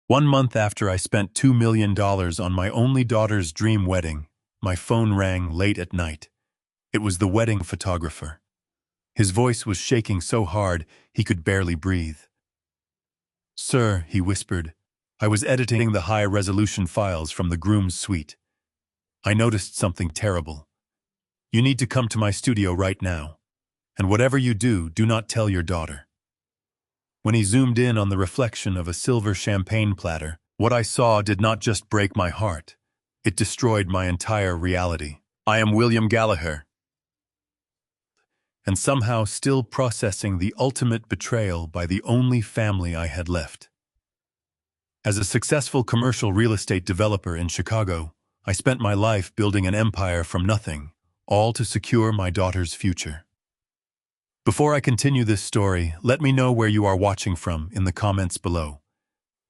1 month after I spent $2 million on my only daughter's dream wedding, my phone rang late at night. It was the wedding photographer. His voice was shaking so hard he could barely breathe. "Sir," he whispered, "I was editing the high-resolution files from the groom's suite. I noticed something terrible. You need to come to my studio right now. And whatever you do, do not tell your daughter." When he zoomed in on the reflection of a silver champagne platter, what I saw did not just break my heart. It destroyed my entire reality. I am William Gallagher, and somehow still processing the ultimate betrayal by the only family I had left. As a successful commercial real estate developer in Chicago, I spent my life building an empire from nothing, all to secure my daughter's future. Before I continue this story, let me know where you are watching from in the comments below.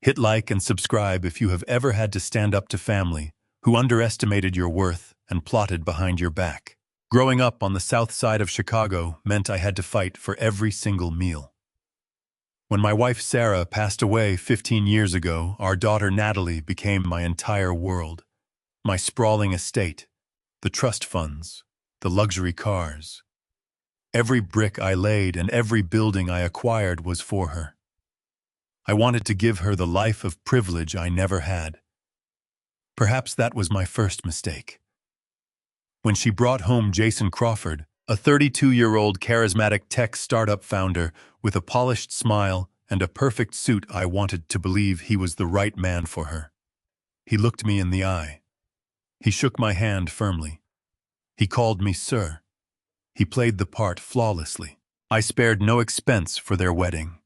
Hit like and subscribe if you have ever had to stand up to family who underestimated your worth and plotted behind your back. Growing up on the south side of Chicago meant I had to fight for every single meal. When my wife Sarah passed away 15 years ago, our daughter Natalie became my entire world. My sprawling estate, the trust funds, the luxury cars. Every brick I laid and every building I acquired was for her. I wanted to give her the life of privilege I never had. Perhaps that was my first mistake. When she brought home Jason Crawford, a 32-year-old charismatic tech startup founder with a polished smile and a perfect suit, I wanted to believe he was the right man for her. He looked me in the eye. He shook my hand firmly. He called me sir. He played the part flawlessly. I spared no expense for their wedding.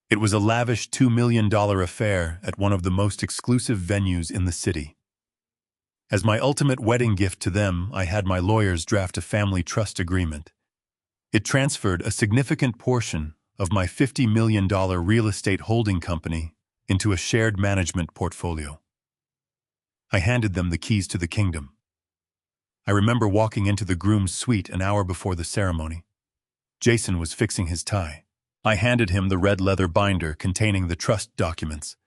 It was a lavish $2 million affair at one of the most exclusive venues in the city. As my ultimate wedding gift to them, I had my lawyers draft a family trust agreement. It transferred a significant portion of my $50 million real estate holding company into a shared management portfolio. I handed them the keys to the kingdom. I remember walking into the groom's suite an hour before the ceremony. Jason was fixing his tie. I handed him the red leather binder containing the trust documents.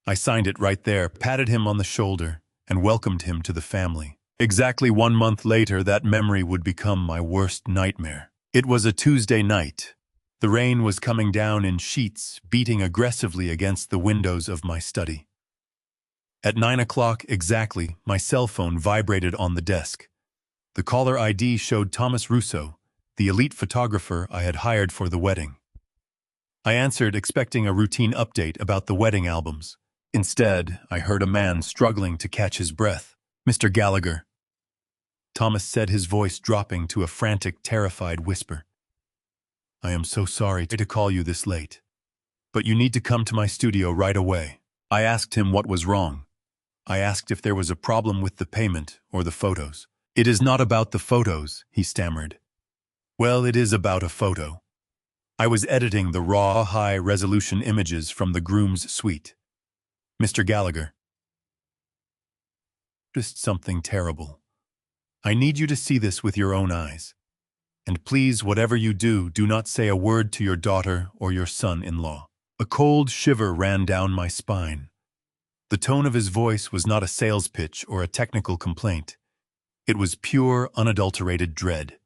I signed it right there, patted him on the shoulder, and welcomed him to the family. Exactly 1 month later, that memory would become my worst nightmare. It was a Tuesday night. The rain was coming down in sheets, beating aggressively against the windows of my study. At 9 o'clock exactly, my cell phone vibrated on the desk. The caller ID showed Thomas Russo, the elite photographer I had hired for the wedding. I answered, expecting a routine update about the wedding albums. Instead, I heard a man struggling to catch his breath. "Mr. Gallagher," Thomas said, his voice dropping to a frantic, terrified whisper. "I am so sorry to call you this late, but you need to come to my studio right away." I asked him what was wrong. I asked if there was a problem with the payment or the photos. "It is not about the photos," he stammered. "Well, it is about a photo. I was editing the raw, high-resolution images from the groom's suite. Mr. Gallagher, just something terrible. I need you to see this with your own eyes. And please, whatever you do, do not say a word to your daughter or your son-in-law." A cold shiver ran down my spine. The tone of his voice was not a sales pitch or a technical complaint. It was pure, unadulterated dread.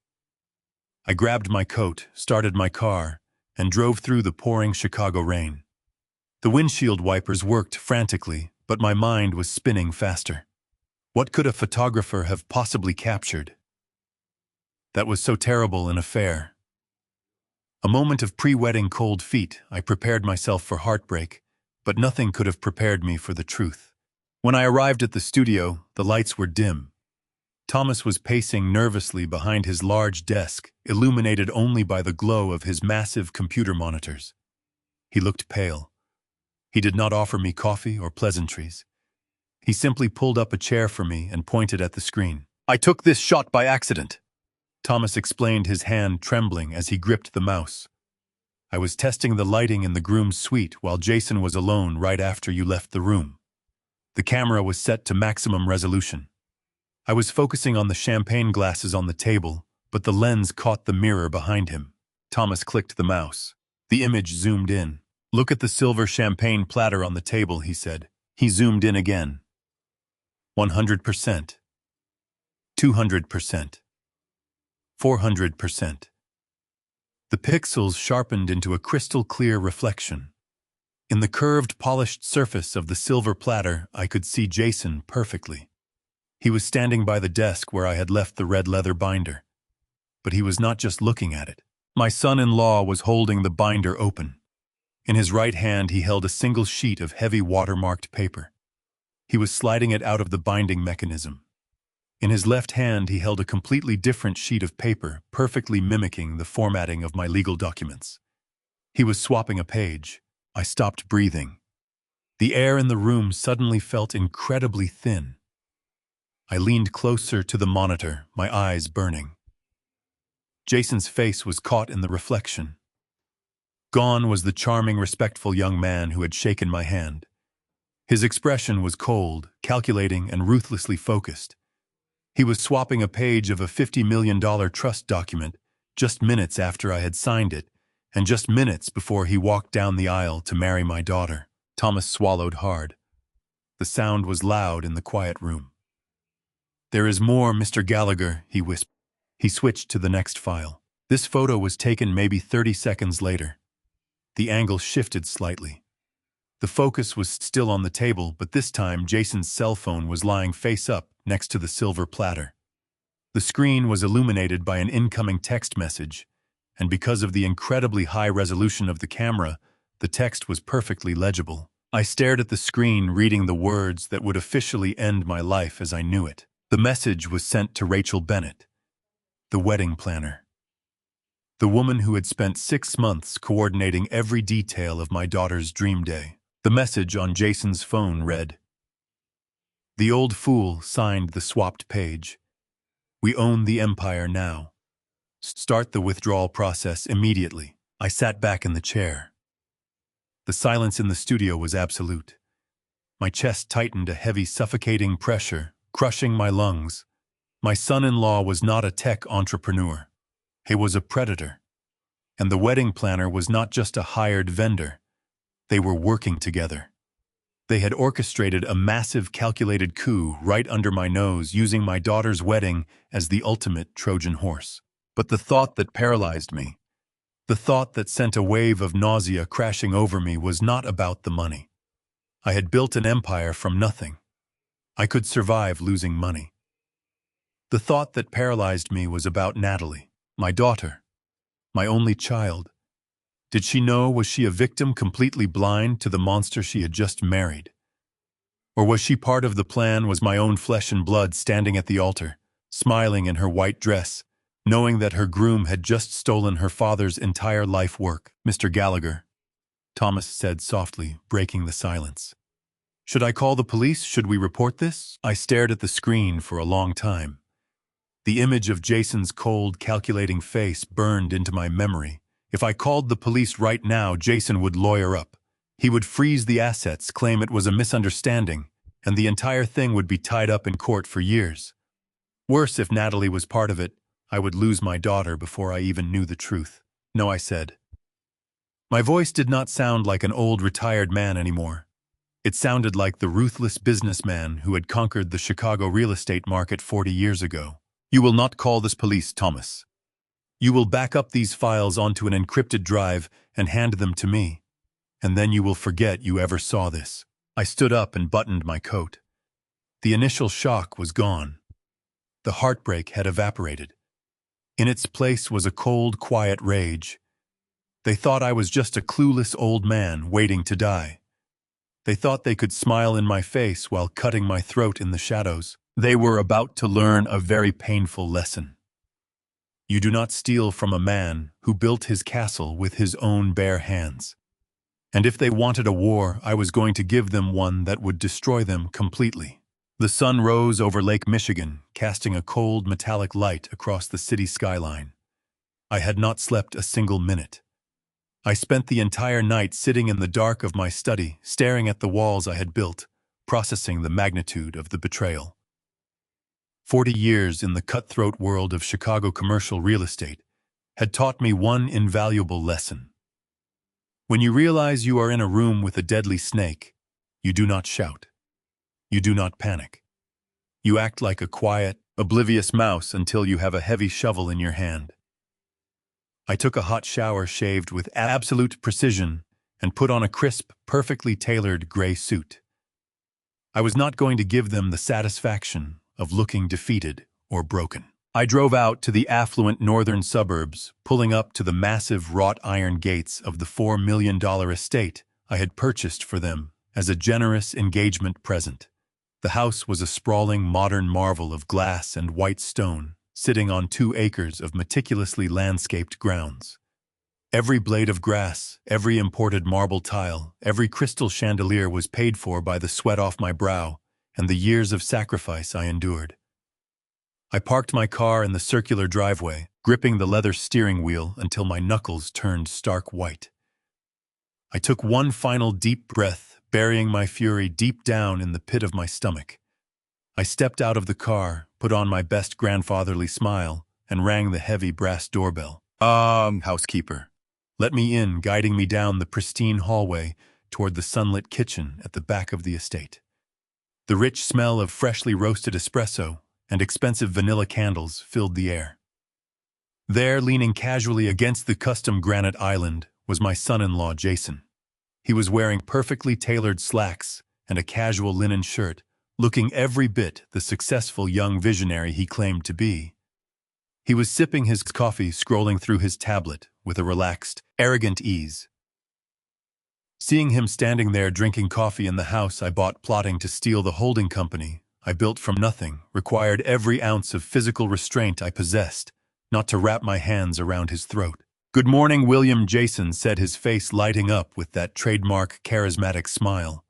I grabbed my coat, started my car, and drove through the pouring Chicago rain. The windshield wipers worked frantically, but my mind was spinning faster. What could a photographer have possibly captured that was so terrible an affair? A moment of pre-wedding cold feet, I prepared myself for heartbreak, but nothing could have prepared me for the truth. When I arrived at the studio, the lights were dim. Thomas was pacing nervously behind his large desk, illuminated only by the glow of his massive computer monitors. He looked pale. He did not offer me coffee or pleasantries. He simply pulled up a chair for me and pointed at the screen. "I took this shot by accident," Thomas explained, his hand trembling as he gripped the mouse. "I was testing the lighting in the groom's suite while Jason was alone right after you left the room. The camera was set to maximum resolution. I was focusing on the champagne glasses on the table, but the lens caught the mirror behind him." Thomas clicked the mouse. The image zoomed in. Look at the silver champagne platter on the table, he said. He zoomed in again. 100%. 200%. 400%. The pixels sharpened into a crystal-clear reflection. In the curved, polished surface of the silver platter, I could see Jason perfectly. He was standing by the desk where I had left the red leather binder. But he was not just looking at it. My son-in-law was holding the binder open. In his right hand, he held a single sheet of heavy watermarked paper. He was sliding it out of the binding mechanism. In his left hand, he held a completely different sheet of paper, perfectly mimicking the formatting of my legal documents. He was swapping a page. I stopped breathing. The air in the room suddenly felt incredibly thin. I leaned closer to the monitor, my eyes burning. Jason's face was caught in the reflection. Gone was the charming, respectful young man who had shaken my hand. His expression was cold, calculating, and ruthlessly focused. He was swapping a page of a $50 million trust document just minutes after I had signed it, and just minutes before he walked down the aisle to marry my daughter. Thomas swallowed hard. The sound was loud in the quiet room. "There is more, Mr. Gallagher," he whispered. He switched to the next file. This photo was taken maybe 30 seconds later. The angle shifted slightly. The focus was still on the table, but this time Jason's cell phone was lying face up next to the silver platter. The screen was illuminated by an incoming text message, and because of the incredibly high resolution of the camera, the text was perfectly legible. I stared at the screen, reading the words that would officially end my life as I knew it. The message was sent to Rachel Bennett, the wedding planner. The woman who had spent 6 months coordinating every detail of my daughter's dream day. The message on Jason's phone read, "The old fool signed the swapped page. We own the empire now. Start the withdrawal process immediately." I sat back in the chair. The silence in the studio was absolute. My chest tightened, a heavy, suffocating pressure, crushing my lungs. My son-in-law was not a tech entrepreneur. He was a predator. And the wedding planner was not just a hired vendor. They were working together. They had orchestrated a massive, calculated coup right under my nose, using my daughter's wedding as the ultimate Trojan horse. But the thought that paralyzed me, the thought that sent a wave of nausea crashing over me, was not about the money. I had built an empire from nothing. I could survive losing money. The thought that paralyzed me was about Natalie, my daughter, my only child. Did she know? Was she a victim, completely blind to the monster she had just married? Or was she part of the plan? Was my own flesh and blood standing at the altar, smiling in her white dress, knowing that her groom had just stolen her father's entire life work? "Mr. Gallagher," Thomas said softly, breaking the silence. "Should I call the police? Should we report this?" I stared at the screen for a long time. The image of Jason's cold, calculating face burned into my memory. If I called the police right now, Jason would lawyer up. He would freeze the assets, claim it was a misunderstanding, and the entire thing would be tied up in court for years. Worse, if Natalie was part of it, I would lose my daughter before I even knew the truth. "No," I said. My voice did not sound like an old retired man anymore. It sounded like the ruthless businessman who had conquered the Chicago real estate market 40 years ago. "You will not call this police, Thomas. You will back up these files onto an encrypted drive and hand them to me, and then you will forget you ever saw this." I stood up and buttoned my coat. The initial shock was gone. The heartbreak had evaporated. In its place was a cold, quiet rage. They thought I was just a clueless old man waiting to die. They thought they could smile in my face while cutting my throat in the shadows. They were about to learn a very painful lesson. You do not steal from a man who built his castle with his own bare hands. And if they wanted a war, I was going to give them one that would destroy them completely. The sun rose over Lake Michigan, casting a cold, metallic light across the city skyline. I had not slept a single minute. I spent the entire night sitting in the dark of my study, staring at the walls I had built, processing the magnitude of the betrayal. 40 years in the cutthroat world of Chicago commercial real estate had taught me one invaluable lesson. When you realize you are in a room with a deadly snake, you do not shout. You do not panic. You act like a quiet, oblivious mouse until you have a heavy shovel in your hand. I took a hot shower, shaved with absolute precision, and put on a crisp, perfectly tailored gray suit. I was not going to give them the satisfaction of looking defeated or broken. I drove out to the affluent northern suburbs, pulling up to the massive wrought iron gates of the $4 million estate I had purchased for them as a generous engagement present. The house was a sprawling modern marvel of glass and white stone, sitting on 2 acres of meticulously landscaped grounds. Every blade of grass, every imported marble tile, every crystal chandelier was paid for by the sweat off my brow and the years of sacrifice I endured. I parked my car in the circular driveway, gripping the leather steering wheel until my knuckles turned stark white. I took one final deep breath, burying my fury deep down in the pit of my stomach. I stepped out of the car, put on my best grandfatherly smile, and rang the heavy brass doorbell. Housekeeper. Let me in, guiding me down the pristine hallway toward the sunlit kitchen at the back of the estate. The rich smell of freshly roasted espresso and expensive vanilla candles filled the air. There, leaning casually against the custom granite island, was my son-in-law, Jason. He was wearing perfectly tailored slacks and a casual linen shirt, looking every bit the successful young visionary he claimed to be. He was sipping his coffee, scrolling through his tablet with a relaxed, arrogant ease. Seeing him standing there drinking coffee in the house I bought plotting to steal the holding company I built from nothing required every ounce of physical restraint I possessed, not to wrap my hands around his throat. "Good morning, William," Jason said, his face lighting up with that trademark charismatic smile.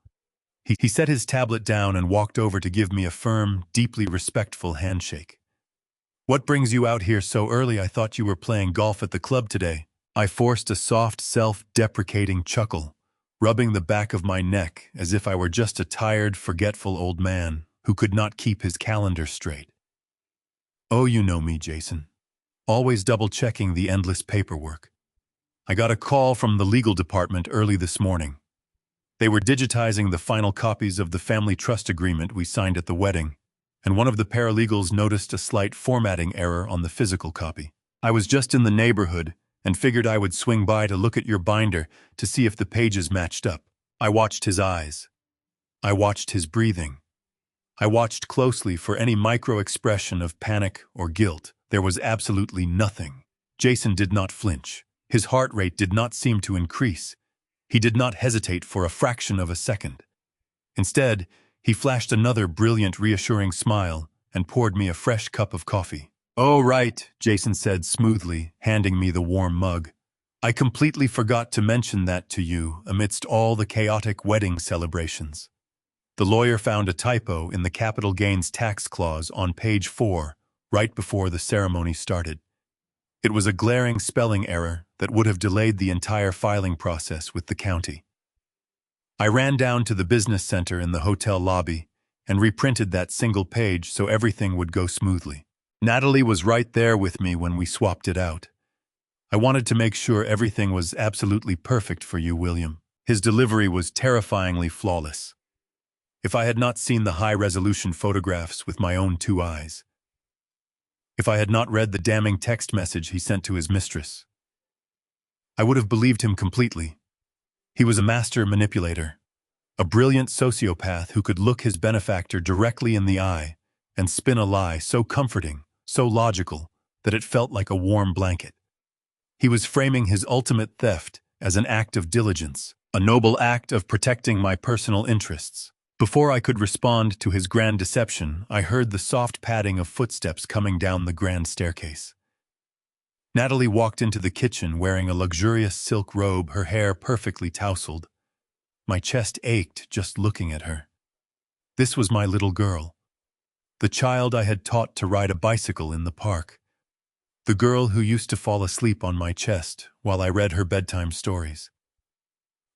He set his tablet down and walked over to give me a firm, deeply respectful handshake. "What brings you out here so early? I thought you were playing golf at the club today." I forced a soft, self-deprecating chuckle, rubbing the back of my neck as if I were just a tired, forgetful old man who could not keep his calendar straight. "Oh, you know me, Jason. Always double-checking the endless paperwork. I got a call from the legal department early this morning. They were digitizing the final copies of the family trust agreement we signed at the wedding, and one of the paralegals noticed a slight formatting error on the physical copy. I was just in the neighborhood and figured I would swing by to look at your binder to see if the pages matched up. I watched his eyes. I watched his breathing. I watched closely for any micro-expression of panic or guilt. There was absolutely nothing. Jason did not flinch. His heart rate did not seem to increase. He did not hesitate for a fraction of a second. Instead, he flashed another brilliant, reassuring smile and poured me a fresh cup of coffee. "Oh, right," Jason said smoothly, handing me the warm mug. "I completely forgot to mention that to you amidst all the chaotic wedding celebrations." The lawyer found a typo in the capital gains tax clause on page 4, right before the ceremony started. It was a glaring spelling error that would have delayed the entire filing process with the county. I ran down to the business center in the hotel lobby and reprinted that single page so everything would go smoothly. Natalie was right there with me when we swapped it out. "I wanted to make sure everything was absolutely perfect for you, William." His delivery was terrifyingly flawless. If I had not seen the high-resolution photographs with my own 2 eyes, if I had not read the damning text message he sent to his mistress, I would have believed him completely. He was a master manipulator, a brilliant sociopath who could look his benefactor directly in the eye and spin a lie so comforting, so logical, that it felt like a warm blanket. He was framing his ultimate theft as an act of diligence, a noble act of protecting my personal interests. Before I could respond to his grand deception, I heard the soft padding of footsteps coming down the grand staircase. Natalie walked into the kitchen wearing a luxurious silk robe, her hair perfectly tousled. My chest ached just looking at her. This was my little girl, the child I had taught to ride a bicycle in the park, the girl who used to fall asleep on my chest while I read her bedtime stories.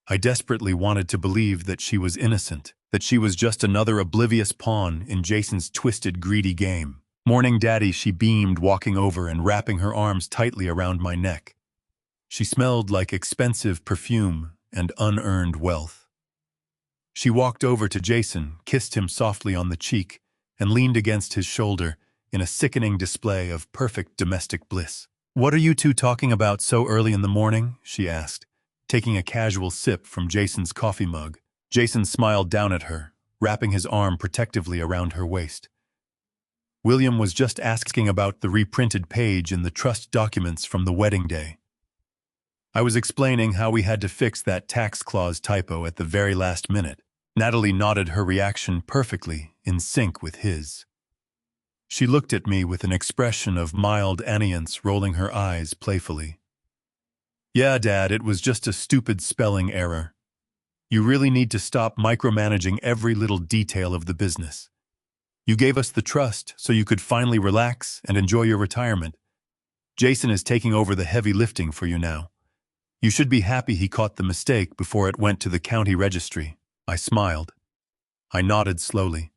I desperately wanted to believe that she was innocent, that she was just another oblivious pawn in Jason's twisted, greedy game. "Morning, Daddy," she beamed, walking over and wrapping her arms tightly around my neck. She smelled like expensive perfume and unearned wealth. She walked over to Jason, kissed him softly on the cheek, and leaned against his shoulder in a sickening display of perfect domestic bliss. "What are you two talking about so early in the morning?" she asked, taking a casual sip from Jason's coffee mug. Jason smiled down at her, wrapping his arm protectively around her waist. "William was just asking about the reprinted page in the trust documents from the wedding day. I was explaining how we had to fix that tax clause typo at the very last minute." Natalie nodded, her reaction perfectly in sync with his. She looked at me with an expression of mild annoyance, rolling her eyes playfully. "Yeah, Dad, it was just a stupid spelling error. You really need to stop micromanaging every little detail of the business. You gave us the trust so you could finally relax and enjoy your retirement. Jason is taking over the heavy lifting for you now. You should be happy he caught the mistake before it went to the county registry." I smiled. I nodded slowly.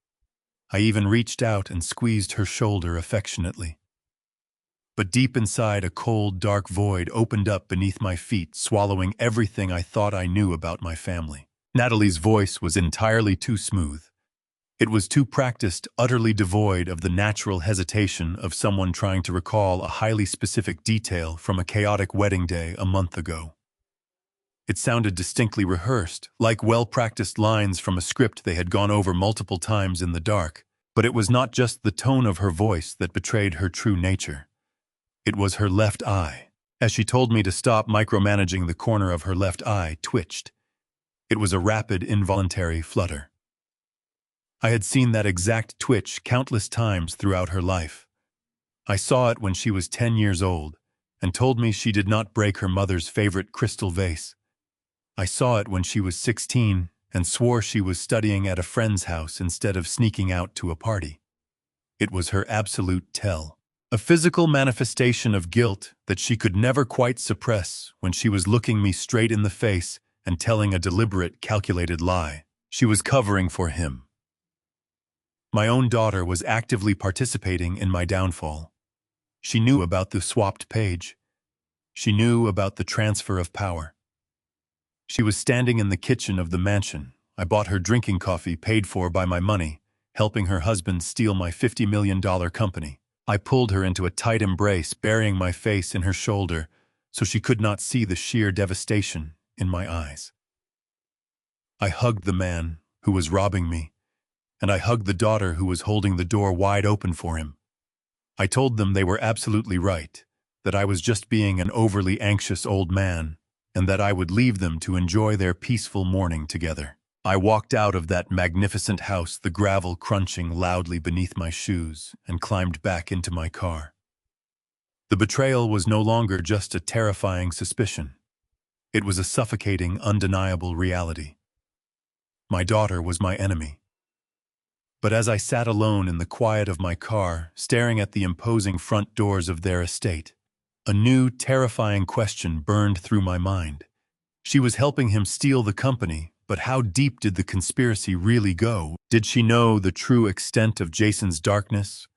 I even reached out and squeezed her shoulder affectionately. But deep inside, a cold, dark void opened up beneath my feet, swallowing everything I thought I knew about my family. Natalie's voice was entirely too smooth. It was too practiced, utterly devoid of the natural hesitation of someone trying to recall a highly specific detail from a chaotic wedding day a month ago. It sounded distinctly rehearsed, like well-practiced lines from a script they had gone over multiple times in the dark. But it was not just the tone of her voice that betrayed her true nature. It was her left eye. As she told me to stop micromanaging, the corner of her left eye twitched. It was a rapid, involuntary flutter. I had seen that exact twitch countless times throughout her life. I saw it when she was 10 years old and told me she did not break her mother's favorite crystal vase. I saw it when she was 16 and swore she was studying at a friend's house instead of sneaking out to a party. It was her absolute tell, a physical manifestation of guilt that she could never quite suppress when she was looking me straight in the face and telling a deliberate, calculated lie. She was covering for him. My own daughter was actively participating in my downfall. She knew about the swapped page. She knew about the transfer of power. She was standing in the kitchen of the mansion I bought her drinking coffee paid for by my money, helping her husband steal my $50 million company. I pulled her into a tight embrace, burying my face in her shoulder so she could not see the sheer devastation in my eyes. I hugged the man who was robbing me, and I hugged the daughter who was holding the door wide open for him. I told them they were absolutely right, that I was just being an overly anxious old man, and that I would leave them to enjoy their peaceful morning together. I walked out of that magnificent house, the gravel crunching loudly beneath my shoes, and climbed back into my car. The betrayal was no longer just a terrifying suspicion. It was a suffocating, undeniable reality. My daughter was my enemy. But as I sat alone in the quiet of my car, staring at the imposing front doors of their estate, a new, terrifying question burned through my mind. She was helping him steal the company, but how deep did the conspiracy really go? Did she know the true extent of Jason's darkness?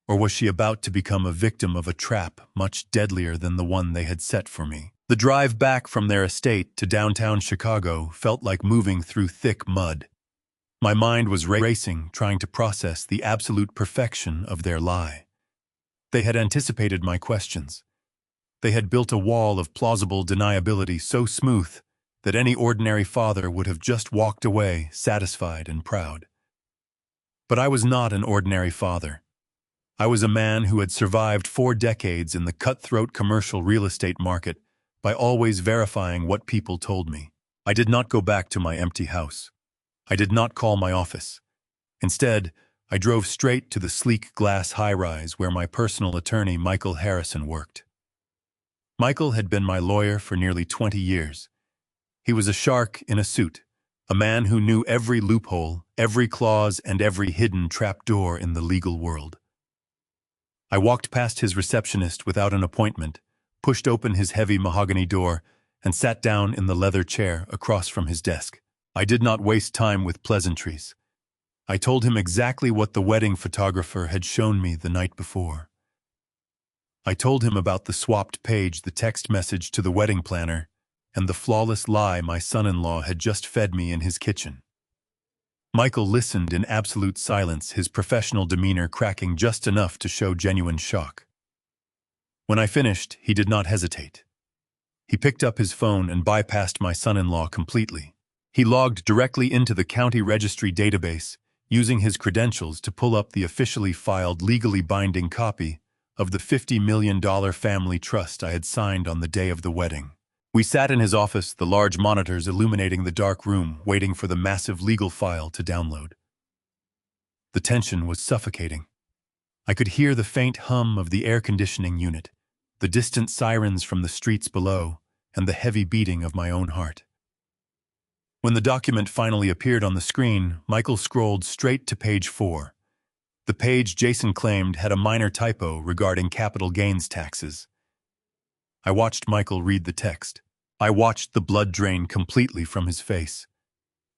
Or was she about to become a victim of a trap much deadlier than the one they had set for me? The drive back from their estate to downtown Chicago felt like moving through thick mud. My mind was racing, trying to process the absolute perfection of their lie. They had anticipated my questions. They had built a wall of plausible deniability so smooth that any ordinary father would have just walked away, satisfied and proud. But I was not an ordinary father. I was a man who had survived 4 decades in the cutthroat commercial real estate market by always verifying what people told me. I did not go back to my empty house. I did not call my office. Instead, I drove straight to the sleek glass high-rise where my personal attorney, Michael Harrison, worked. Michael had been my lawyer for nearly 20 years. He was a shark in a suit, a man who knew every loophole, every clause, and every hidden trapdoor in the legal world. I walked past his receptionist without an appointment, pushed open his heavy mahogany door, and sat down in the leather chair across from his desk. I did not waste time with pleasantries. I told him exactly what the wedding photographer had shown me the night before. I told him about the swapped page, the text message to the wedding planner, and the flawless lie my son-in-law had just fed me in his kitchen. Michael listened in absolute silence, his professional demeanor cracking just enough to show genuine shock. When I finished, he did not hesitate. He picked up his phone and bypassed my son-in-law completely. He logged directly into the county registry database, using his credentials to pull up the officially filed, legally binding copy of the $50 million family trust I had signed on the day of the wedding. We sat in his office, the large monitors illuminating the dark room, waiting for the massive legal file to download. The tension was suffocating. I could hear the faint hum of the air conditioning unit, the distant sirens from the streets below, and the heavy beating of my own heart. When the document finally appeared on the screen, Michael scrolled straight to page 4. The page Jason claimed had a minor typo regarding capital gains taxes. I watched Michael read the text. I watched the blood drain completely from his face.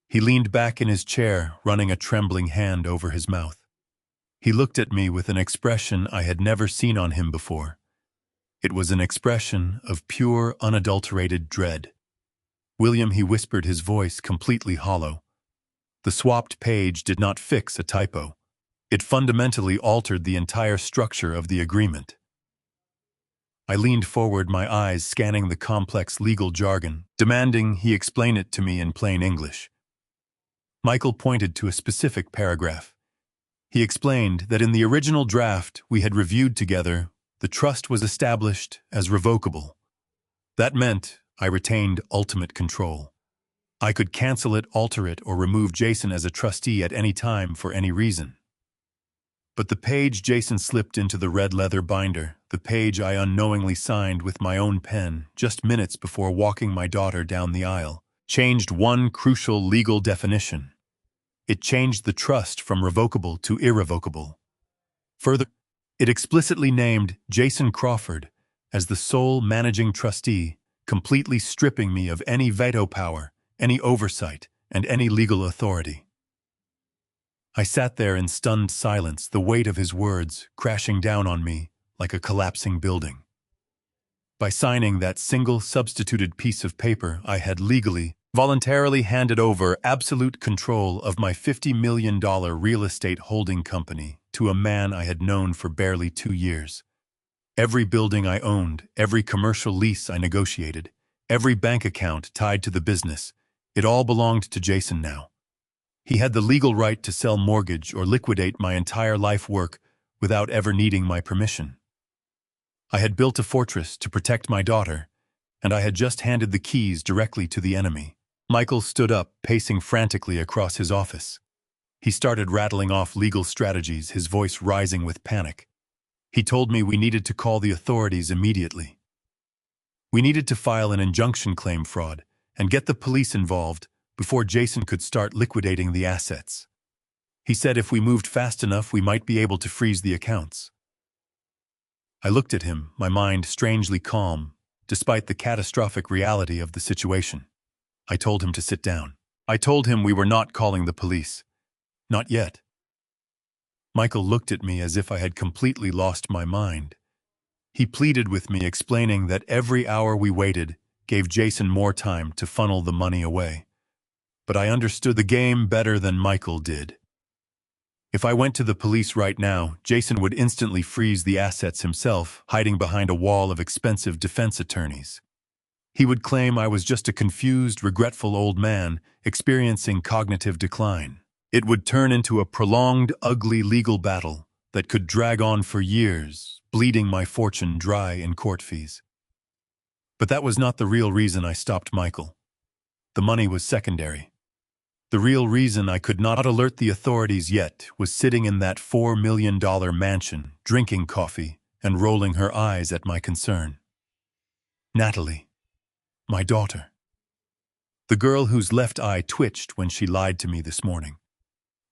He leaned back in his chair, running a trembling hand over his mouth. He looked at me with an expression I had never seen on him before. It was an expression of pure, unadulterated dread. "William," he whispered, his voice completely hollow. "The swapped page did not fix a typo. It fundamentally altered the entire structure of the agreement." I leaned forward, my eyes scanning the complex legal jargon, demanding he explain it to me in plain English. Michael pointed to a specific paragraph. He explained that in the original draft we had reviewed together, the trust was established as revocable. That meant I retained ultimate control. I could cancel it, alter it, or remove Jason as a trustee at any time for any reason. But the page Jason slipped into the red leather binder, the page I unknowingly signed with my own pen just minutes before walking my daughter down the aisle, changed one crucial legal definition. It changed the trust from revocable to irrevocable. Further, it explicitly named Jason Crawford as the sole managing trustee, completely stripping me of any veto power, any oversight, and any legal authority. I sat there in stunned silence, the weight of his words crashing down on me like a collapsing building. By signing that single substituted piece of paper, I had legally, voluntarily handed over absolute control of my $50 million real estate holding company to a man I had known for barely 2 years. Every building I owned, every commercial lease I negotiated, every bank account tied to the business, it all belonged to Jason now. He had the legal right to sell, mortgage, or liquidate my entire life work without ever needing my permission. I had built a fortress to protect my daughter, and I had just handed the keys directly to the enemy. Michael stood up, pacing frantically across his office. He started rattling off legal strategies, his voice rising with panic. He told me we needed to call the authorities immediately. We needed to file an injunction claim fraud and get the police involved before Jason could start liquidating the assets. He said if we moved fast enough, we might be able to freeze the accounts. I looked at him, my mind strangely calm, despite the catastrophic reality of the situation. I told him to sit down. I told him we were not calling the police. Not yet. Michael looked at me as if I had completely lost my mind. He pleaded with me, explaining that every hour we waited gave Jason more time to funnel the money away. But I understood the game better than Michael did. If I went to the police right now, Jason would instantly freeze the assets himself, hiding behind a wall of expensive defense attorneys. He would claim I was just a confused, regretful old man experiencing cognitive decline. It would turn into a prolonged, ugly legal battle that could drag on for years, bleeding my fortune dry in court fees. But that was not the real reason I stopped Michael. The money was secondary. The real reason I could not alert the authorities yet was sitting in that $4 million mansion, drinking coffee and rolling her eyes at my concern. Natalie, my daughter. The girl whose left eye twitched when she lied to me this morning.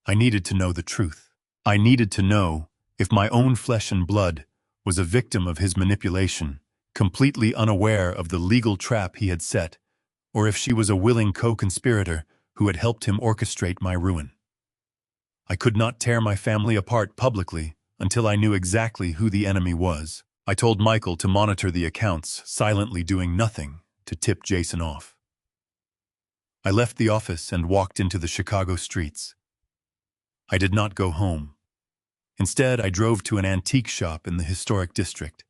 I needed to know the truth. I needed to know if my own flesh and blood was a victim of his manipulation, completely unaware of the legal trap he had set, or if she was a willing co-conspirator who had helped him orchestrate my ruin. I could not tear my family apart publicly until I knew exactly who the enemy was. I told Michael to monitor the accounts, silently doing nothing to tip Jason off. I left the office and walked into the Chicago streets. I did not go home. Instead, I drove to an antique shop in the historic district.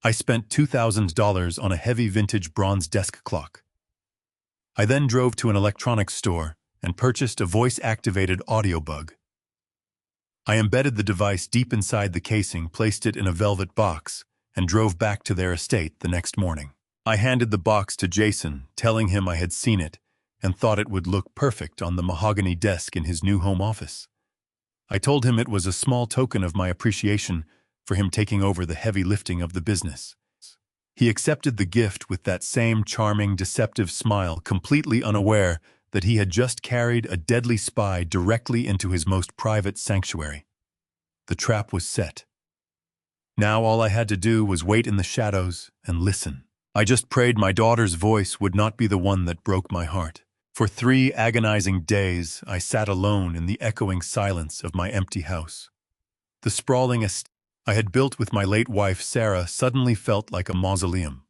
I spent $2,000 on a heavy vintage bronze desk clock. I then drove to an electronics store and purchased a voice-activated audio bug. I embedded the device deep inside the casing, placed it in a velvet box, and drove back to their estate the next morning. I handed the box to Jason, telling him I had seen it and thought it would look perfect on the mahogany desk in his new home office. I told him it was a small token of my appreciation for him taking over the heavy lifting of the business. He accepted the gift with that same charming, deceptive smile, completely unaware that he had just carried a deadly spy directly into his most private sanctuary. The trap was set. Now all I had to do was wait in the shadows and listen. I just prayed my daughter's voice would not be the one that broke my heart. For 3 agonizing days, I sat alone in the echoing silence of my empty house. The sprawling estate I had built with my late wife, Sarah, suddenly felt like a mausoleum.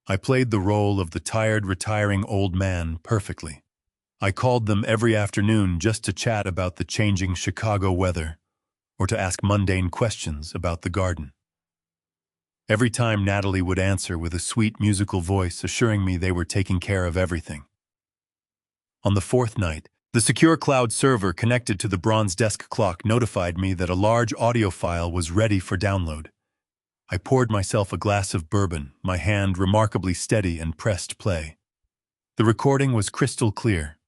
I played the role of the tired, retiring old man perfectly. I called them every afternoon just to chat about the changing Chicago weather or to ask mundane questions about the garden. Every time Natalie would answer with a sweet musical voice assuring me they were taking care of everything. On the 4th night, the secure cloud server connected to the bronze desk clock notified me that a large audio file was ready for download. I poured myself a glass of bourbon, my hand remarkably steady, and pressed play. The recording was crystal clear.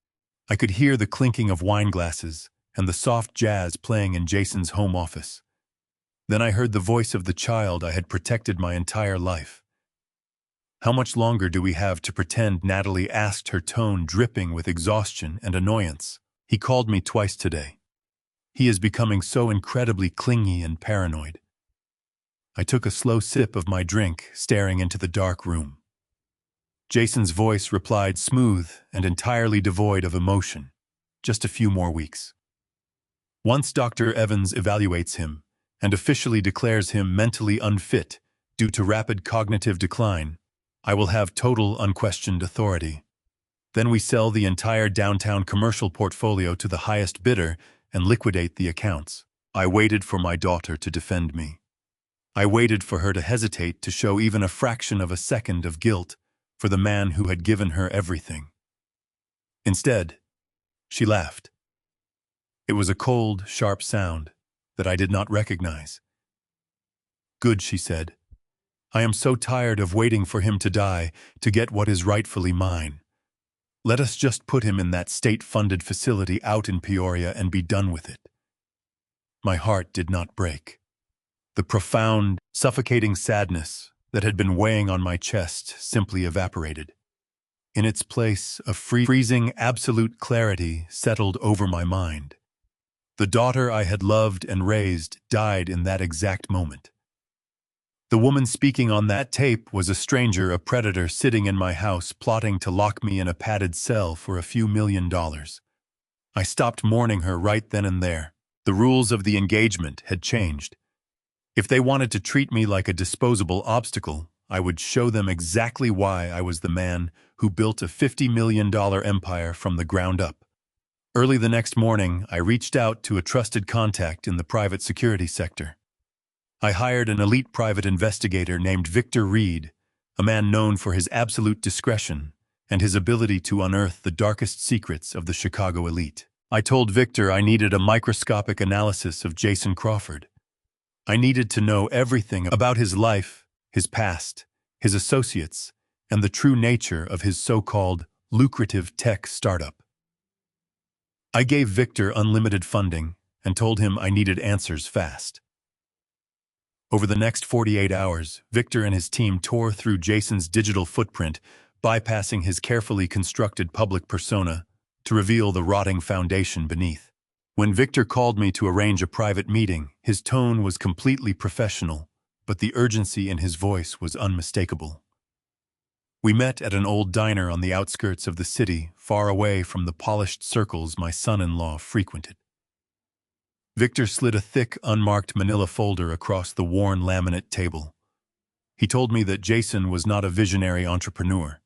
I could hear the clinking of wine glasses and the soft jazz playing in Jason's home office. Then I heard the voice of the child I had protected my entire life. "How much longer do we have to pretend?" Natalie asked, her tone dripping with exhaustion and annoyance. "He called me twice today. He is becoming so incredibly clingy and paranoid." I took a slow sip of my drink, staring into the dark room. Jason's voice replied, smooth and entirely devoid of emotion. "Just a few more weeks. Once Dr. Evans evaluates him and officially declares him mentally unfit due to rapid cognitive decline, I will have total, unquestioned authority. Then we sell the entire downtown commercial portfolio to the highest bidder and liquidate the accounts." I waited for my daughter to defend me. I waited for her to hesitate to show even a fraction of a second of guilt for the man who had given her everything. Instead, she laughed. It was a cold, sharp sound that I did not recognize. "Good," she said. "I am so tired of waiting for him to die to get what is rightfully mine. Let us just put him in that state-funded facility out in Peoria and be done with it." My heart did not break. The profound, suffocating sadness that had been weighing on my chest simply evaporated. In its place, a freezing, absolute clarity settled over my mind. The daughter I had loved and raised died in that exact moment. The woman speaking on that tape was a stranger, a predator sitting in my house plotting to lock me in a padded cell for a few $1,000,000. I stopped mourning her right then and there. The rules of the engagement had changed. If they wanted to treat me like a disposable obstacle, I would show them exactly why I was the man who built a $50 million empire from the ground up. Early the next morning, I reached out to a trusted contact in the private security sector. I hired an elite private investigator named Victor Reed, a man known for his absolute discretion and his ability to unearth the darkest secrets of the Chicago elite. I told Victor I needed a microscopic analysis of Jason Crawford. I needed to know everything about his life, his past, his associates, and the true nature of his so-called lucrative tech startup. I gave Victor unlimited funding and told him I needed answers fast. Over the next 48 hours, Victor and his team tore through Jason's digital footprint, bypassing his carefully constructed public persona to reveal the rotting foundation beneath. When Victor called me to arrange a private meeting, his tone was completely professional, but the urgency in his voice was unmistakable. We met at an old diner on the outskirts of the city, far away from the polished circles my son-in-law frequented. Victor slid a thick, unmarked manila folder across the worn laminate table. He told me that Jason was not a visionary entrepreneur.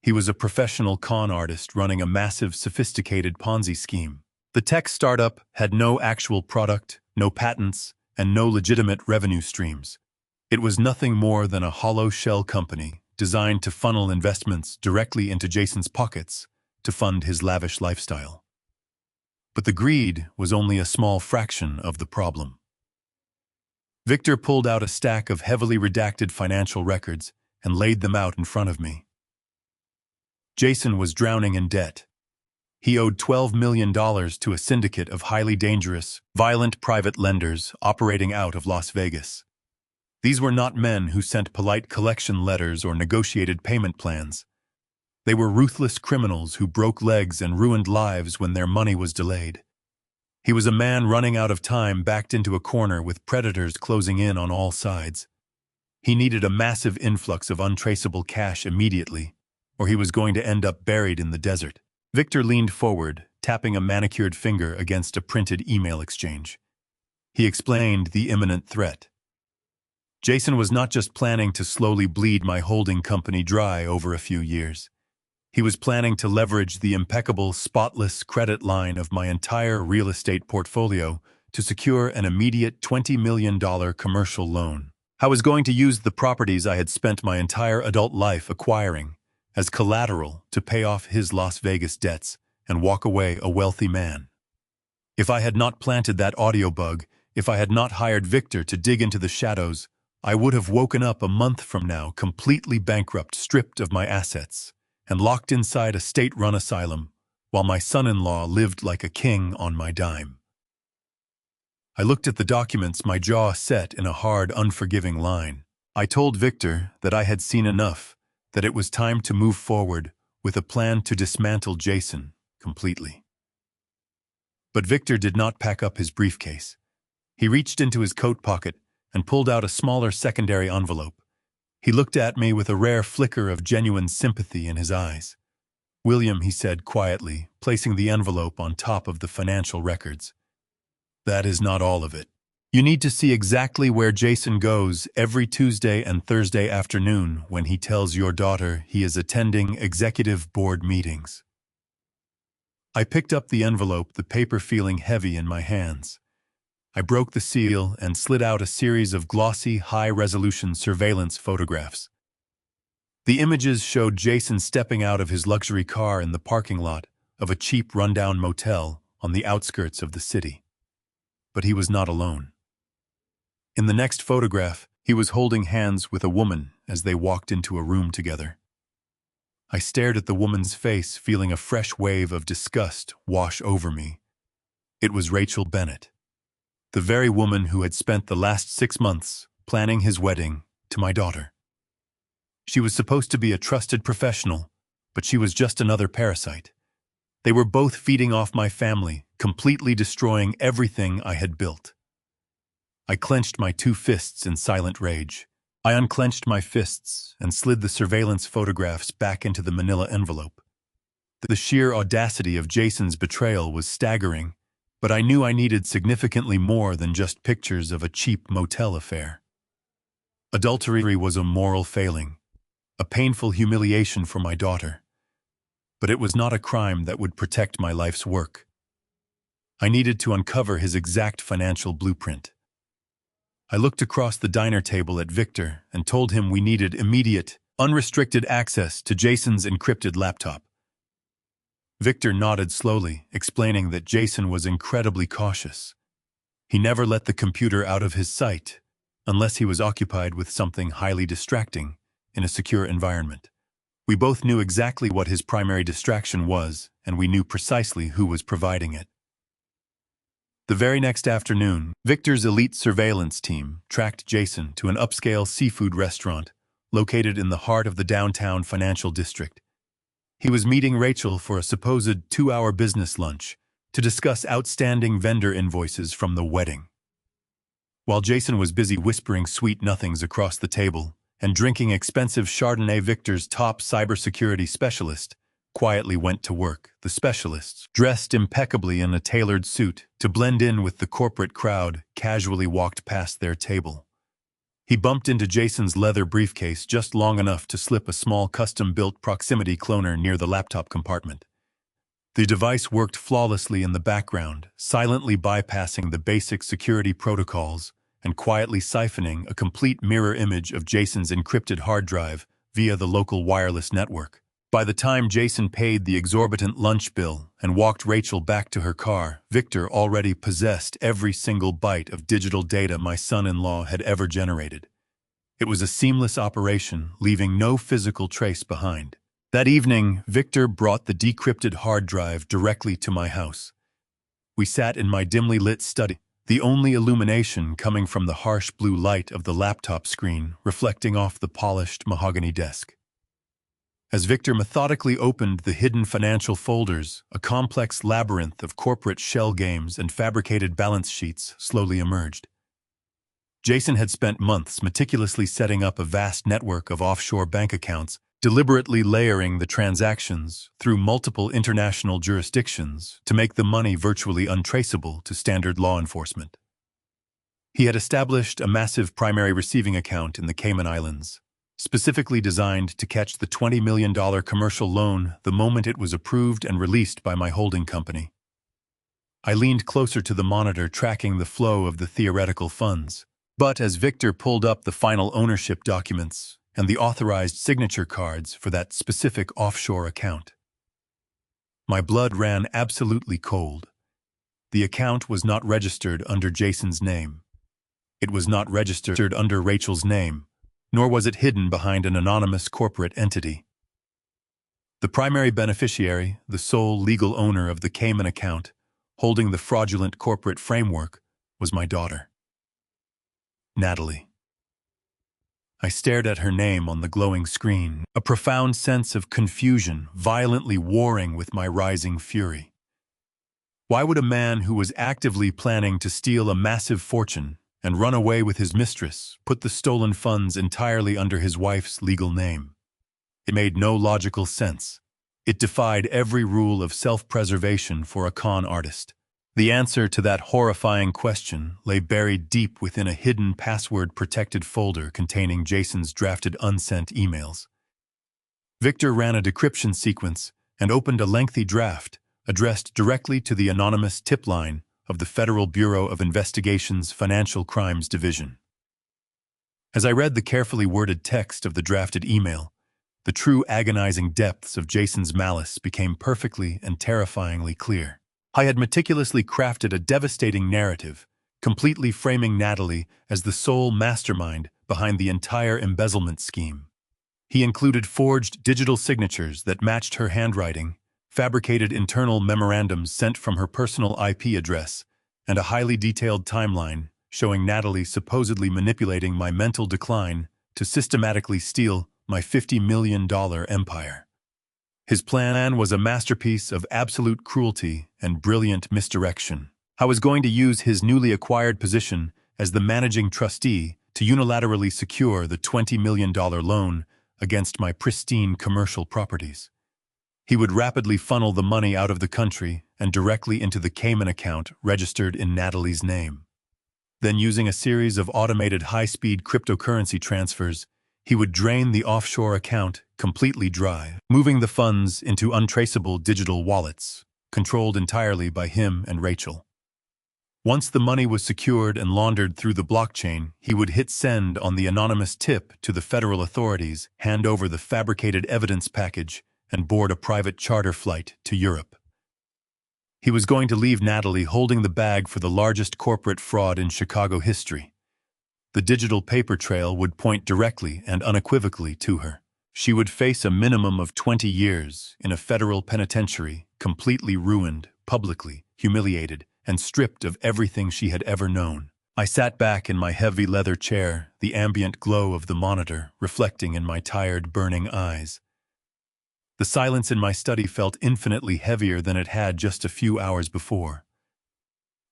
He was a professional con artist running a massive, sophisticated Ponzi scheme. The tech startup had no actual product, no patents, and no legitimate revenue streams. It was nothing more than a hollow shell company designed to funnel investments directly into Jason's pockets to fund his lavish lifestyle. But the greed was only a small fraction of the problem. Victor pulled out a stack of heavily redacted financial records and laid them out in front of me. Jason was drowning in debt. He owed $12 million to a syndicate of highly dangerous, violent private lenders operating out of Las Vegas. These were not men who sent polite collection letters or negotiated payment plans. They were ruthless criminals who broke legs and ruined lives when their money was delayed. He was a man running out of time, backed into a corner with predators closing in on all sides. He needed a massive influx of untraceable cash immediately, or he was going to end up buried in the desert. Victor leaned forward, tapping a manicured finger against a printed email exchange. He explained the imminent threat. Jason was not just planning to slowly bleed my holding company dry over a few years. He was planning to leverage the impeccable, spotless credit line of my entire real estate portfolio to secure an immediate $20 million commercial loan. I was going to use the properties I had spent my entire adult life acquiring as collateral to pay off his Las Vegas debts and walk away a wealthy man. If I had not planted that audio bug, if I had not hired Victor to dig into the shadows, I would have woken up a month from now completely bankrupt, stripped of my assets, and locked inside a state-run asylum, while my son-in-law lived like a king on my dime. I looked at the documents, my jaw set in a hard, unforgiving line. I told Victor that I had seen enough, that it was time to move forward with a plan to dismantle Jason completely. But Victor did not pack up his briefcase. He reached into his coat pocket and pulled out a smaller secondary envelope. He looked at me with a rare flicker of genuine sympathy in his eyes. "William," he said quietly, placing the envelope on top of the financial records, "that is not all of it. You need to see exactly where Jason goes every Tuesday and Thursday afternoon when he tells your daughter he is attending executive board meetings." I picked up the envelope, the paper feeling heavy in my hands. I broke the seal and slid out a series of glossy, high-resolution surveillance photographs. The images showed Jason stepping out of his luxury car in the parking lot of a cheap, rundown motel on the outskirts of the city. But he was not alone. In the next photograph, he was holding hands with a woman as they walked into a room together. I stared at the woman's face, feeling a fresh wave of disgust wash over me. It was Rachel Bennett, the very woman who had spent the last 6 months planning his wedding to my daughter. She was supposed to be a trusted professional, but she was just another parasite. They were both feeding off my family, completely destroying everything I had built. I clenched my 2 fists in silent rage. I unclenched my fists and slid the surveillance photographs back into the manila envelope. The sheer audacity of Jason's betrayal was staggering, but I knew I needed significantly more than just pictures of a cheap motel affair. Adultery was a moral failing, a painful humiliation for my daughter, but it was not a crime that would protect my life's work. I needed to uncover his exact financial blueprint. I looked across the diner table at Victor and told him we needed immediate, unrestricted access to Jason's encrypted laptop. Victor nodded slowly, explaining that Jason was incredibly cautious. He never let the computer out of his sight, unless he was occupied with something highly distracting in a secure environment. We both knew exactly what his primary distraction was, and we knew precisely who was providing it. The very next afternoon, Victor's elite surveillance team tracked Jason to an upscale seafood restaurant located in the heart of the downtown financial district. He was meeting Rachel for a supposed 2-hour business lunch to discuss outstanding vendor invoices from the wedding. While Jason was busy whispering sweet nothings across the table and drinking expensive Chardonnay, Victor's top cybersecurity specialist quietly went to work. The specialists, dressed impeccably in a tailored suit to blend in with the corporate crowd, casually walked past their table. He bumped into Jason's leather briefcase just long enough to slip a small custom-built proximity cloner near the laptop compartment. The device worked flawlessly in the background, silently bypassing the basic security protocols and quietly siphoning a complete mirror image of Jason's encrypted hard drive via the local wireless network. By the time Jason paid the exorbitant lunch bill and walked Rachel back to her car, Victor already possessed every single byte of digital data my son-in-law had ever generated. It was a seamless operation, leaving no physical trace behind. That evening, Victor brought the decrypted hard drive directly to my house. We sat in my dimly lit study, the only illumination coming from the harsh blue light of the laptop screen reflecting off the polished mahogany desk. As Victor methodically opened the hidden financial folders, a complex labyrinth of corporate shell games and fabricated balance sheets slowly emerged. Jason had spent months meticulously setting up a vast network of offshore bank accounts, deliberately layering the transactions through multiple international jurisdictions to make the money virtually untraceable to standard law enforcement. He had established a massive primary receiving account in the Cayman Islands, specifically designed to catch the $20 million commercial loan the moment it was approved and released by my holding company. I leaned closer to the monitor, tracking the flow of the theoretical funds. But as Victor pulled up the final ownership documents and the authorized signature cards for that specific offshore account, my blood ran absolutely cold. The account was not registered under Jason's name. It was not registered under Rachel's name, nor was it hidden behind an anonymous corporate entity. The primary beneficiary, the sole legal owner of the Cayman account, holding the fraudulent corporate framework, was my daughter, Natalie. I stared at her name on the glowing screen, a profound sense of confusion violently warring with my rising fury. Why would a man who was actively planning to steal a massive fortune and run away with his mistress put the stolen funds entirely under his wife's legal name? It made no logical sense. It defied every rule of self-preservation for a con artist. The answer to that horrifying question lay buried deep within a hidden password-protected folder containing Jason's drafted unsent emails. Victor ran a decryption sequence and opened a lengthy draft addressed directly to the anonymous tip line of the Federal Bureau of Investigation's Financial Crimes Division. As I read the carefully worded text of the drafted email, the true agonizing depths of Jason's malice became perfectly and terrifyingly clear. I had meticulously crafted a devastating narrative, completely framing Natalie as the sole mastermind behind the entire embezzlement scheme. He included forged digital signatures that matched her handwriting, fabricated internal memorandums sent from her personal IP address, and a highly detailed timeline showing Natalie supposedly manipulating my mental decline to systematically steal my $50 million empire. His plan was a masterpiece of absolute cruelty and brilliant misdirection. I was going to use his newly acquired position as the managing trustee to unilaterally secure the $20 million loan against my pristine commercial properties. He would rapidly funnel the money out of the country and directly into the Cayman account registered in Natalie's name. Then, using a series of automated high-speed cryptocurrency transfers, he would drain the offshore account completely dry, moving the funds into untraceable digital wallets, controlled entirely by him and Rachel. Once the money was secured and laundered through the blockchain, he would hit send on the anonymous tip to the federal authorities, hand over the fabricated evidence package, and board a private charter flight to Europe. He was going to leave Natalie holding the bag for the largest corporate fraud in Chicago history. The digital paper trail would point directly and unequivocally to her. She would face a minimum of 20 years in a federal penitentiary, completely ruined, publicly humiliated, and stripped of everything she had ever known. I sat back in my heavy leather chair, the ambient glow of the monitor reflecting in my tired, burning eyes. The silence in my study felt infinitely heavier than it had just a few hours before.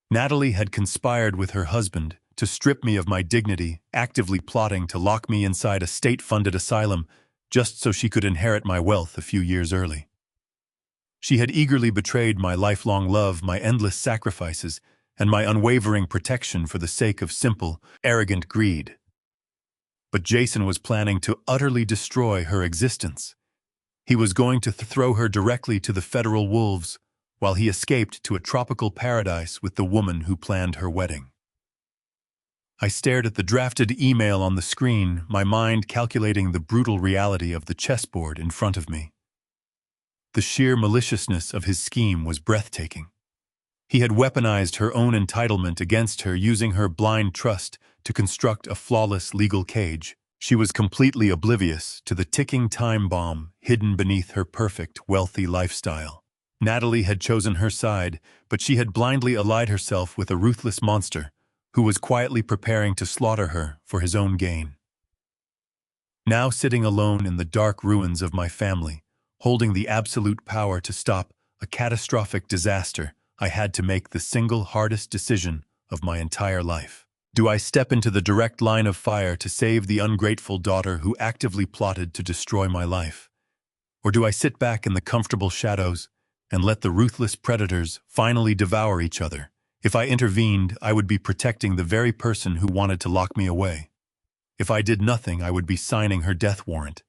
Natalie had conspired with her husband to strip me of my dignity, actively plotting to lock me inside a state-funded asylum just so she could inherit my wealth a few years early. She had eagerly betrayed my lifelong love, my endless sacrifices, and my unwavering protection for the sake of simple, arrogant greed. But Jason was planning to utterly destroy her existence. He was going to throw her directly to the federal wolves, while he escaped to a tropical paradise with the woman who planned her wedding. I stared at the drafted email on the screen, my mind calculating the brutal reality of the chessboard in front of me. The sheer maliciousness of his scheme was breathtaking. He had weaponized her own entitlement against her, using her blind trust to construct a flawless legal cage. She was completely oblivious to the ticking time bomb hidden beneath her perfect, wealthy lifestyle. Natalie had chosen her side, but she had blindly allied herself with a ruthless monster who was quietly preparing to slaughter her for his own gain. Now sitting alone in the dark ruins of my family, holding the absolute power to stop a catastrophic disaster, I had to make the single hardest decision of my entire life. Do I step into the direct line of fire to save the ungrateful daughter who actively plotted to destroy my life? Or do I sit back in the comfortable shadows and let the ruthless predators finally devour each other? If I intervened, I would be protecting the very person who wanted to lock me away. If I did nothing, I would be signing her death warrant.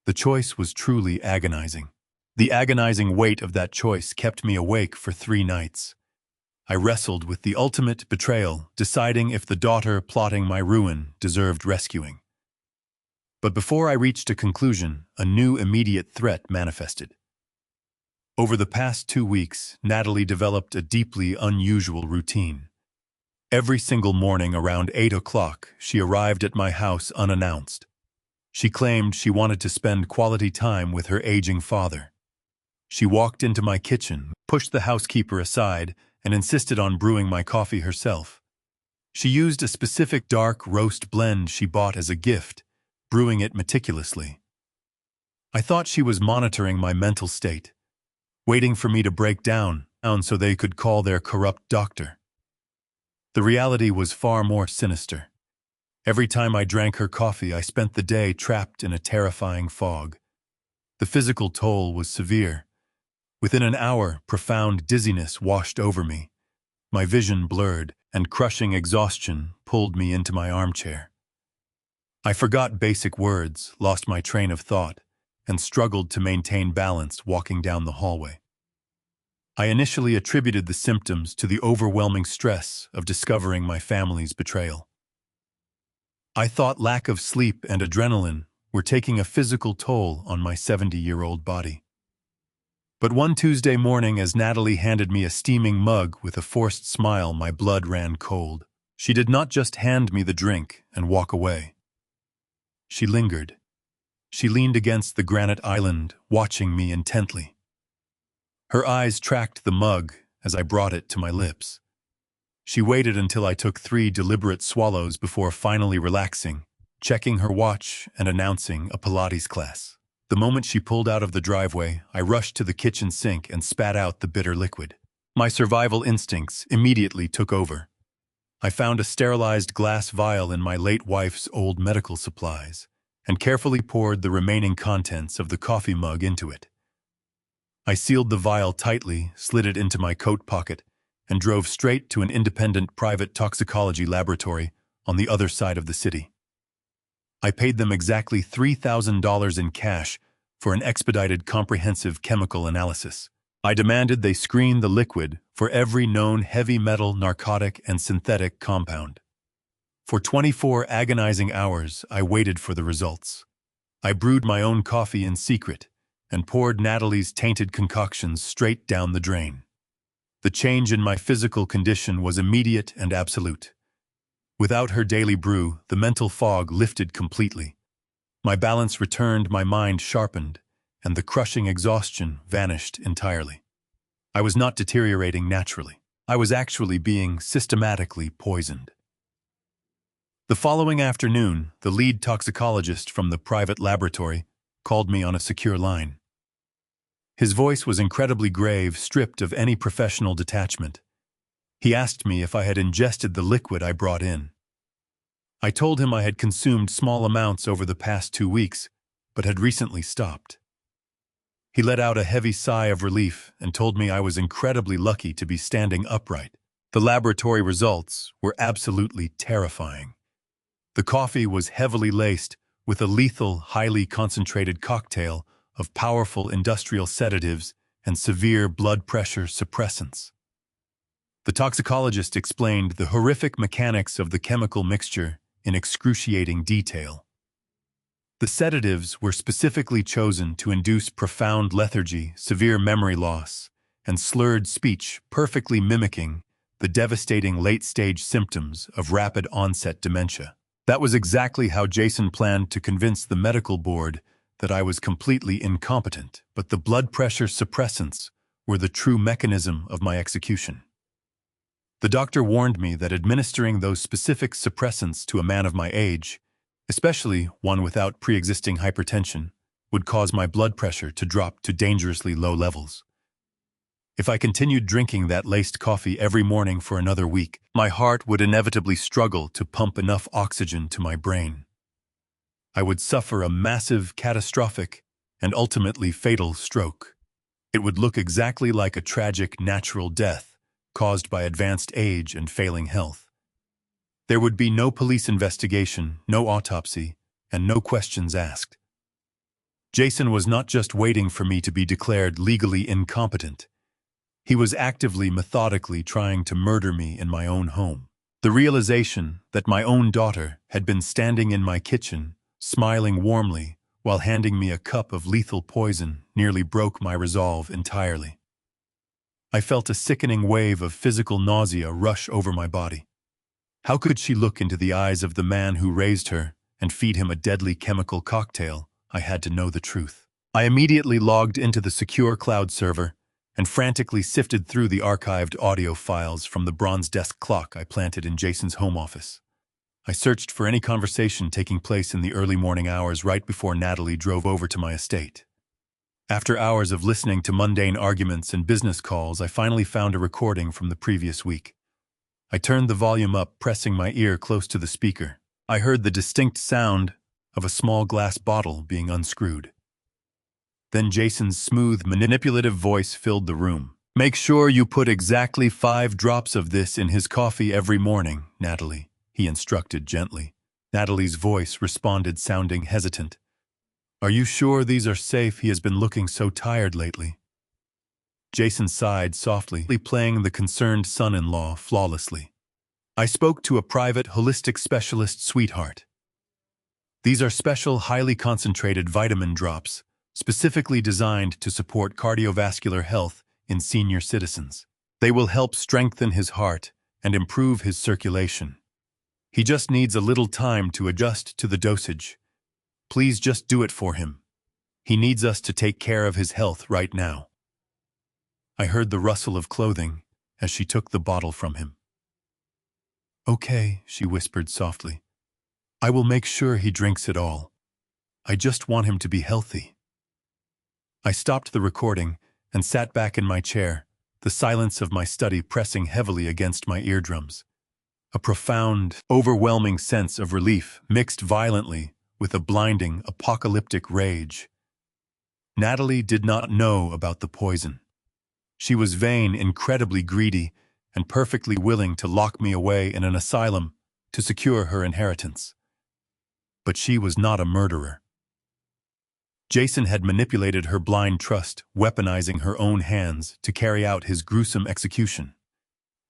The choice was truly agonizing. The agonizing weight of that choice kept me awake for 3 nights. I wrestled with the ultimate betrayal, deciding if the daughter plotting my ruin deserved rescuing. But before I reached a conclusion, a new immediate threat manifested. Over the past 2 weeks, Natalie developed a deeply unusual routine. Every single morning around 8 o'clock, she arrived at my house unannounced. She claimed she wanted to spend quality time with her aging father. She walked into my kitchen, pushed the housekeeper aside, and insisted on brewing my coffee herself. She used a specific dark roast blend she bought as a gift, brewing it meticulously. I thought she was monitoring my mental state, waiting for me to break down so they could call their corrupt doctor. The reality was far more sinister. Every time I drank her coffee, I spent the day trapped in a terrifying fog. The physical toll was severe. Within an hour, profound dizziness washed over me. My vision blurred, and crushing exhaustion pulled me into my armchair. I forgot basic words, lost my train of thought, and struggled to maintain balance walking down the hallway. I initially attributed the symptoms to the overwhelming stress of discovering my family's betrayal. I thought lack of sleep and adrenaline were taking a physical toll on my 70-year-old body. But one Tuesday morning, as Natalie handed me a steaming mug with a forced smile, my blood ran cold. She did not just hand me the drink and walk away. She lingered. She leaned against the granite island, watching me intently. Her eyes tracked the mug as I brought it to my lips. She waited until I took 3 deliberate swallows before finally relaxing, checking her watch and announcing a Pilates class. The moment she pulled out of the driveway, I rushed to the kitchen sink and spat out the bitter liquid. My survival instincts immediately took over. I found a sterilized glass vial in my late wife's old medical supplies and carefully poured the remaining contents of the coffee mug into it. I sealed the vial tightly, slid it into my coat pocket, and drove straight to an independent private toxicology laboratory on the other side of the city. I paid them exactly $3,000 in cash for an expedited comprehensive chemical analysis. I demanded they screen the liquid for every known heavy metal, narcotic, and synthetic compound. For 24 agonizing hours, I waited for the results. I brewed my own coffee in secret and poured Natalie's tainted concoctions straight down the drain. The change in my physical condition was immediate and absolute. Without her daily brew, the mental fog lifted completely. My balance returned, my mind sharpened, and the crushing exhaustion vanished entirely. I was not deteriorating naturally. I was actually being systematically poisoned. The following afternoon, the lead toxicologist from the private laboratory called me on a secure line. His voice was incredibly grave, stripped of any professional detachment. He asked me if I had ingested the liquid I brought in. I told him I had consumed small amounts over the past 2 weeks, but had recently stopped. He let out a heavy sigh of relief and told me I was incredibly lucky to be standing upright. The laboratory results were absolutely terrifying. The coffee was heavily laced with a lethal, highly concentrated cocktail of powerful industrial sedatives and severe blood pressure suppressants. The toxicologist explained the horrific mechanics of the chemical mixture in excruciating detail. The sedatives were specifically chosen to induce profound lethargy, severe memory loss, and slurred speech, perfectly mimicking the devastating late-stage symptoms of rapid-onset dementia. That was exactly how Jason planned to convince the medical board that I was completely incompetent, but the blood pressure suppressants were the true mechanism of my execution. The doctor warned me that administering those specific suppressants to a man of my age, especially one without pre-existing hypertension, would cause my blood pressure to drop to dangerously low levels. If I continued drinking that laced coffee every morning for another week, my heart would inevitably struggle to pump enough oxygen to my brain. I would suffer a massive, catastrophic, and ultimately fatal stroke. It would look exactly like a tragic natural death caused by advanced age and failing health. There would be no police investigation, no autopsy, and no questions asked. Jason was not just waiting for me to be declared legally incompetent. He was actively, methodically trying to murder me in my own home. The realization that my own daughter had been standing in my kitchen, smiling warmly while handing me a cup of lethal poison, nearly broke my resolve entirely. I felt a sickening wave of physical nausea rush over my body. How could she look into the eyes of the man who raised her and feed him a deadly chemical cocktail? I had to know the truth. I immediately logged into the secure cloud server and frantically sifted through the archived audio files from the bronze desk clock I planted in Jason's home office. I searched for any conversation taking place in the early morning hours right before Natalie drove over to my estate. After hours of listening to mundane arguments and business calls, I finally found a recording from the previous week. I turned the volume up, pressing my ear close to the speaker. I heard the distinct sound of a small glass bottle being unscrewed. Then Jason's smooth, manipulative voice filled the room. "Make sure you put exactly 5 drops of this in his coffee every morning, Natalie," he instructed gently. Natalie's voice responded, sounding hesitant. "Are you sure these are safe? He has been looking so tired lately." Jason sighed softly, playing the concerned son-in-law flawlessly. "I spoke to a private, holistic specialist, sweetheart. These are special, highly concentrated vitamin drops, specifically designed to support cardiovascular health in senior citizens. They will help strengthen his heart and improve his circulation. He just needs a little time to adjust to the dosage. Please just do it for him. He needs us to take care of his health right now." I heard the rustle of clothing as she took the bottle from him. "Okay," she whispered softly. "I will make sure he drinks it all. I just want him to be healthy." I stopped the recording and sat back in my chair, the silence of my study pressing heavily against my eardrums. A profound, overwhelming sense of relief mixed violently with a blinding, apocalyptic rage. Natalie did not know about the poison. She was vain, incredibly greedy, and perfectly willing to lock me away in an asylum to secure her inheritance. But she was not a murderer. Jason had manipulated her blind trust, weaponizing her own hands to carry out his gruesome execution.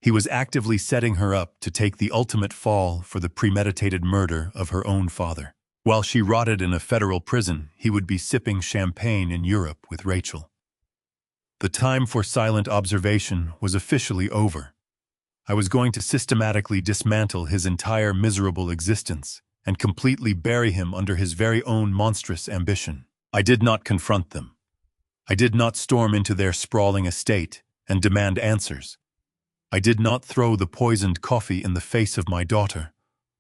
He was actively setting her up to take the ultimate fall for the premeditated murder of her own father. While she rotted in a federal prison, he would be sipping champagne in Europe with Rachel. The time for silent observation was officially over. I was going to systematically dismantle his entire miserable existence and completely bury him under his very own monstrous ambition. I did not confront them. I did not storm into their sprawling estate and demand answers. I did not throw the poisoned coffee in the face of my daughter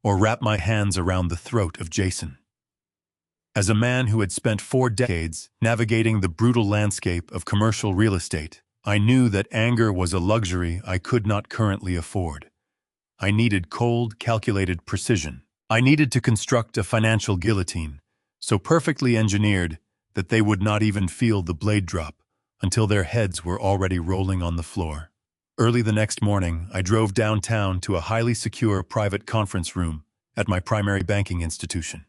or wrap my hands around the throat of Jason. As a man who had spent 4 decades navigating the brutal landscape of commercial real estate, I knew that anger was a luxury I could not currently afford. I needed cold, calculated precision. I needed to construct a financial guillotine, so perfectly engineered that they would not even feel the blade drop until their heads were already rolling on the floor. Early the next morning, I drove downtown to a highly secure private conference room at my primary banking institution.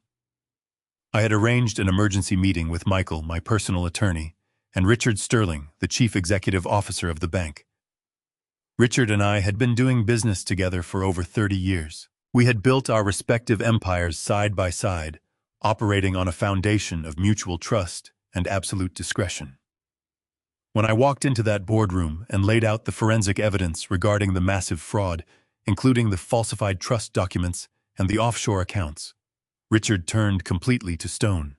I had arranged an emergency meeting with Michael, my personal attorney, and Richard Sterling, the chief executive officer of the bank. Richard and I had been doing business together for over 30 years. We had built our respective empires side by side, operating on a foundation of mutual trust and absolute discretion. When I walked into that boardroom and laid out the forensic evidence regarding the massive fraud, including the falsified trust documents and the offshore accounts, Richard turned completely to stone.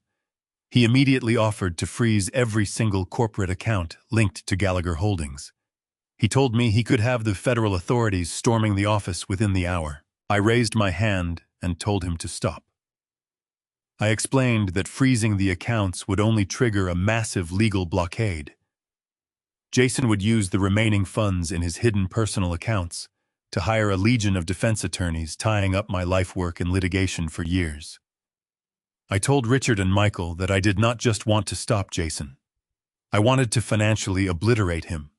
He immediately offered to freeze every single corporate account linked to Gallagher Holdings. He told me he could have the federal authorities storming the office within the hour. I raised my hand and told him to stop. I explained that freezing the accounts would only trigger a massive legal blockade. Jason would use the remaining funds in his hidden personal accounts to hire a legion of defense attorneys tying up my life work in litigation for years. I told Richard and Michael that I did not just want to stop Jason. I wanted to financially obliterate him.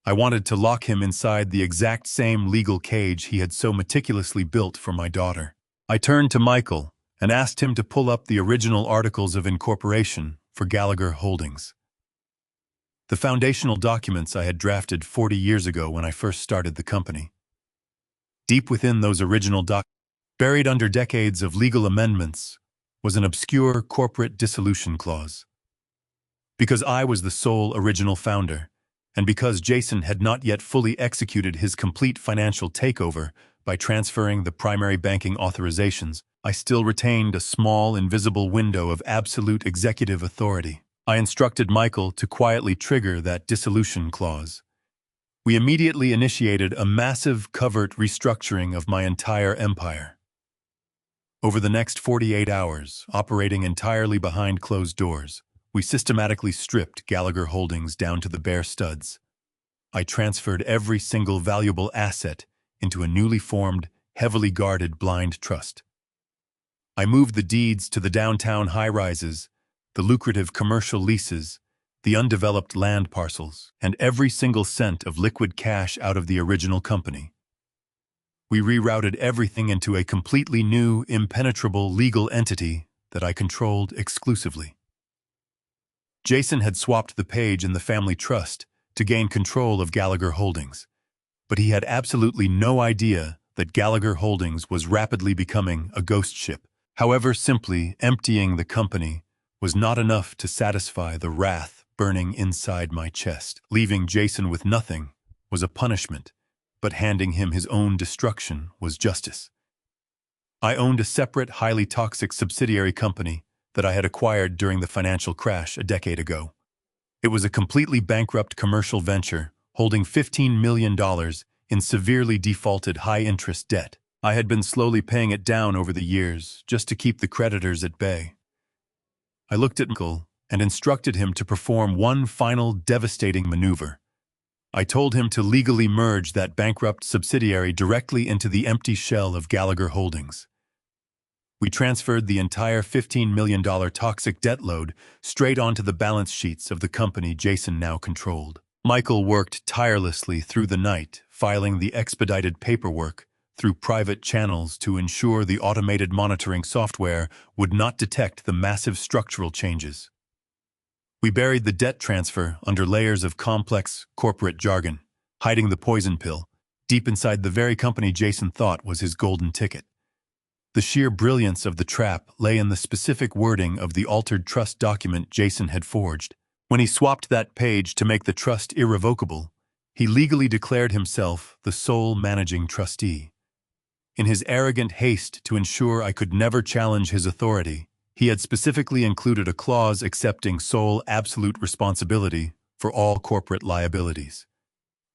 I wanted to lock him inside the exact same legal cage he had so meticulously built for my daughter. I turned to Michael and asked him to pull up the original articles of incorporation for Gallagher Holdings. The foundational documents I had drafted 40 years ago when I first started the company. Deep within those original documents, buried under decades of legal amendments, was an obscure corporate dissolution clause. Because I was the sole original founder, and because Jason had not yet fully executed his complete financial takeover by transferring the primary banking authorizations, I still retained a small, invisible window of absolute executive authority. I instructed Michael to quietly trigger that dissolution clause. We immediately initiated a massive covert restructuring of my entire empire. Over the next 48 hours, operating entirely behind closed doors, we systematically stripped Gallagher Holdings down to the bare studs. I transferred every single valuable asset into a newly formed, heavily guarded blind trust. I moved the deeds to the downtown high-rises, the lucrative commercial leases, the undeveloped land parcels, and every single cent of liquid cash out of the original company. We rerouted everything into a completely new, impenetrable legal entity that I controlled exclusively. Jason had swapped the page in the family trust to gain control of Gallagher Holdings, but he had absolutely no idea that Gallagher Holdings was rapidly becoming a ghost ship. However, simply emptying the company was not enough to satisfy the wrath burning inside my chest. Leaving Jason with nothing was a punishment, but handing him his own destruction was justice. I owned a separate, highly toxic subsidiary company that I had acquired during the financial crash a decade ago. It was a completely bankrupt commercial venture holding $15 million in severely defaulted high-interest debt. I had been slowly paying it down over the years just to keep the creditors at bay. I looked at Michael and instructed him to perform one final devastating maneuver. I told him to legally merge that bankrupt subsidiary directly into the empty shell of Gallagher Holdings. We transferred the entire $15 million toxic debt load straight onto the balance sheets of the company Jason now controlled. Michael worked tirelessly through the night, filing the expedited paperwork through private channels to ensure the automated monitoring software would not detect the massive structural changes. We buried the debt transfer under layers of complex corporate jargon, hiding the poison pill deep inside the very company Jason thought was his golden ticket. The sheer brilliance of the trap lay in the specific wording of the altered trust document Jason had forged. When he swapped that page to make the trust irrevocable, he legally declared himself the sole managing trustee. In his arrogant haste to ensure I could never challenge his authority, he had specifically included a clause accepting sole absolute responsibility for all corporate liabilities.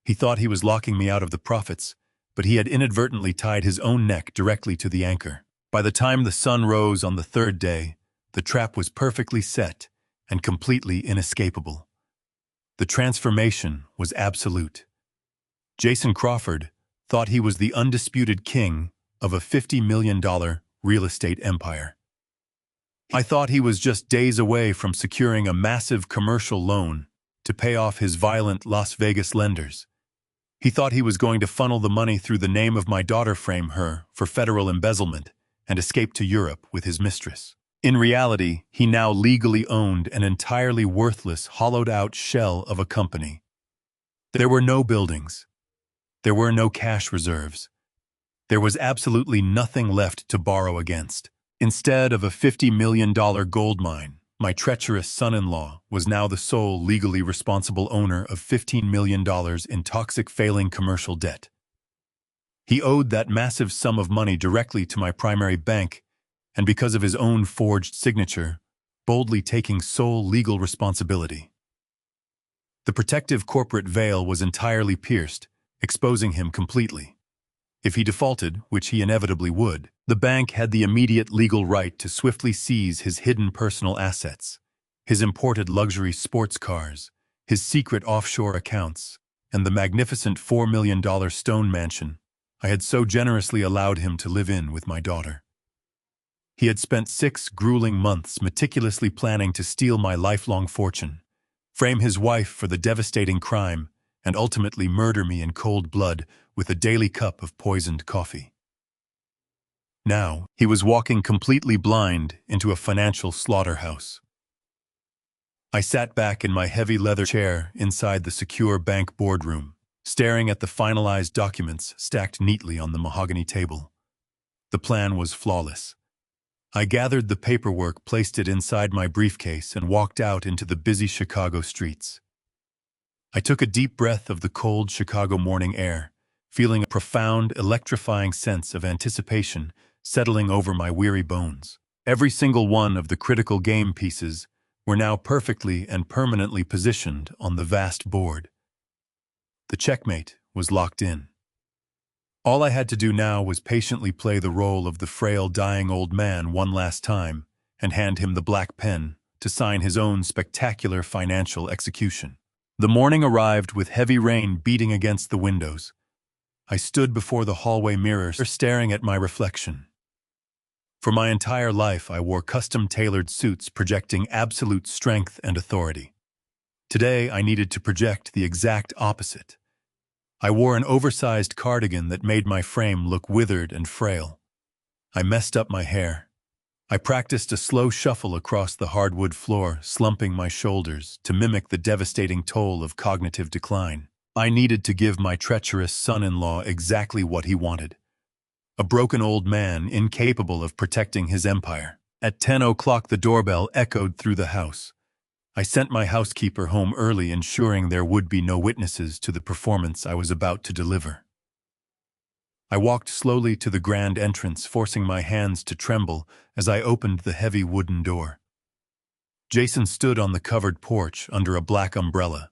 He thought he was locking me out of the profits, but he had inadvertently tied his own neck directly to the anchor. By the time the sun rose on the third day, the trap was perfectly set and completely inescapable. The transformation was absolute. Jason Crawford thought he was the undisputed king of a $50 million real estate empire. I thought he was just days away from securing a massive commercial loan to pay off his violent Las Vegas lenders. He thought he was going to funnel the money through the name of my daughter, frame her for federal embezzlement, and escape to Europe with his mistress. In reality, he now legally owned an entirely worthless, hollowed-out shell of a company. There were no buildings. There were no cash reserves. There was absolutely nothing left to borrow against. Instead of a $50 million gold mine, my treacherous son-in-law was now the sole legally responsible owner of $15 million in toxic failing commercial debt. He owed that massive sum of money directly to my primary bank, and because of his own forged signature, boldly taking sole legal responsibility. The protective corporate veil was entirely pierced, exposing him completely. If he defaulted, which he inevitably would, the bank had the immediate legal right to swiftly seize his hidden personal assets, his imported luxury sports cars, his secret offshore accounts, and the magnificent $4 million stone mansion I had so generously allowed him to live in with my daughter. He had spent 6 grueling months meticulously planning to steal my lifelong fortune, frame his wife for the devastating crime, and ultimately murder me in cold blood with a daily cup of poisoned coffee. Now, he was walking completely blind into a financial slaughterhouse. I sat back in my heavy leather chair inside the secure bank boardroom, staring at the finalized documents stacked neatly on the mahogany table. The plan was flawless. I gathered the paperwork, placed it inside my briefcase, and walked out into the busy Chicago streets. I took a deep breath of the cold Chicago morning air, feeling a profound, electrifying sense of anticipation settling over my weary bones. Every single one of the critical game pieces were now perfectly and permanently positioned on the vast board. The checkmate was locked in. All I had to do now was patiently play the role of the frail, dying old man one last time and hand him the black pen to sign his own spectacular financial execution. The morning arrived with heavy rain beating against the windows. I stood before the hallway mirror, staring at my reflection. For my entire life, I wore custom-tailored suits projecting absolute strength and authority. Today, I needed to project the exact opposite. I wore an oversized cardigan that made my frame look withered and frail. I messed up my hair. I practiced a slow shuffle across the hardwood floor, slumping my shoulders to mimic the devastating toll of cognitive decline. I needed to give my treacherous son-in-law exactly what he wanted. A broken old man incapable of protecting his empire. At 10 o'clock, the doorbell echoed through the house. I sent my housekeeper home early, ensuring there would be no witnesses to the performance I was about to deliver. I walked slowly to the grand entrance, forcing my hands to tremble as I opened the heavy wooden door. Jason stood on the covered porch under a black umbrella.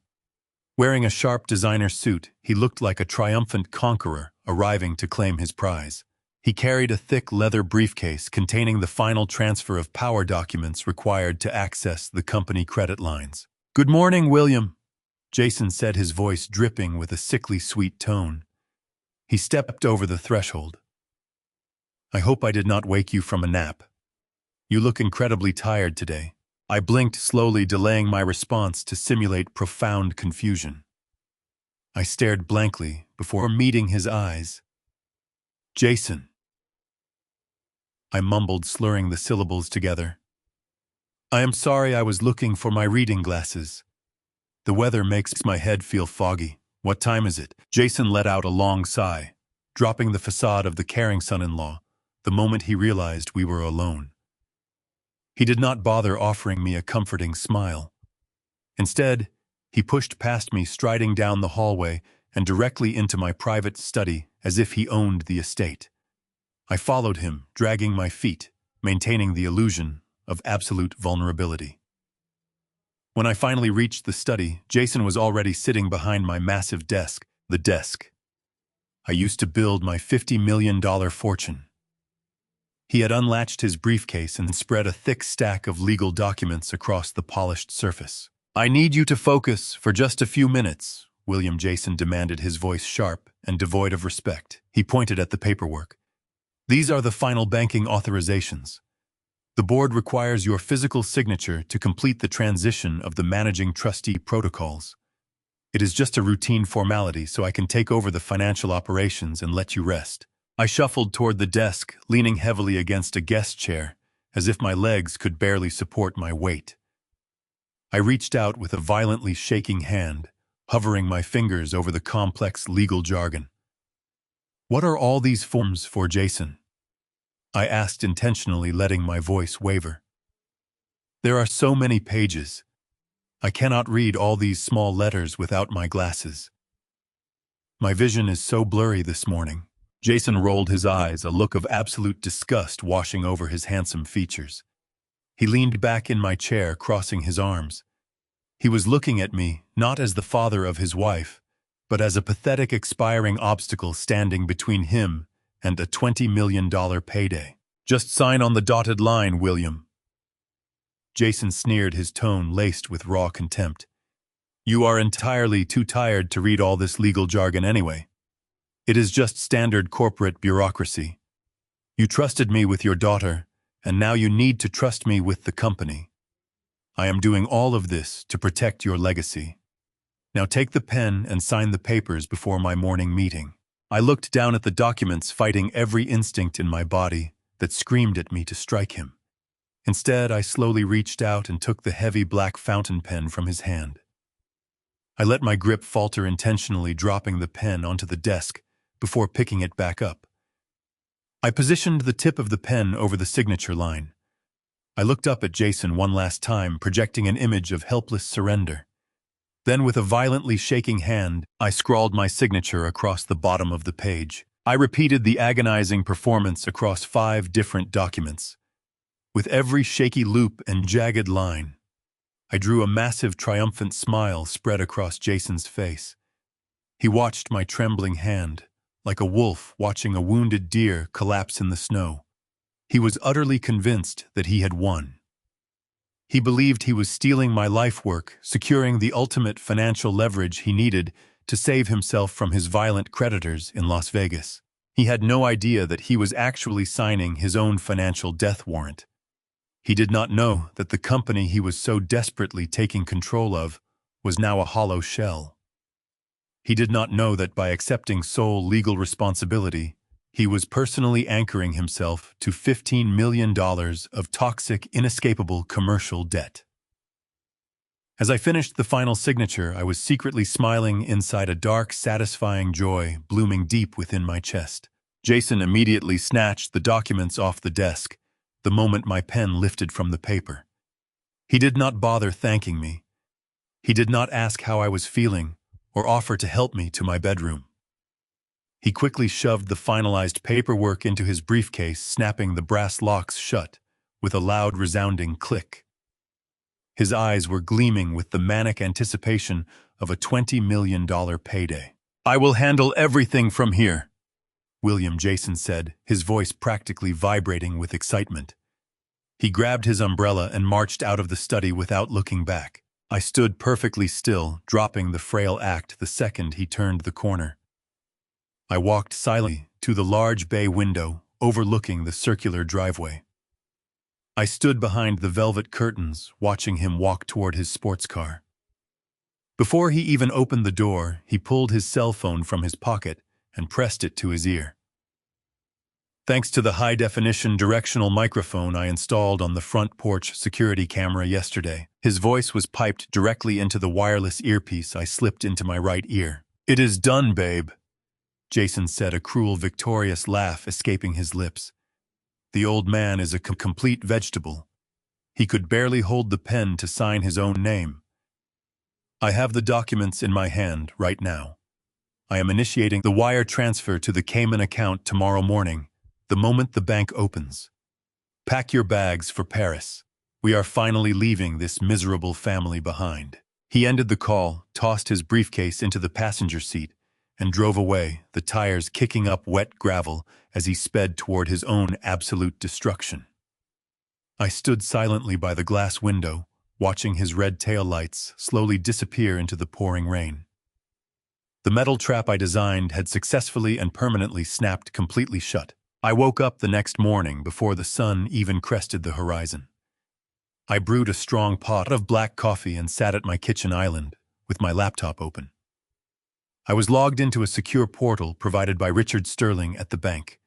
Wearing a sharp designer suit, he looked like a triumphant conqueror arriving to claim his prize. He carried a thick leather briefcase containing the final transfer of power documents required to access the company credit lines. "Good morning, William," Jason said, his voice dripping with a sickly sweet tone. He stepped over the threshold. "I hope I did not wake you from a nap. You look incredibly tired today." I blinked slowly, delaying my response to simulate profound confusion. I stared blankly before meeting his eyes. "Jason," I mumbled, slurring the syllables together. "I am sorry, I was looking for my reading glasses. The weather makes my head feel foggy. What time is it?" Jason let out a long sigh, dropping the facade of the caring son-in-law the moment he realized we were alone. He did not bother offering me a comforting smile. Instead, he pushed past me, striding down the hallway and directly into my private study as if he owned the estate. I followed him, dragging my feet, maintaining the illusion of absolute vulnerability. When I finally reached the study, Jason was already sitting behind my massive desk, the desk I used to build my $50 million fortune. He had unlatched his briefcase and spread a thick stack of legal documents across the polished surface. "I need you to focus for just a few minutes," William Jason demanded, his voice sharp and devoid of respect. He pointed at the paperwork. "These are the final banking authorizations. The board requires your physical signature to complete the transition of the managing trustee protocols. It is just a routine formality, so I can take over the financial operations and let you rest. I shuffled toward the desk, leaning heavily against a guest chair, as if my legs could barely support my weight. I reached out with a violently shaking hand, hovering my fingers over the complex legal jargon. "What are all these forms for, Jason?" I asked, intentionally letting my voice waver. "There are so many pages. I cannot read all these small letters without my glasses. My vision is so blurry this morning." Jason rolled his eyes, a look of absolute disgust washing over his handsome features. He leaned back in my chair, crossing his arms. He was looking at me, not as the father of his wife, but as a pathetic expiring obstacle standing between him and a $20 million payday. "Just sign on the dotted line, William." Jason sneered, his tone laced with raw contempt. "You are entirely too tired to read all this legal jargon anyway. It is just standard corporate bureaucracy. You trusted me with your daughter, and now you need to trust me with the company. I am doing all of this to protect your legacy. Now take the pen and sign the papers before my morning meeting." I looked down at the documents, fighting every instinct in my body that screamed at me to strike him. Instead, I slowly reached out and took the heavy black fountain pen from his hand. I let my grip falter, intentionally dropping the pen onto the desk before picking it back up. I positioned the tip of the pen over the signature line. I looked up at Jason one last time, projecting an image of helpless surrender. Then, with a violently shaking hand, I scrawled my signature across the bottom of the page. I repeated the agonizing performance across 5 different documents. With every shaky loop and jagged line, I drew a massive, triumphant smile spread across Jason's face. He watched my trembling hand, like a wolf watching a wounded deer collapse in the snow. He was utterly convinced that he had won. He believed he was stealing my life work, securing the ultimate financial leverage he needed to save himself from his violent creditors in Las Vegas. He had no idea that he was actually signing his own financial death warrant. He did not know that the company he was so desperately taking control of was now a hollow shell. He did not know that by accepting sole legal responsibility, he was personally anchoring himself to $15 million of toxic, inescapable commercial debt. As I finished the final signature, I was secretly smiling inside, a dark, satisfying joy blooming deep within my chest. Jason immediately snatched the documents off the desk the moment my pen lifted from the paper. He did not bother thanking me. He did not ask how I was feeling or offer to help me to my bedroom. He quickly shoved the finalized paperwork into his briefcase, snapping the brass locks shut with a loud, resounding click. His eyes were gleaming with the manic anticipation of a $20 million payday. "I will handle everything from here," William, Jason said, his voice practically vibrating with excitement. He grabbed his umbrella and marched out of the study without looking back. I stood perfectly still, dropping the frail act the second he turned the corner. I walked silently to the large bay window overlooking the circular driveway. I stood behind the velvet curtains, watching him walk toward his sports car. Before he even opened the door, he pulled his cell phone from his pocket and pressed it to his ear. Thanks to the high-definition directional microphone I installed on the front porch security camera yesterday, his voice was piped directly into the wireless earpiece I slipped into my right ear. "It is done, babe," Jason said, a cruel, victorious laugh escaping his lips. The old man is a complete vegetable. He could barely hold the pen to sign his own name. "I have the documents in my hand right now. I am initiating the wire transfer to the Cayman account tomorrow morning, the moment the bank opens. Pack your bags for Paris. We are finally leaving this miserable family behind." He ended the call, tossed his briefcase into the passenger seat, and drove away, the tires kicking up wet gravel as he sped toward his own absolute destruction. I stood silently by the glass window, watching his red taillights slowly disappear into the pouring rain. The metal trap I designed had successfully and permanently snapped completely shut. I woke up the next morning before the sun even crested the horizon. I brewed a strong pot of black coffee and sat at my kitchen island with my laptop open. I was logged into a secure portal provided by Richard Sterling at the bank.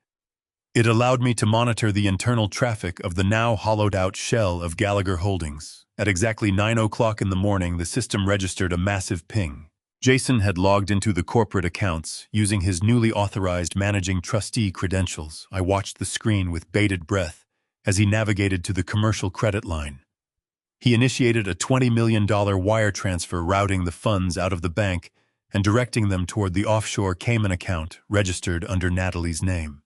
It allowed me to monitor the internal traffic of the now hollowed-out shell of Gallagher Holdings. At exactly 9 o'clock in the morning, the system registered a massive ping. Jason had logged into the corporate accounts using his newly authorized managing trustee credentials. I watched the screen with bated breath as he navigated to the commercial credit line. He initiated a $20 million wire transfer, routing the funds out of the bank and directing them toward the offshore Cayman account registered under Natalie's name.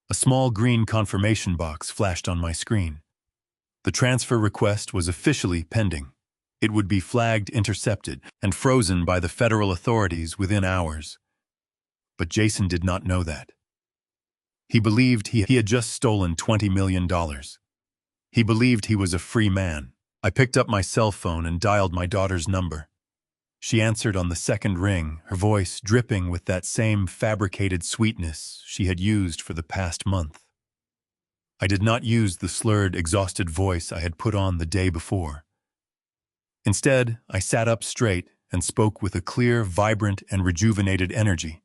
A small green confirmation box flashed on my screen. The transfer request was officially pending. It would be flagged intercepted and frozen by the federal authorities within hours. But Jason did not know that. He believed he had just stolen $20 million. He believed he was a free man. I picked up my cell phone and dialed my daughter's number. She answered on the second ring, her voice dripping with that same fabricated sweetness she had used for the past month. I did not use the slurred, exhausted voice I had put on the day before. Instead, I sat up straight and spoke with a clear, vibrant, and rejuvenated energy.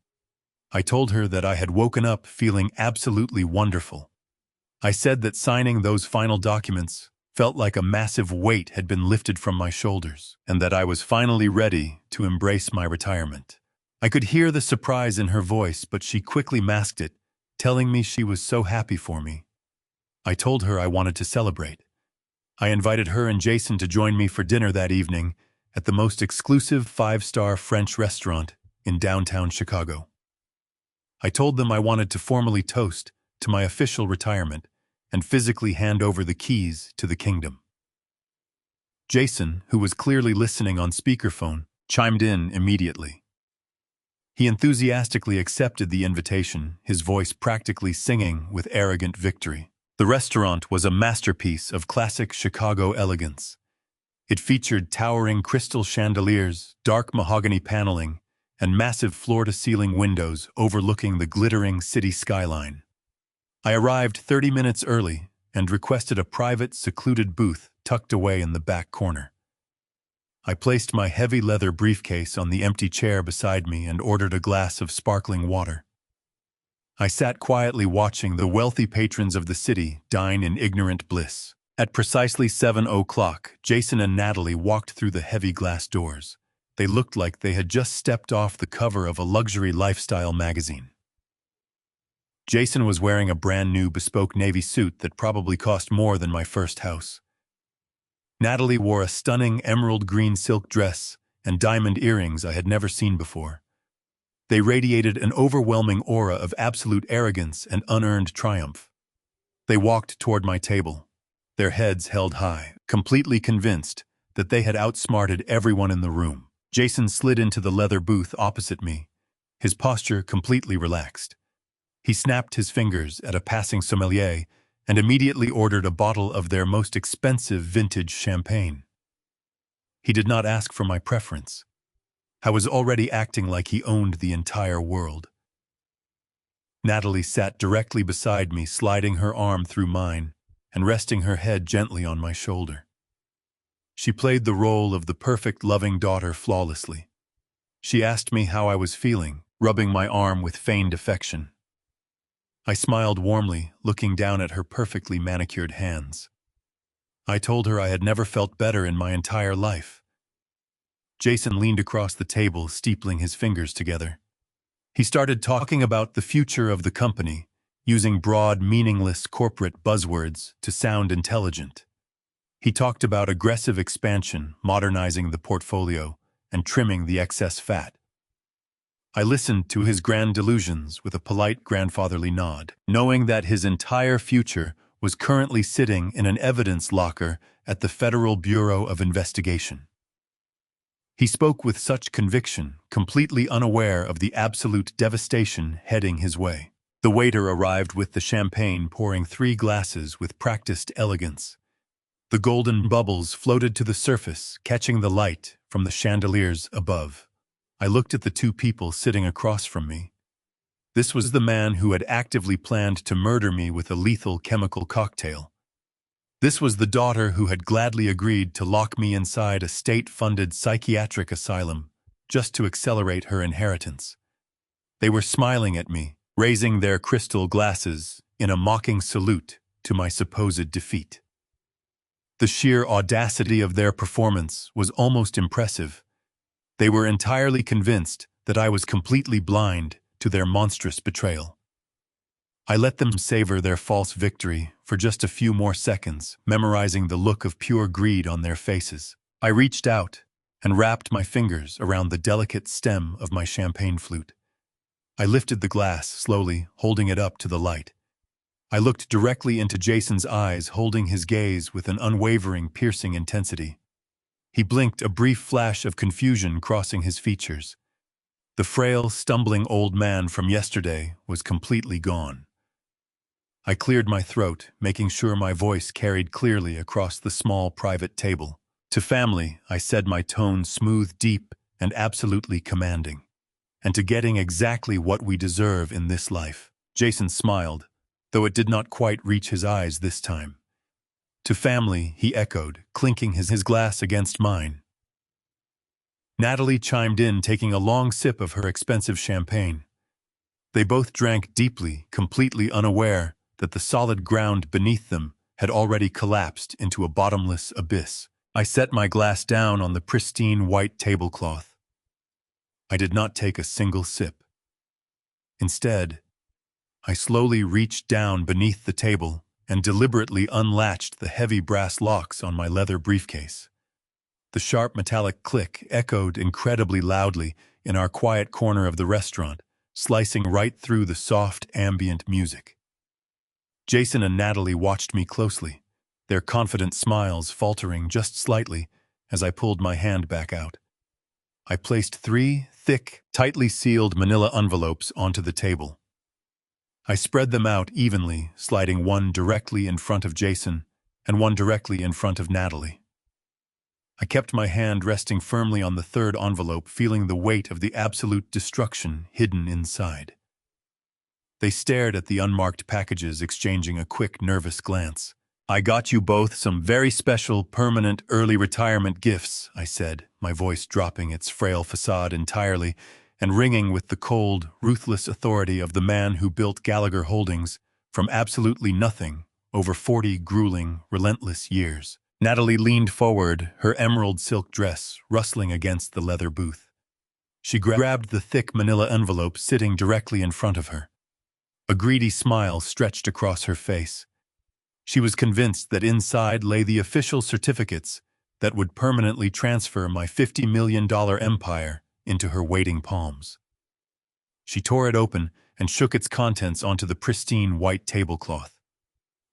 I told her that I had woken up feeling absolutely wonderful. I said that signing those final documents felt like a massive weight had been lifted from my shoulders, and that I was finally ready to embrace my retirement. I could hear the surprise in her voice, but she quickly masked it, telling me she was so happy for me. I told her I wanted to celebrate. I invited her and Jason to join me for dinner that evening at the most exclusive 5-star French restaurant in downtown Chicago. I told them I wanted to formally toast to my official retirement and physically hand over the keys to the kingdom. Jason, who was clearly listening on speakerphone, chimed in immediately. He enthusiastically accepted the invitation, his voice practically singing with arrogant victory. The restaurant was a masterpiece of classic Chicago elegance. It featured towering crystal chandeliers, dark mahogany paneling, and massive floor-to-ceiling windows overlooking the glittering city skyline. I arrived 30 minutes early and requested a private, secluded booth tucked away in the back corner. I placed my heavy leather briefcase on the empty chair beside me and ordered a glass of sparkling water. I sat quietly watching the wealthy patrons of the city dine in ignorant bliss. At precisely 7 o'clock, Jason and Natalie walked through the heavy glass doors. They looked like they had just stepped off the cover of a luxury lifestyle magazine. Jason was wearing a brand new bespoke navy suit that probably cost more than my first house. Natalie wore a stunning emerald green silk dress and diamond earrings I had never seen before. They radiated an overwhelming aura of absolute arrogance and unearned triumph. They walked toward my table, their heads held high, completely convinced that they had outsmarted everyone in the room. Jason slid into the leather booth opposite me, his posture completely relaxed. He snapped his fingers at a passing sommelier and immediately ordered a bottle of their most expensive vintage champagne. He did not ask for my preference. I was already acting like he owned the entire world. Natalie sat directly beside me, sliding her arm through mine and resting her head gently on my shoulder. She played the role of the perfect, loving daughter flawlessly. She asked me how I was feeling, rubbing my arm with feigned affection. I smiled warmly, looking down at her perfectly manicured hands. I told her I had never felt better in my entire life. Jason leaned across the table, steepling his fingers together. He started talking about the future of the company, using broad, meaningless corporate buzzwords to sound intelligent. He talked about aggressive expansion, modernizing the portfolio, and trimming the excess fat. I listened to his grand delusions with a polite grandfatherly nod, knowing that his entire future was currently sitting in an evidence locker at the Federal Bureau of Investigation. He spoke with such conviction, completely unaware of the absolute devastation heading his way. The waiter arrived with the champagne, pouring 3 glasses with practiced elegance. The golden bubbles floated to the surface, catching the light from the chandeliers above. I looked at the 2 people sitting across from me. This was the man who had actively planned to murder me with a lethal chemical cocktail. This was the daughter who had gladly agreed to lock me inside a state-funded psychiatric asylum just to accelerate her inheritance. They were smiling at me, raising their crystal glasses in a mocking salute to my supposed defeat. The sheer audacity of their performance was almost impressive. They were entirely convinced that I was completely blind to their monstrous betrayal. I let them savor their false victory for just a few more seconds, memorizing the look of pure greed on their faces. I reached out and wrapped my fingers around the delicate stem of my champagne flute. I lifted the glass slowly, holding it up to the light. I looked directly into Jason's eyes, holding his gaze with an unwavering, piercing intensity. He blinked, a brief flash of confusion crossing his features. The frail, stumbling old man from yesterday was completely gone. I cleared my throat, making sure my voice carried clearly across the small private table. To family, I said, my tone smooth, deep, and absolutely commanding. And to getting exactly what we deserve in this life. Jason smiled, though it did not quite reach his eyes this time. To family, he echoed, clinking his glass against mine. Natalie chimed in, taking a long sip of her expensive champagne. They both drank deeply, completely unaware that the solid ground beneath them had already collapsed into a bottomless abyss. I set my glass down on the pristine white tablecloth. I did not take a single sip. Instead, I slowly reached down beneath the table and deliberately unlatched the heavy brass locks on my leather briefcase. The sharp metallic click echoed incredibly loudly in our quiet corner of the restaurant, slicing right through the soft ambient music. Jason and Natalie watched me closely, their confident smiles faltering just slightly as I pulled my hand back out. I placed 3 thick, tightly sealed manila envelopes onto the table. I spread them out evenly, sliding one directly in front of Jason and one directly in front of Natalie. I kept my hand resting firmly on the third envelope, feeling the weight of the absolute destruction hidden inside. They stared at the unmarked packages, exchanging a quick, nervous glance. "I got you both some very special, permanent early retirement gifts," I said, my voice dropping its frail facade entirely and ringing with the cold, ruthless authority of the man who built Gallagher Holdings from absolutely nothing over 40 grueling, relentless years. Natalie leaned forward, her emerald silk dress rustling against the leather booth. She grabbed the thick manila envelope sitting directly in front of her. A greedy smile stretched across her face. She was convinced that inside lay the official certificates that would permanently transfer my $50 million empire into her waiting palms. She tore it open and shook its contents onto the pristine white tablecloth.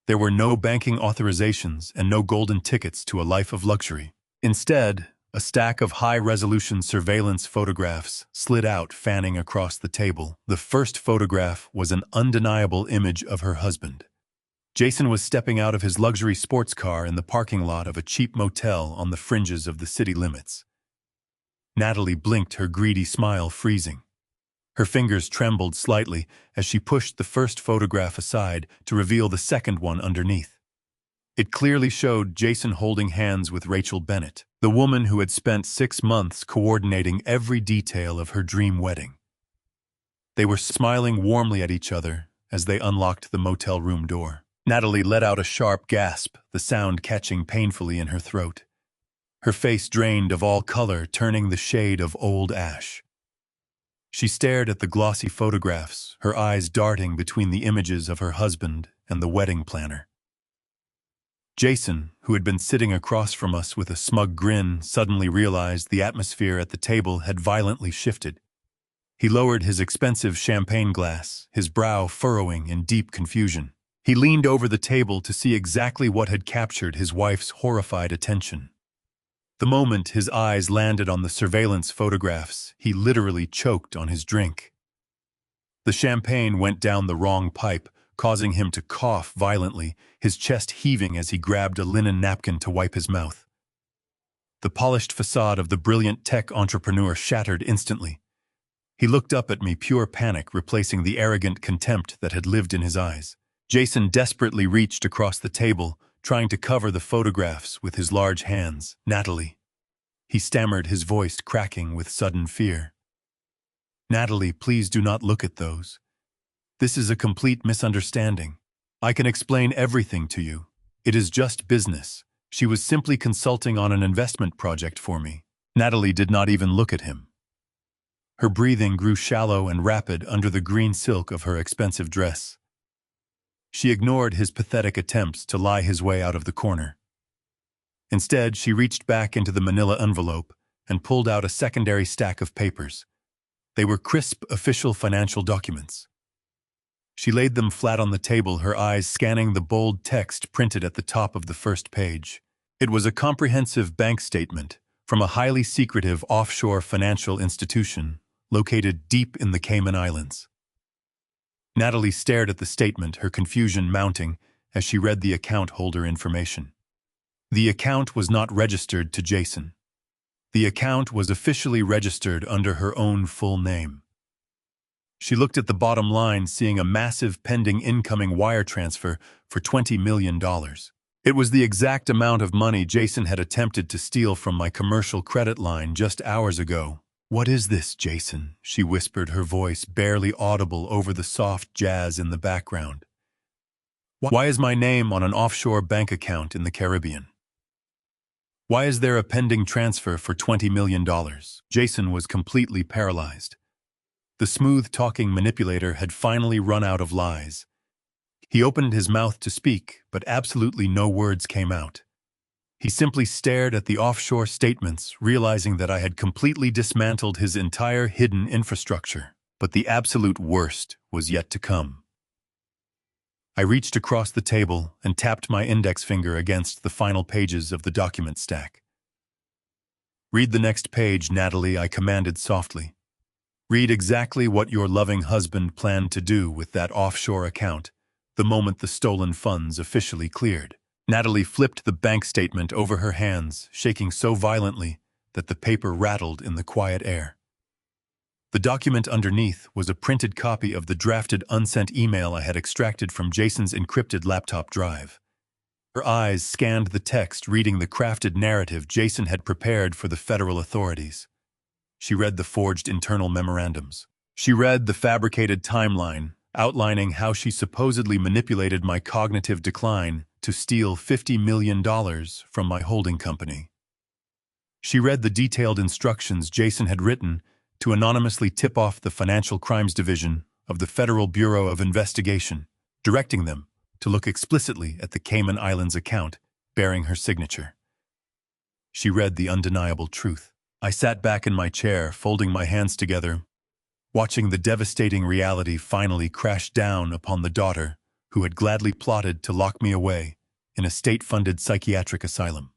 There were no banking authorizations and no golden tickets to a life of luxury. Instead, a stack of high-resolution surveillance photographs slid out, fanning across the table. The first photograph was an undeniable image of her husband. Jason was stepping out of his luxury sports car in the parking lot of a cheap motel on the fringes of the city limits. Natalie blinked, her greedy smile freezing. Her fingers trembled slightly as she pushed the first photograph aside to reveal the second one underneath. It clearly showed Jason holding hands with Rachel Bennett, the woman who had spent 6 months coordinating every detail of her dream wedding. They were smiling warmly at each other as they unlocked the motel room door. Natalie let out a sharp gasp, the sound catching painfully in her throat. Her face drained of all color, turning the shade of old ash. She stared at the glossy photographs, her eyes darting between the images of her husband and the wedding planner. Jason, who had been sitting across from us with a smug grin, suddenly realized the atmosphere at the table had violently shifted. He lowered his expensive champagne glass, his brow furrowing in deep confusion. He leaned over the table to see exactly what had captured his wife's horrified attention. The moment his eyes landed on the surveillance photographs, he literally choked on his drink. The champagne went down the wrong pipe, causing him to cough violently, his chest heaving as he grabbed a linen napkin to wipe his mouth. The polished facade of the brilliant tech entrepreneur shattered instantly. He looked up at me, pure panic replacing the arrogant contempt that had lived in his eyes. Jason desperately reached across the table, trying to cover the photographs with his large hands. "Natalie," he stammered, his voice cracking with sudden fear. "Natalie, please do not look at those. This is a complete misunderstanding. I can explain everything to you. It is just business. She was simply consulting on an investment project for me." Natalie did not even look at him. Her breathing grew shallow and rapid under the green silk of her expensive dress. She ignored his pathetic attempts to lie his way out of the corner. Instead, she reached back into the manila envelope and pulled out a secondary stack of papers. They were crisp, official financial documents. She laid them flat on the table, her eyes scanning the bold text printed at the top of the first page. It was a comprehensive bank statement from a highly secretive offshore financial institution located deep in the Cayman Islands. Natalie stared at the statement, her confusion mounting as she read the account holder information. The account was not registered to Jason. The account was officially registered under her own full name. She looked at the bottom line, seeing a massive pending incoming wire transfer for $20 million. It was the exact amount of money Jason had attempted to steal from my commercial credit line just hours ago. "What is this, Jason?" she whispered, her voice barely audible over the soft jazz in the background. "Why is my name on an offshore bank account in the Caribbean? Why is there a pending transfer for $20 million? Jason was completely paralyzed. The smooth-talking manipulator had finally run out of lies. He opened his mouth to speak, but absolutely no words came out. He simply stared at the offshore statements, realizing that I had completely dismantled his entire hidden infrastructure. But the absolute worst was yet to come. I reached across the table and tapped my index finger against the final pages of the document stack. "Read the next page, Natalie," I commanded softly. "Read exactly what your loving husband planned to do with that offshore account the moment the stolen funds officially cleared." Natalie flipped the bank statement over her hands, shaking so violently that the paper rattled in the quiet air. The document underneath was a printed copy of the drafted unsent email I had extracted from Jason's encrypted laptop drive. Her eyes scanned the text, reading the crafted narrative Jason had prepared for the federal authorities. She read the forged internal memorandums. She read the fabricated timeline, outlining how she supposedly manipulated my cognitive decline to steal $50 million from my holding company. She read the detailed instructions Jason had written to anonymously tip off the Financial Crimes Division of the Federal Bureau of Investigation, directing them to look explicitly at the Cayman Islands account bearing her signature. She read the undeniable truth. I sat back in my chair, folding my hands together, watching the devastating reality finally crash down upon the daughter who had gladly plotted to lock me away in a state-funded psychiatric asylum.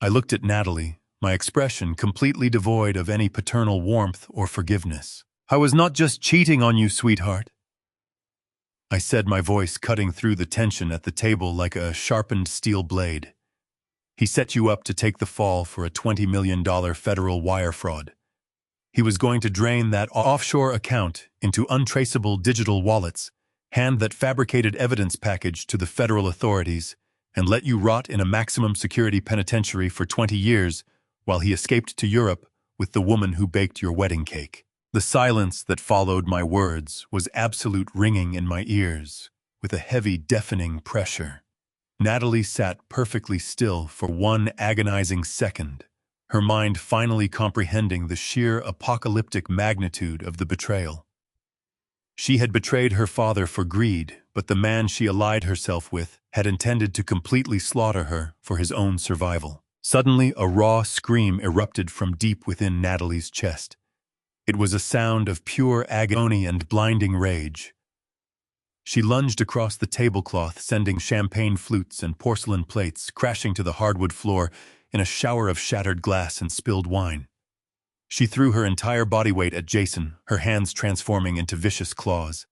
I looked at Natalie, my expression completely devoid of any paternal warmth or forgiveness. "I was not just cheating on you, sweetheart," I said, my voice cutting through the tension at the table like a sharpened steel blade. "He set you up to take the fall for a $20 million federal wire fraud. He was going to drain that offshore account into untraceable digital wallets, hand that fabricated evidence package to the federal authorities, and let you rot in a maximum security penitentiary for 20 years while he escaped to Europe with the woman who baked your wedding cake." The silence that followed my words was absolute, ringing in my ears with a heavy, deafening pressure. Natalie sat perfectly still for one agonizing second, her mind finally comprehending the sheer apocalyptic magnitude of the betrayal. She had betrayed her father for greed, but the man she allied herself with had intended to completely slaughter her for his own survival. Suddenly, a raw scream erupted from deep within Natalie's chest. It was a sound of pure agony and blinding rage. She lunged across the tablecloth, sending champagne flutes and porcelain plates crashing to the hardwood floor in a shower of shattered glass and spilled wine. She threw her entire body weight at Jason, her hands transforming into vicious claws.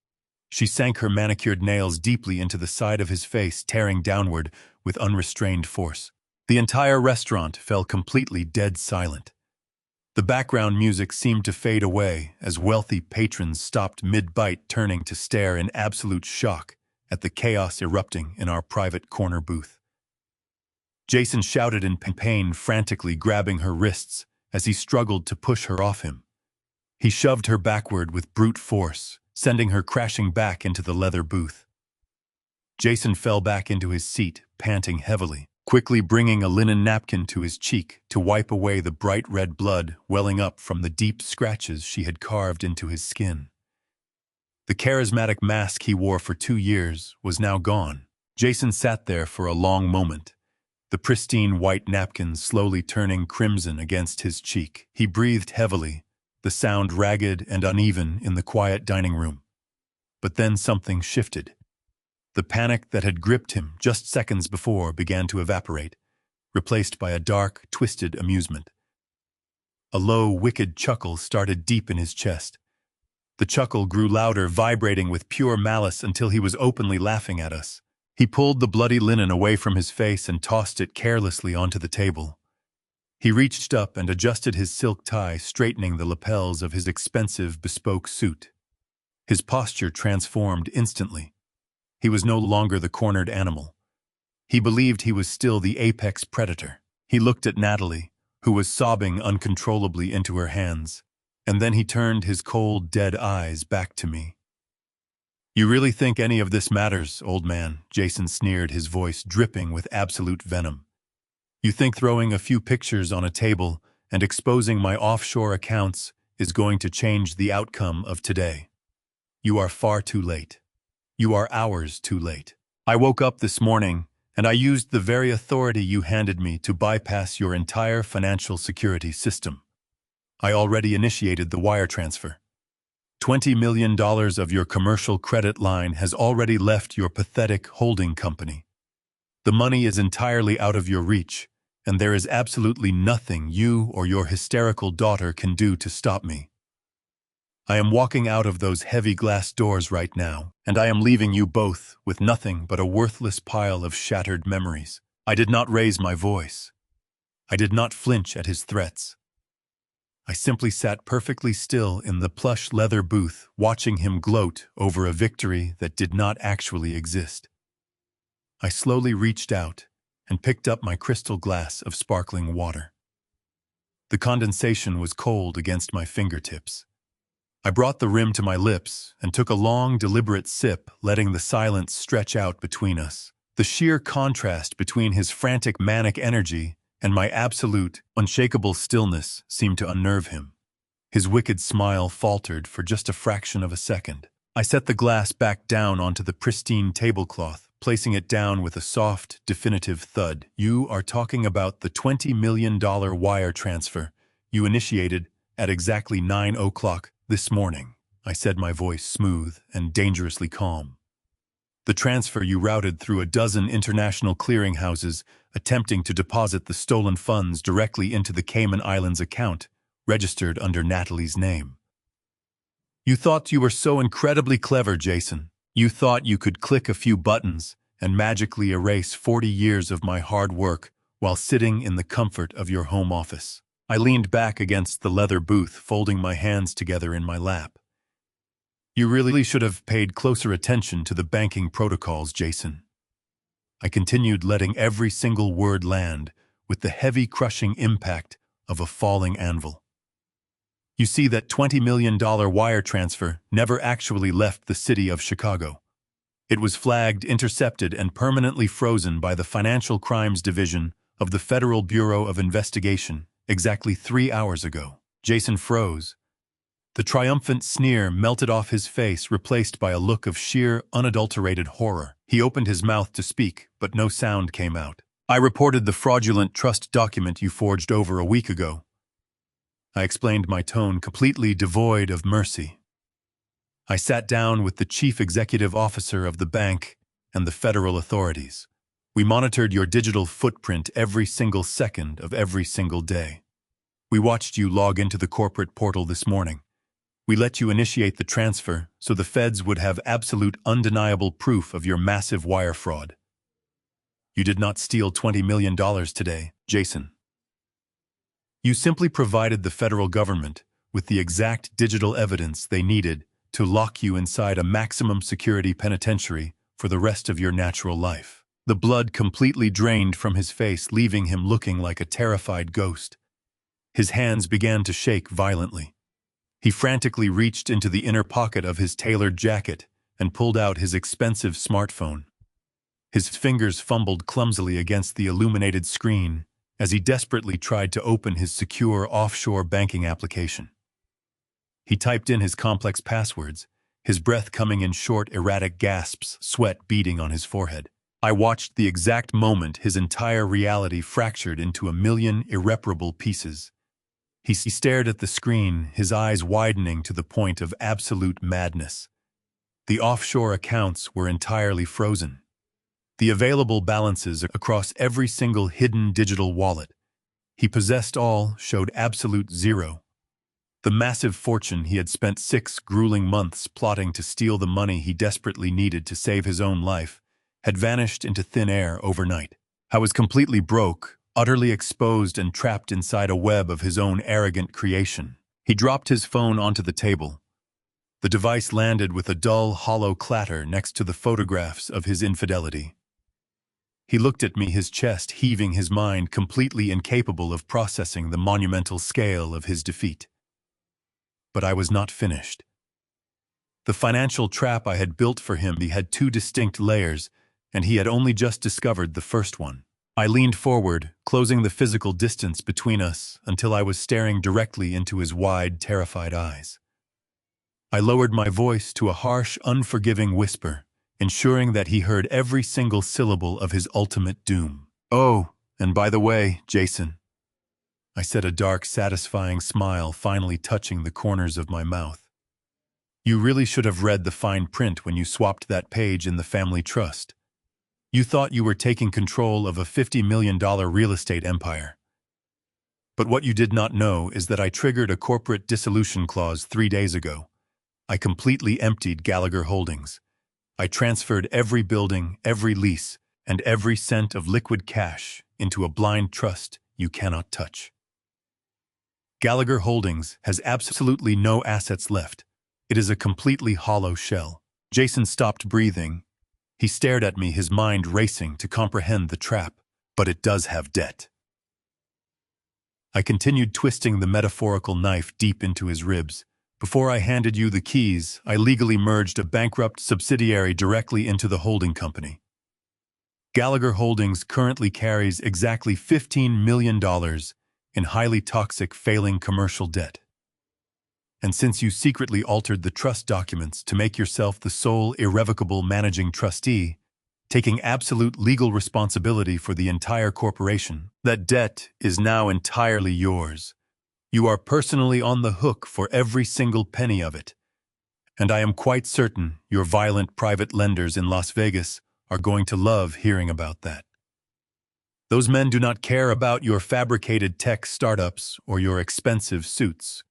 She sank her manicured nails deeply into the side of his face, tearing downward with unrestrained force. The entire restaurant fell completely dead silent. The background music seemed to fade away as wealthy patrons stopped mid-bite, turning to stare in absolute shock at the chaos erupting in our private corner booth. Jason shouted in pain, frantically grabbing her wrists as he struggled to push her off him. He shoved her backward with brute force, sending her crashing back into the leather booth. Jason fell back into his seat, panting heavily, quickly bringing a linen napkin to his cheek to wipe away the bright red blood welling up from the deep scratches she had carved into his skin. The charismatic mask he wore for 2 years was now gone. Jason sat there for a long moment, the pristine white napkin slowly turning crimson against his cheek. He breathed heavily, the sound ragged and uneven in the quiet dining room. But then something shifted. The panic that had gripped him just seconds before began to evaporate, replaced by a dark, twisted amusement. A low, wicked chuckle started deep in his chest. The chuckle grew louder, vibrating with pure malice until he was openly laughing at us. He pulled the bloody linen away from his face and tossed it carelessly onto the table. He reached up and adjusted his silk tie, straightening the lapels of his expensive, bespoke suit. His posture transformed instantly. He was no longer the cornered animal. He believed he was still the apex predator. He looked at Natalie, who was sobbing uncontrollably into her hands, and then he turned his cold, dead eyes back to me. "You really think any of this matters, old man?" Jason sneered, his voice dripping with absolute venom. "You think throwing a few pictures on a table and exposing my offshore accounts is going to change the outcome of today? You are far too late. You are hours too late. I woke up this morning, and I used the very authority you handed me to bypass your entire financial security system. I already initiated the wire transfer. $20 million of your commercial credit line has already left your pathetic holding company. The money is entirely out of your reach, and there is absolutely nothing you or your hysterical daughter can do to stop me. I am walking out of those heavy glass doors right now, and I am leaving you both with nothing but a worthless pile of shattered memories." I did not raise my voice. I did not flinch at his threats. I simply sat perfectly still in the plush leather booth, watching him gloat over a victory that did not actually exist. I slowly reached out and picked up my crystal glass of sparkling water. The condensation was cold against my fingertips. I brought the rim to my lips and took a long, deliberate sip, letting the silence stretch out between us. The sheer contrast between his frantic, manic energy and my absolute, unshakable stillness seemed to unnerve him. His wicked smile faltered for just a fraction of a second. I set the glass back down onto the pristine tablecloth, placing it down with a soft, definitive thud. "You are talking about the $20 million wire transfer you initiated at exactly 9 o'clock this morning," I said, my voice smooth and dangerously calm. "The transfer you routed through a dozen international clearinghouses, attempting to deposit the stolen funds directly into the Cayman Islands account, registered under Natalie's name. You thought you were so incredibly clever, Jason. You thought you could click a few buttons and magically erase 40 years of my hard work while sitting in the comfort of your home office." I leaned back against the leather booth, folding my hands together in my lap. "You really should have paid closer attention to the banking protocols, Jason." I continued, letting every single word land with the heavy, crushing impact of a falling anvil. "You see, that $20 million wire transfer never actually left the city of Chicago. It was flagged, intercepted, and permanently frozen by the Financial Crimes Division of the Federal Bureau of Investigation exactly 3 hours ago." Jason froze. The triumphant sneer melted off his face, replaced by a look of sheer, unadulterated horror. He opened his mouth to speak, but no sound came out. "I reported the fraudulent trust document you forged over a week ago." I explained, my tone completely devoid of mercy. "I sat down with the chief executive officer of the bank and the federal authorities. We monitored your digital footprint every single second of every single day. We watched you log into the corporate portal this morning. We let you initiate the transfer so the feds would have absolute, undeniable proof of your massive wire fraud. You did not steal $20 million today, Jason. You simply provided the federal government with the exact digital evidence they needed to lock you inside a maximum security penitentiary for the rest of your natural life. The blood completely drained from his face, leaving him looking like a terrified ghost. His hands began to shake violently. He frantically reached into the inner pocket of his tailored jacket and pulled out his expensive smartphone. His fingers fumbled clumsily against the illuminated screen as he desperately tried to open his secure offshore banking application. He typed in his complex passwords, his breath coming in short, erratic gasps, sweat beading on his forehead. I watched the exact moment his entire reality fractured into a million irreparable pieces. He stared at the screen, his eyes widening to the point of absolute madness. The offshore accounts were entirely frozen. The available balances across every single hidden digital wallet he possessed all showed absolute zero. The massive fortune he had spent 6 grueling months plotting to steal the money he desperately needed to save his own life had vanished into thin air overnight. I was completely broke, utterly exposed and trapped inside a web of his own arrogant creation. He dropped his phone onto the table. The device landed with a dull, hollow clatter next to the photographs of his infidelity. He looked at me, his chest heaving, his mind completely incapable of processing the monumental scale of his defeat. But I was not finished. The financial trap I had built for him had 2 distinct layers, and he had only just discovered the first one. I leaned forward, closing the physical distance between us until I was staring directly into his wide, terrified eyes. I lowered my voice to a harsh, unforgiving whisper, ensuring that he heard every single syllable of his ultimate doom. "Oh, and by the way, Jason," I said, a dark, satisfying smile finally touching the corners of my mouth. "You really should have read the fine print when you swapped that page in the family trust. You thought you were taking control of a $50 million real estate empire. But what you did not know is that I triggered a corporate dissolution clause 3 days ago. I completely emptied Gallagher Holdings. I transferred every building, every lease, and every cent of liquid cash into a blind trust you cannot touch. Gallagher Holdings has absolutely no assets left. It is a completely hollow shell." Jason stopped breathing. He stared at me, his mind racing to comprehend the trap. "But it does have debt." I continued twisting the metaphorical knife deep into his ribs. "Before I handed you the keys, I legally merged a bankrupt subsidiary directly into the holding company. Gallagher Holdings currently carries exactly $15 million in highly toxic, failing commercial debt. And since you secretly altered the trust documents to make yourself the sole irrevocable managing trustee, taking absolute legal responsibility for the entire corporation, that debt is now entirely yours. You are personally on the hook for every single penny of it. And I am quite certain your violent private lenders in Las Vegas are going to love hearing about that. Those men do not care about your fabricated tech startups or your expensive suits.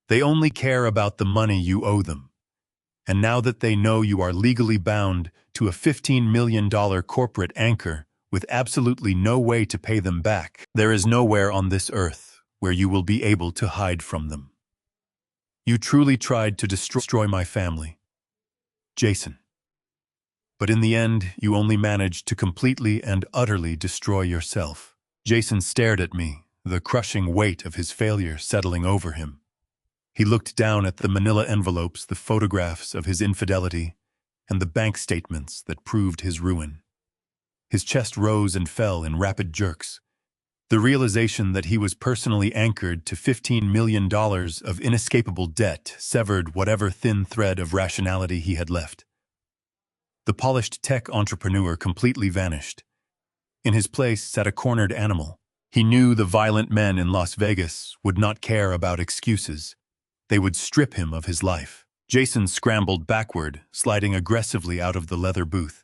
They only care about the money you owe them. And now that they know you are legally bound to a $15 million corporate anchor with absolutely no way to pay them back, there is nowhere on this earth where you will be able to hide from them. You truly tried to destroy my family, Jason. But in the end, you only managed to completely and utterly destroy yourself." Jason stared at me, the crushing weight of his failure settling over him. He looked down at the manila envelopes, the photographs of his infidelity, and the bank statements that proved his ruin. His chest rose and fell in rapid jerks. The realization that he was personally anchored to $15 million of inescapable debt severed whatever thin thread of rationality he had left. The polished tech entrepreneur completely vanished. In his place sat a cornered animal. He knew the violent men in Las Vegas would not care about excuses. They would strip him of his life. Jason scrambled backward, sliding aggressively out of the leather booth.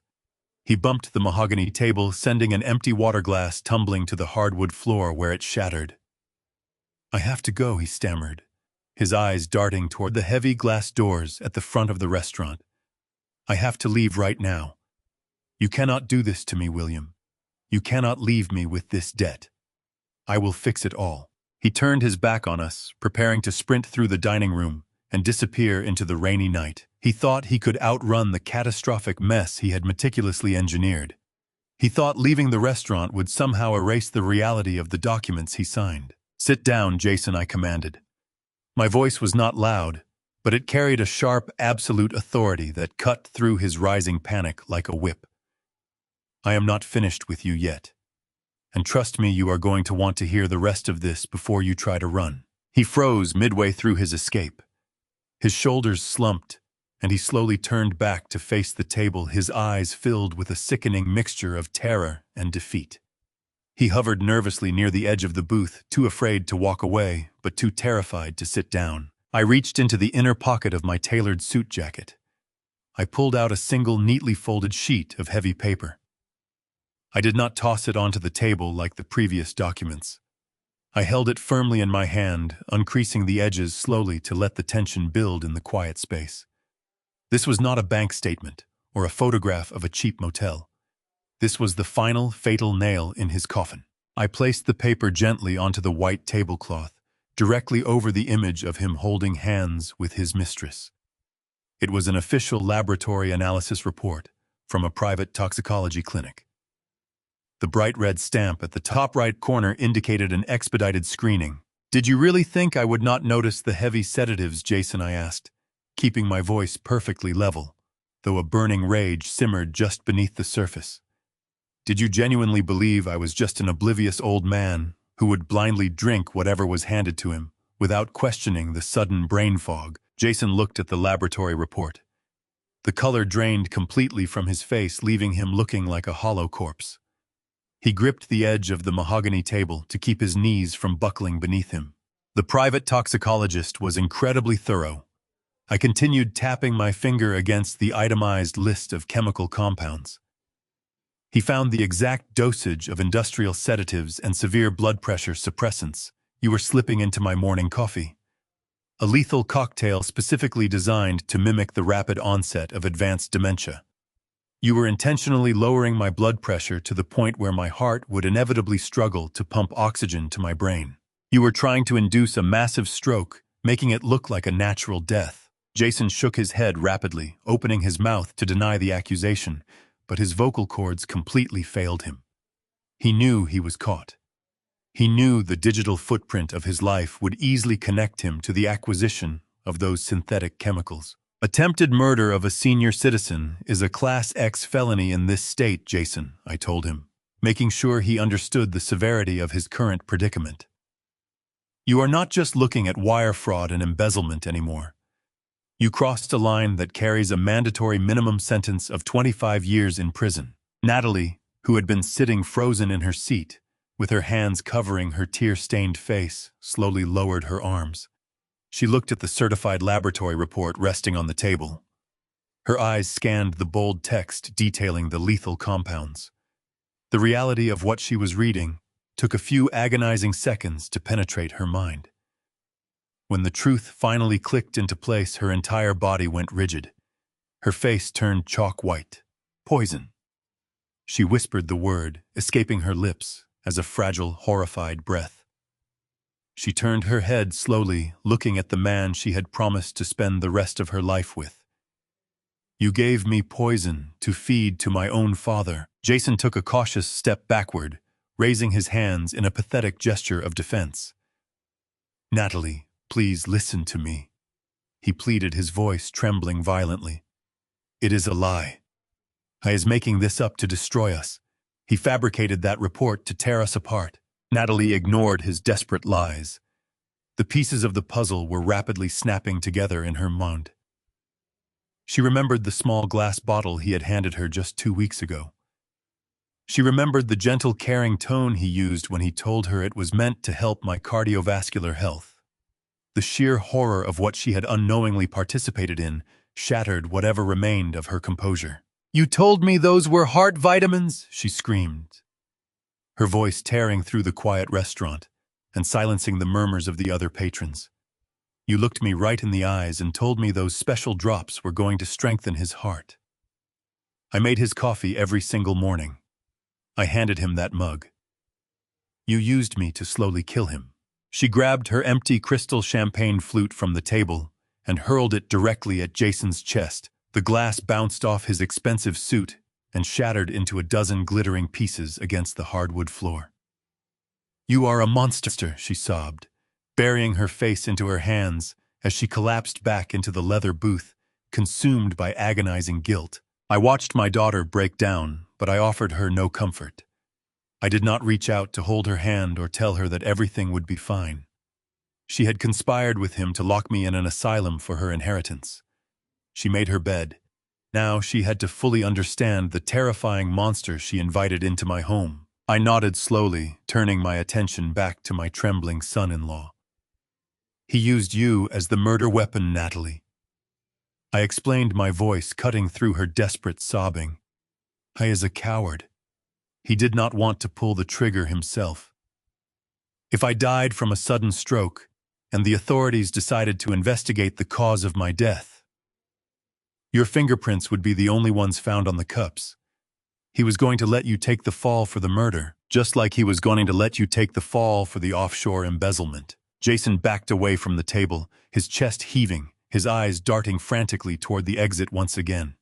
He bumped the mahogany table, sending an empty water glass tumbling to the hardwood floor where it shattered. "I have to go," he stammered, his eyes darting toward the heavy glass doors at the front of the restaurant. "I have to leave right now. You cannot do this to me, William. You cannot leave me with this debt. I will fix it all." He turned his back on us, preparing to sprint through the dining room and disappear into the rainy night. He thought he could outrun the catastrophic mess he had meticulously engineered. He thought leaving the restaurant would somehow erase the reality of the documents he signed. "Sit down, Jason," I commanded. My voice was not loud, but it carried a sharp, absolute authority that cut through his rising panic like a whip. "I am not finished with you yet. And trust me, you are going to want to hear the rest of this before you try to run." He froze midway through his escape. His shoulders slumped, and he slowly turned back to face the table, his eyes filled with a sickening mixture of terror and defeat. He hovered nervously near the edge of the booth, too afraid to walk away, but too terrified to sit down. I reached into the inner pocket of my tailored suit jacket. I pulled out a single neatly folded sheet of heavy paper. I did not toss it onto the table like the previous documents. I held it firmly in my hand, uncreasing the edges slowly to let the tension build in the quiet space. This was not a bank statement or a photograph of a cheap motel. This was the final, fatal nail in his coffin. I placed the paper gently onto the white tablecloth, directly over the image of him holding hands with his mistress. It was an official laboratory analysis report from a private toxicology clinic. The bright red stamp at the top right corner indicated an expedited screening. "Did you really think I would not notice the heavy sedatives, Jason?" I asked, keeping my voice perfectly level, though a burning rage simmered just beneath the surface. "Did you genuinely believe I was just an oblivious old man who would blindly drink whatever was handed to him, without questioning the sudden brain fog?" Jason looked at the laboratory report. The color drained completely from his face, leaving him looking like a hollow corpse. He gripped the edge of the mahogany table to keep his knees from buckling beneath him. The private toxicologist was incredibly thorough. I continued tapping my finger against the itemized list of chemical compounds. He found the exact dosage of industrial sedatives and severe blood pressure suppressants you were slipping into my morning coffee. A lethal cocktail specifically designed to mimic the rapid onset of advanced dementia. You were intentionally lowering my blood pressure to the point where my heart would inevitably struggle to pump oxygen to my brain. You were trying to induce a massive stroke, making it look like a natural death. Jason shook his head rapidly, opening his mouth to deny the accusation, but his vocal cords completely failed him. He knew he was caught. He knew the digital footprint of his life would easily connect him to the acquisition of those synthetic chemicals. "Attempted murder of a senior citizen is a Class X felony in this state, Jason," I told him, making sure he understood the severity of his current predicament. "You are not just looking at wire fraud and embezzlement anymore. You crossed a line that carries a mandatory minimum sentence of 25 years in prison." Natalie, who had been sitting frozen in her seat, with her hands covering her tear-stained face, slowly lowered her arms. She looked at the certified laboratory report resting on the table. Her eyes scanned the bold text detailing the lethal compounds. The reality of what she was reading took a few agonizing seconds to penetrate her mind. When the truth finally clicked into place, her entire body went rigid. Her face turned chalk white. "Poison." She whispered the word, escaping her lips as a fragile, horrified breath. She turned her head slowly, looking at the man she had promised to spend the rest of her life with. "You gave me poison to feed to my own father." Jason took a cautious step backward, raising his hands in a pathetic gesture of defense. "Natalie, please listen to me," he pleaded, his voice trembling violently. "It is a lie. He is making this up to destroy us. He fabricated that report to tear us apart." Natalie ignored his desperate lies. The pieces of the puzzle were rapidly snapping together in her mind. She remembered the small glass bottle he had handed her just 2 weeks ago. She remembered the gentle, caring tone he used when he told her it was meant to help my cardiovascular health. The sheer horror of what she had unknowingly participated in shattered whatever remained of her composure. "You told me those were heart vitamins!" she screamed, her voice tearing through the quiet restaurant and silencing the murmurs of the other patrons. "You looked me right in the eyes and told me those special drops were going to strengthen his heart. I made his coffee every single morning. I handed him that mug. You used me to slowly kill him." She grabbed her empty crystal champagne flute from the table and hurled it directly at Jason's chest. The glass bounced off his expensive suit and shattered into a dozen glittering pieces against the hardwood floor. "You are a monster," she sobbed, burying her face into her hands as she collapsed back into the leather booth, consumed by agonizing guilt. I watched my daughter break down, but I offered her no comfort. I did not reach out to hold her hand or tell her that everything would be fine. She had conspired with him to lock me in an asylum for her inheritance. She made her bed. Now she had to fully understand the terrifying monster she invited into my home. I nodded slowly, turning my attention back to my trembling son-in-law. "He used you as the murder weapon, Natalie." I explained, my voice cutting through her desperate sobbing. "He is a coward. He did not want to pull the trigger himself. If I died from a sudden stroke, and the authorities decided to investigate the cause of my death, your fingerprints would be the only ones found on the cups. He was going to let you take the fall for the murder, just like he was going to let you take the fall for the offshore embezzlement." Jason backed away from the table, his chest heaving, his eyes darting frantically toward the exit once again.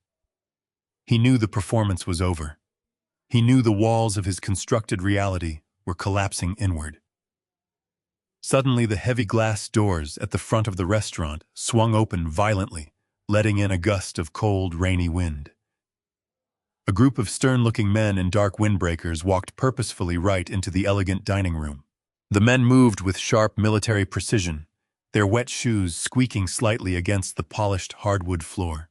He knew the performance was over. He knew the walls of his constructed reality were collapsing inward. Suddenly, the heavy glass doors at the front of the restaurant swung open violently, letting in a gust of cold, rainy wind. A group of stern-looking men in dark windbreakers walked purposefully right into the elegant dining room. The men moved with sharp military precision, their wet shoes squeaking slightly against the polished hardwood floor.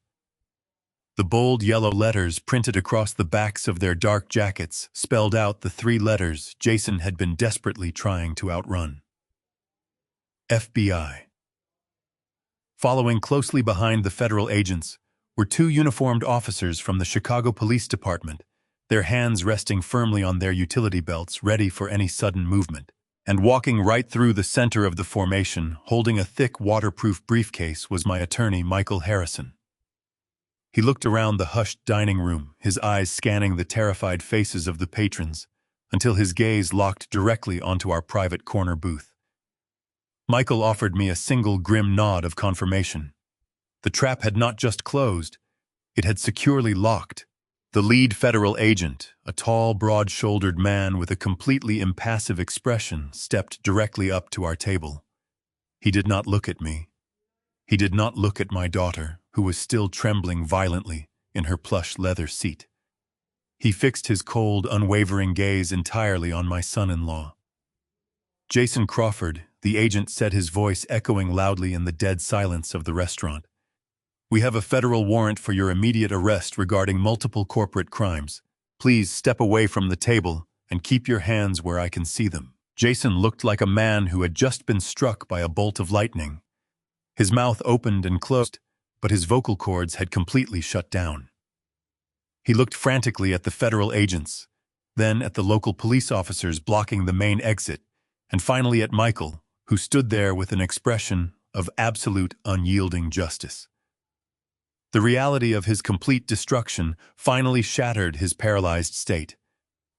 The bold yellow letters printed across the backs of their dark jackets spelled out the three letters Jason had been desperately trying to outrun: FBI. Following closely behind the federal agents were two uniformed officers from the Chicago Police Department, their hands resting firmly on their utility belts, ready for any sudden movement. And walking right through the center of the formation, holding a thick waterproof briefcase, was my attorney, Michael Harrison. He looked around the hushed dining room, his eyes scanning the terrified faces of the patrons, until his gaze locked directly onto our private corner booth. Michael offered me a single grim nod of confirmation. The trap had not just closed, it had securely locked. The lead federal agent, a tall, broad-shouldered man with a completely impassive expression, stepped directly up to our table. He did not look at me. He did not look at my daughter, who was still trembling violently in her plush leather seat. He fixed his cold, unwavering gaze entirely on my son-in-law. "Jason Crawford," the agent said, his voice echoing loudly in the dead silence of the restaurant. "We have a federal warrant for your immediate arrest regarding multiple corporate crimes. Please step away from the table and keep your hands where I can see them." Jason looked like a man who had just been struck by a bolt of lightning. His mouth opened and closed, but his vocal cords had completely shut down. He looked frantically at the federal agents, then at the local police officers blocking the main exit, and finally at Michael, who stood there with an expression of absolute unyielding justice. The reality of his complete destruction finally shattered his paralyzed state.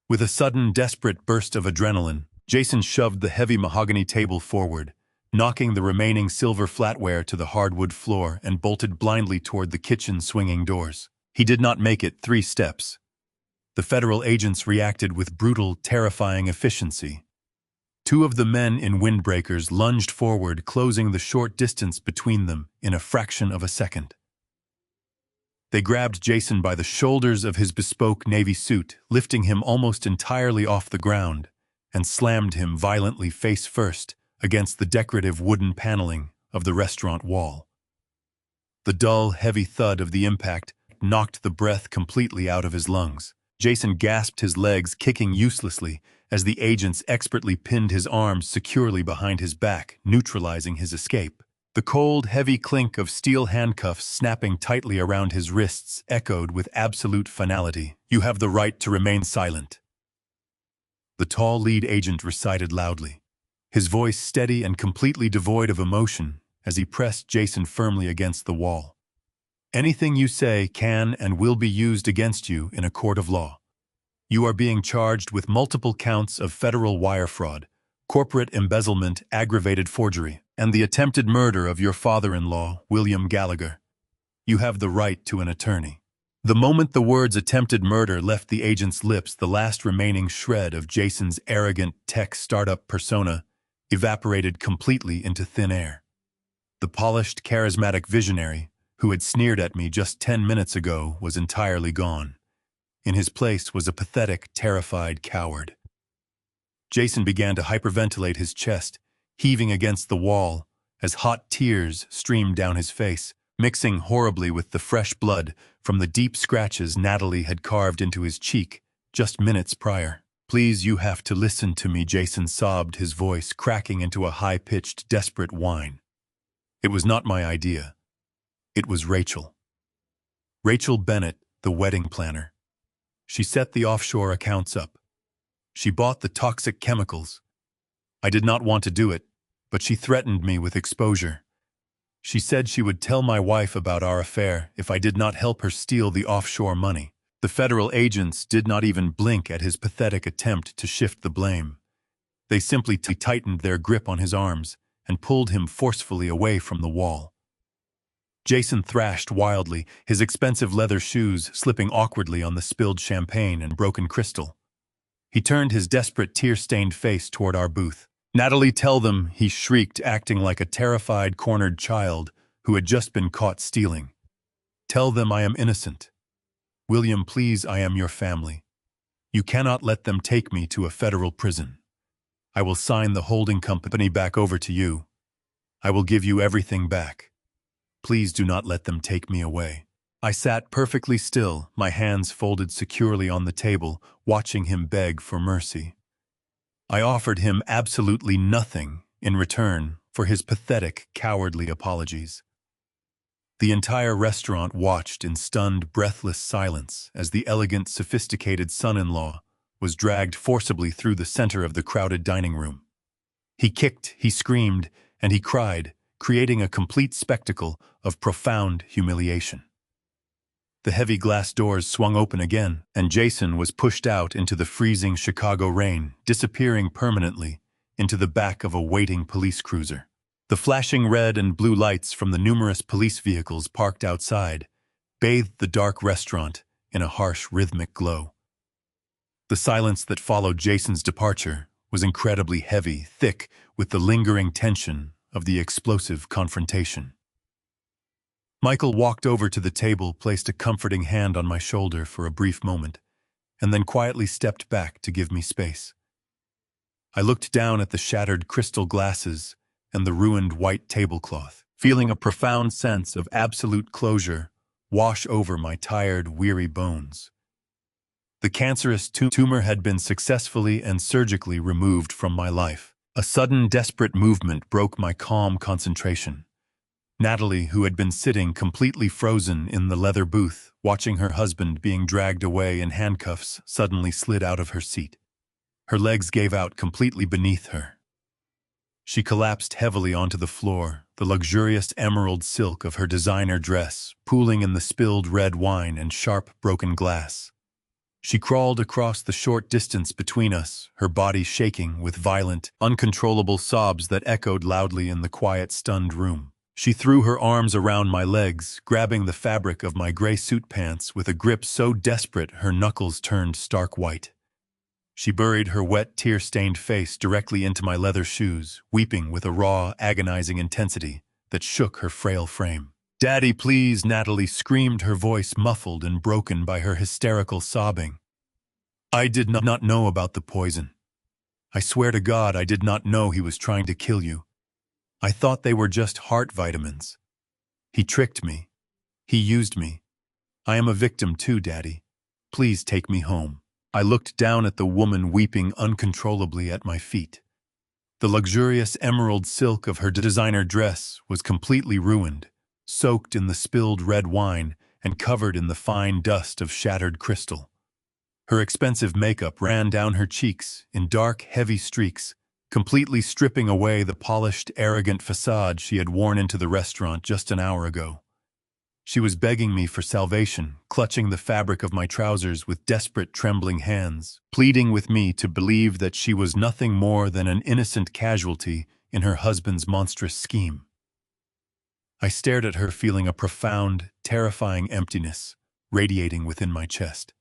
With a sudden, desperate burst of adrenaline, Jason shoved the heavy mahogany table forward, knocking the remaining silver flatware to the hardwood floor, and bolted blindly toward the kitchen swinging doors. He did not make it 3 steps. The federal agents reacted with brutal, terrifying efficiency. 2 of the men in windbreakers lunged forward, closing the short distance between them in a fraction of a second. They grabbed Jason by the shoulders of his bespoke navy suit, lifting him almost entirely off the ground, and slammed him violently face first against the decorative wooden paneling of the restaurant wall. The dull, heavy thud of the impact knocked the breath completely out of his lungs. Jason gasped, his legs kicking uselessly as the agents expertly pinned his arms securely behind his back, neutralizing his escape. The cold, heavy clink of steel handcuffs snapping tightly around his wrists echoed with absolute finality. "You have the right to remain silent," the tall lead agent recited loudly, his voice steady and completely devoid of emotion as he pressed Jason firmly against the wall. "Anything you say can and will be used against you in a court of law. You are being charged with multiple counts of federal wire fraud, corporate embezzlement, aggravated forgery, and the attempted murder of your father-in-law, William Gallagher. You have the right to an attorney. The moment the words attempted murder left the agent's lips, the last remaining shred of Jason's arrogant tech startup persona evaporated completely into thin air. The polished, charismatic visionary, who had sneered at me just 10 minutes ago, was entirely gone. In his place was a pathetic, terrified coward. Jason began to hyperventilate his chest, heaving against the wall, as hot tears streamed down his face, mixing horribly with the fresh blood from the deep scratches Natalie had carved into his cheek just minutes prior. Please, you have to listen to me, Jason sobbed, his voice cracking into a high-pitched, desperate whine. It was not my idea. It was Rachel. Rachel Bennett, the wedding planner. She set the offshore accounts up. She bought the toxic chemicals. I did not want to do it, but she threatened me with exposure. She said she would tell my wife about our affair if I did not help her steal the offshore money. The federal agents did not even blink at his pathetic attempt to shift the blame. They simply tightened their grip on his arms and pulled him forcefully away from the wall. Jason thrashed wildly, his expensive leather shoes slipping awkwardly on the spilled champagne and broken crystal. He turned his desperate, tear-stained face toward our booth. Natalie, tell them, he shrieked, acting like a terrified, cornered child who had just been caught stealing. Tell them I am innocent. William, please, I am your family. You cannot let them take me to a federal prison. I will sign the holding company back over to you. I will give you everything back. Please do not let them take me away. I sat perfectly still, my hands folded securely on the table, watching him beg for mercy. I offered him absolutely nothing in return for his pathetic, cowardly apologies. The entire restaurant watched in stunned, breathless silence as the elegant, sophisticated son-in-law was dragged forcibly through the center of the crowded dining room. He kicked, he screamed, and he cried, creating a complete spectacle of profound humiliation. The heavy glass doors swung open again, and Jason was pushed out into the freezing Chicago rain, disappearing permanently into the back of a waiting police cruiser. The flashing red and blue lights from the numerous police vehicles parked outside bathed the dark restaurant in a harsh, rhythmic glow. The silence that followed Jason's departure was incredibly heavy, thick with the lingering tension of the explosive confrontation. Michael walked over to the table, placed a comforting hand on my shoulder for a brief moment, and then quietly stepped back to give me space. I looked down at the shattered crystal glasses and the ruined white tablecloth, feeling a profound sense of absolute closure wash over my tired, weary bones. The cancerous tumor had been successfully and surgically removed from my life. A sudden, desperate movement broke my calm concentration. Natalie, who had been sitting completely frozen in the leather booth, watching her husband being dragged away in handcuffs, suddenly slid out of her seat. Her legs gave out completely beneath her. She collapsed heavily onto the floor, the luxurious emerald silk of her designer dress pooling in the spilled red wine and sharp, broken glass. She crawled across the short distance between us, her body shaking with violent, uncontrollable sobs that echoed loudly in the quiet, stunned room. She threw her arms around my legs, grabbing the fabric of my gray suit pants with a grip so desperate her knuckles turned stark white. She buried her wet, tear-stained face directly into my leather shoes, weeping with a raw, agonizing intensity that shook her frail frame. "Daddy, please," Natalie screamed, her voice muffled and broken by her hysterical sobbing. "I did not know about the poison. I swear to God I did not know he was trying to kill you. I thought they were just heart vitamins. He tricked me. He used me. I am a victim too, Daddy. Please take me home." I looked down at the woman weeping uncontrollably at my feet. The luxurious emerald silk of her designer dress was completely ruined, soaked in the spilled red wine and covered in the fine dust of shattered crystal. Her expensive makeup ran down her cheeks in dark, heavy streaks, completely stripping away the polished, arrogant facade she had worn into the restaurant just an hour ago. She was begging me for salvation, clutching the fabric of my trousers with desperate, trembling hands, pleading with me to believe that she was nothing more than an innocent casualty in her husband's monstrous scheme. I stared at her, feeling a profound, terrifying emptiness radiating within my chest.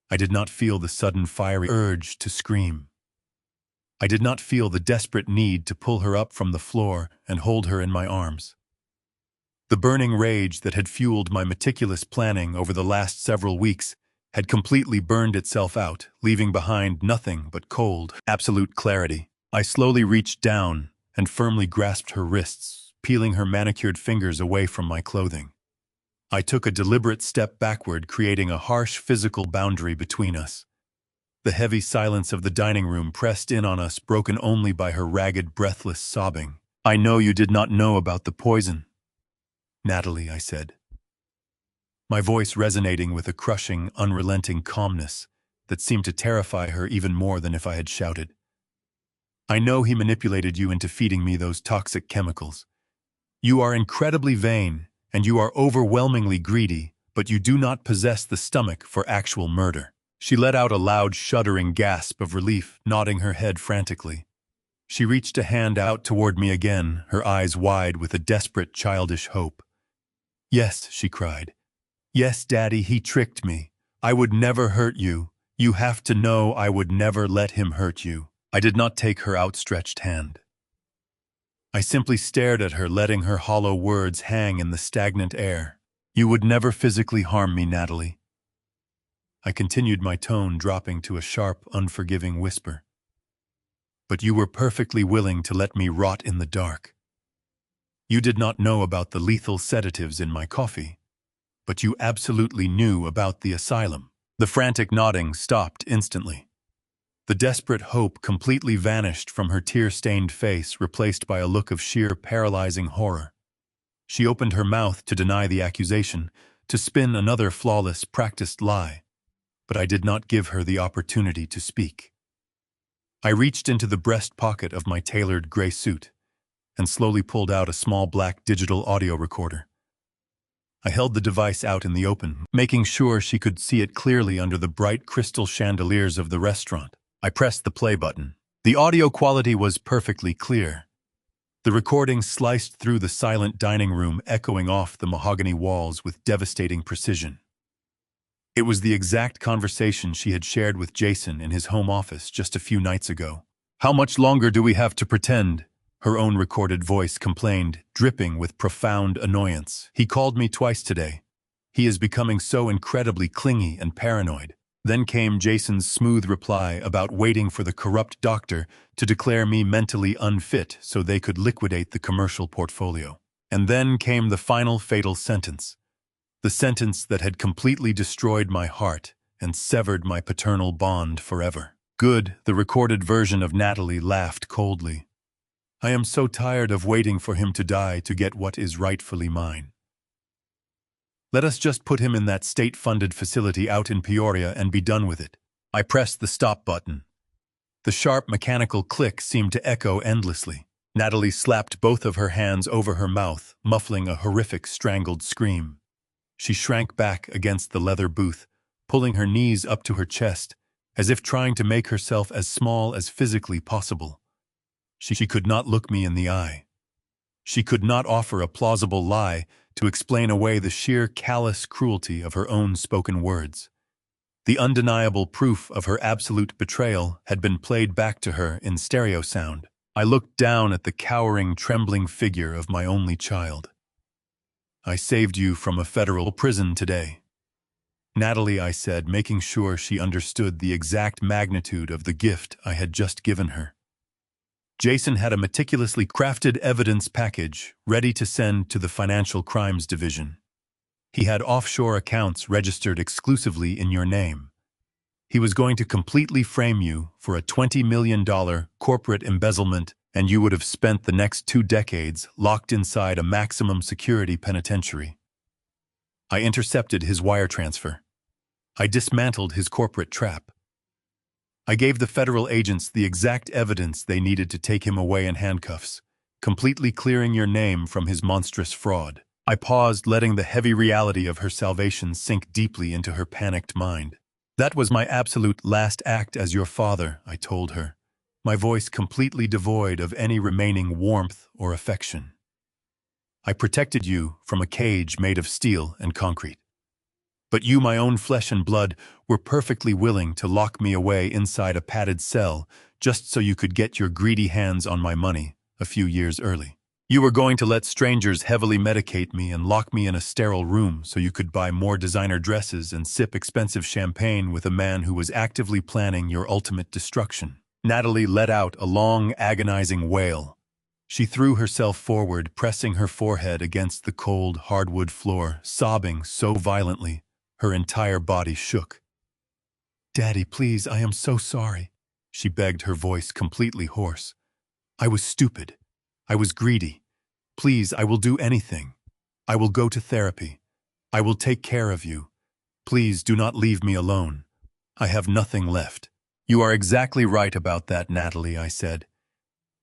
I did not feel the sudden fiery urge to scream. I did not feel the desperate need to pull her up from the floor and hold her in my arms. The burning rage that had fueled my meticulous planning over the last several weeks had completely burned itself out, leaving behind nothing but cold, absolute clarity. I slowly reached down and firmly grasped her wrists, peeling her manicured fingers away from my clothing. I took a deliberate step backward, creating a harsh physical boundary between us. The heavy silence of the dining room pressed in on us, broken only by her ragged, breathless sobbing. "I know you did not know about the poison, Natalie," I said, my voice resonating with a crushing, unrelenting calmness that seemed to terrify her even more than if I had shouted. "I know he manipulated you into feeding me those toxic chemicals. You are incredibly vain, and you are overwhelmingly greedy, but you do not possess the stomach for actual murder." She let out a loud, shuddering gasp of relief, nodding her head frantically. She reached a hand out toward me again, her eyes wide with a desperate, childish hope. "Yes," she cried. "Yes, Daddy, he tricked me. I would never hurt you. You have to know I would never let him hurt you." I did not take her outstretched hand. I simply stared at her, letting her hollow words hang in the stagnant air. "You would never physically harm me, Natalie." I continued, my tone dropping to a sharp, unforgiving whisper. "But you were perfectly willing to let me rot in the dark. You did not know about the lethal sedatives in my coffee, but you absolutely knew about the asylum." The frantic nodding stopped instantly. The desperate hope completely vanished from her tear-stained face, replaced by a look of sheer, paralyzing horror. She opened her mouth to deny the accusation, to spin another flawless, practiced lie, but I did not give her the opportunity to speak. I reached into the breast pocket of my tailored gray suit and slowly pulled out a small black digital audio recorder. I held the device out in the open, making sure she could see it clearly under the bright crystal chandeliers of the restaurant. I pressed the play button. The audio quality was perfectly clear. The recording sliced through the silent dining room, echoing off the mahogany walls with devastating precision. It was the exact conversation she had shared with Jason in his home office just a few nights ago. "How much longer do we have to pretend?" her own recorded voice complained, dripping with profound annoyance. "He called me twice today. He is becoming so incredibly clingy and paranoid." Then came Jason's smooth reply about waiting for the corrupt doctor to declare me mentally unfit so they could liquidate the commercial portfolio. And then came the final fatal sentence. The sentence that had completely destroyed my heart and severed my paternal bond forever. "Good," the recorded version of Natalie laughed coldly. "I am so tired of waiting for him to die to get what is rightfully mine. Let us just put him in that state-funded facility out in Peoria and be done with it." I pressed the stop button. The sharp mechanical click seemed to echo endlessly. Natalie slapped both of her hands over her mouth, muffling a horrific strangled scream. She shrank back against the leather booth, pulling her knees up to her chest, as if trying to make herself as small as physically possible. She could not look me in the eye. She could not offer a plausible lie to explain away the sheer callous cruelty of her own spoken words. The undeniable proof of her absolute betrayal had been played back to her in stereo sound. I looked down at the cowering, trembling figure of my only child. "I saved you from a federal prison today, Natalie," I said, making sure she understood the exact magnitude of the gift I had just given her. Jason had a meticulously crafted evidence package ready to send to the Financial Crimes Division. He had offshore accounts registered exclusively in your name. He was going to completely frame you for a $20 million corporate embezzlement, and you would have spent the next 2 decades locked inside a maximum security penitentiary. I intercepted his wire transfer. I dismantled his corporate trap. I gave the federal agents the exact evidence they needed to take him away in handcuffs, completely clearing your name from his monstrous fraud. I paused, letting the heavy reality of her salvation sink deeply into her panicked mind. That was my absolute last act as your father, I told her, my voice completely devoid of any remaining warmth or affection. I protected you from a cage made of steel and concrete. But you, my own flesh and blood, were perfectly willing to lock me away inside a padded cell just so you could get your greedy hands on my money a few years early. You were going to let strangers heavily medicate me and lock me in a sterile room so you could buy more designer dresses and sip expensive champagne with a man who was actively planning your ultimate destruction. Natalie let out a long, agonizing wail. She threw herself forward, pressing her forehead against the cold, hardwood floor, sobbing so violently her entire body shook. "Daddy, please, I am so sorry," she begged, her voice completely hoarse. "I was stupid. I was greedy. Please, I will do anything. I will go to therapy. I will take care of you. Please do not leave me alone. I have nothing left." "You are exactly right about that, Natalie," I said.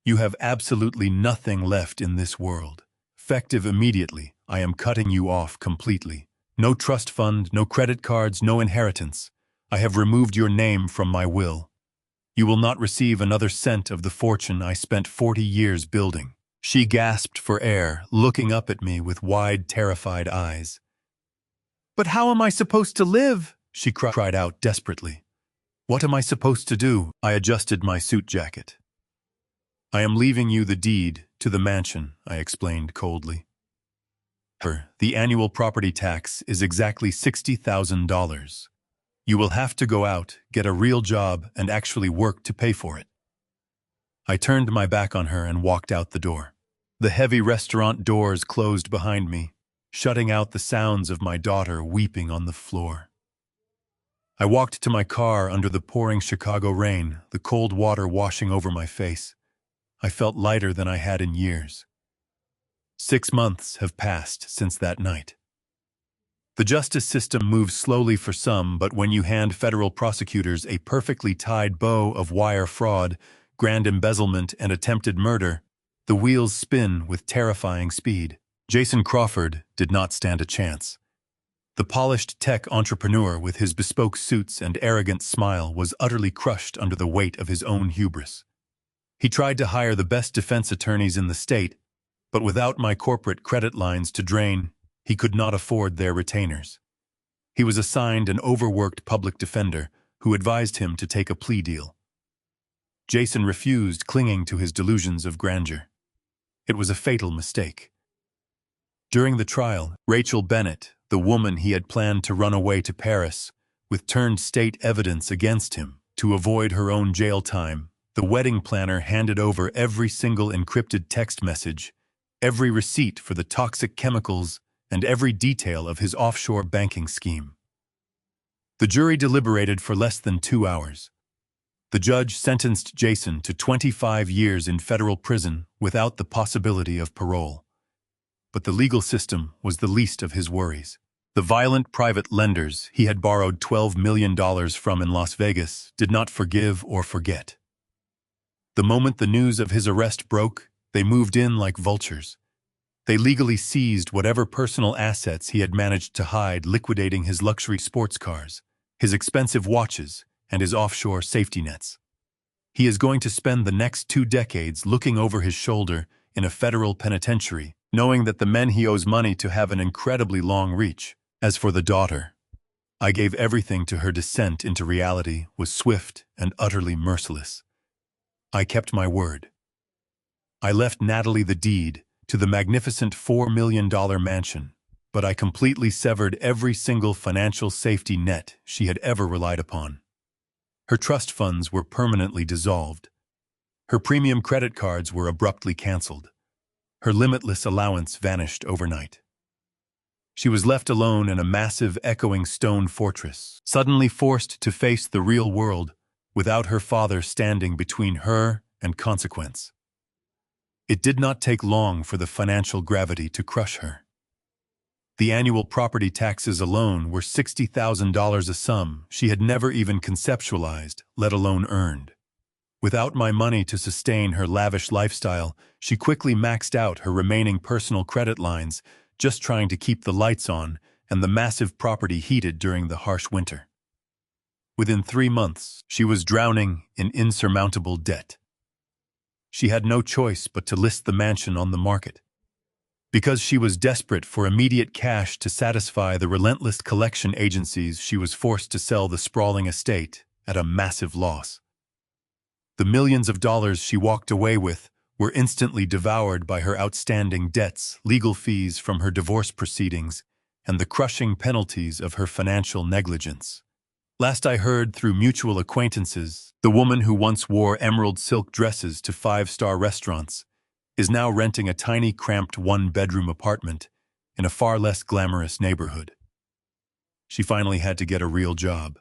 "You have absolutely nothing left in this world. Effective immediately, I am cutting you off completely. No trust fund, no credit cards, no inheritance. I have removed your name from my will. You will not receive another cent of the fortune I spent 40 years building." She gasped for air, looking up at me with wide, terrified eyes. "But how am I supposed to live?" she cried out desperately. "What am I supposed to do?" I adjusted my suit jacket. "I am leaving you the deed to the mansion," I explained coldly. "The annual property tax is exactly $60,000. You will have to go out, get a real job, and actually work to pay for it." I turned my back on her and walked out the door. The heavy restaurant doors closed behind me, shutting out the sounds of my daughter weeping on the floor. I walked to my car under the pouring Chicago rain, the cold water washing over my face. I felt lighter than I had in years. 6 months have passed since that night. The justice system moves slowly for some, but when you hand federal prosecutors a perfectly tied bow of wire fraud, grand embezzlement, and attempted murder, the wheels spin with terrifying speed. Jason Crawford did not stand a chance. The polished tech entrepreneur with his bespoke suits and arrogant smile was utterly crushed under the weight of his own hubris. He tried to hire the best defense attorneys in the state, but without my corporate credit lines to drain, he could not afford their retainers. He was assigned an overworked public defender who advised him to take a plea deal. Jason refused, clinging to his delusions of grandeur. It was a fatal mistake. During the trial, Rachel Bennett, the woman he had planned to run away to Paris, with turned state evidence against him, to avoid her own jail time, the wedding planner handed over every single encrypted text message, every receipt for the toxic chemicals, and every detail of his offshore banking scheme. The jury deliberated for less than 2 hours. The judge sentenced Jason to 25 years in federal prison without the possibility of parole. But the legal system was the least of his worries. The violent private lenders he had borrowed $12 million from in Las Vegas did not forgive or forget. The moment the news of his arrest broke, they moved in like vultures. They legally seized whatever personal assets he had managed to hide, liquidating his luxury sports cars, his expensive watches, and his offshore safety nets. He is going to spend the next 2 decades looking over his shoulder in a federal penitentiary, knowing that the men he owes money to have an incredibly long reach. As for the daughter, I gave everything to her descent into reality was swift and utterly merciless. I kept my word. I left Natalie the deed to the magnificent $4 million mansion, but I completely severed every single financial safety net she had ever relied upon. Her trust funds were permanently dissolved. Her premium credit cards were abruptly canceled. Her limitless allowance vanished overnight. She was left alone in a massive, echoing stone fortress, suddenly forced to face the real world without her father standing between her and consequence. It did not take long for the financial gravity to crush her. The annual property taxes alone were $60,000, a sum she had never even conceptualized, let alone earned. Without my money to sustain her lavish lifestyle, she quickly maxed out her remaining personal credit lines, just trying to keep the lights on and the massive property heated during the harsh winter. Within 3 months, she was drowning in insurmountable debt. She had no choice but to list the mansion on the market. Because she was desperate for immediate cash to satisfy the relentless collection agencies, she was forced to sell the sprawling estate at a massive loss. The millions of dollars she walked away with were instantly devoured by her outstanding debts, legal fees from her divorce proceedings, and the crushing penalties of her financial negligence. Last I heard through mutual acquaintances, the woman who once wore emerald silk dresses to 5-star restaurants is now renting a tiny, cramped one-bedroom apartment in a far less glamorous neighborhood. She finally had to get a real job.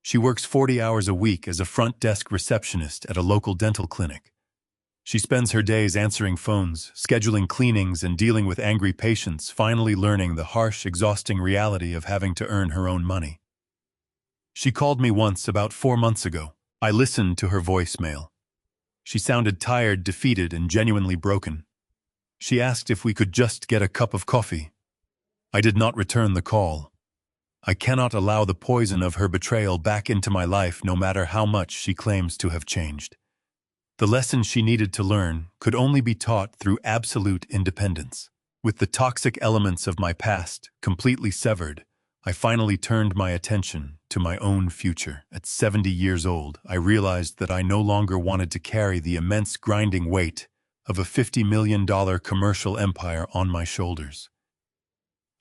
She works 40 hours a week as a front desk receptionist at a local dental clinic. She spends her days answering phones, scheduling cleanings, and dealing with angry patients, finally learning the harsh, exhausting reality of having to earn her own money. She called me once about 4 months ago. I listened to her voicemail. She sounded tired, defeated, and genuinely broken. She asked if we could just get a cup of coffee. I did not return the call. I cannot allow the poison of her betrayal back into my life, no matter how much she claims to have changed. The lesson she needed to learn could only be taught through absolute independence. With the toxic elements of my past completely severed, I finally turned my attention to my own future. At 70 years old, I realized that I no longer wanted to carry the immense grinding weight of a $50 million commercial empire on my shoulders.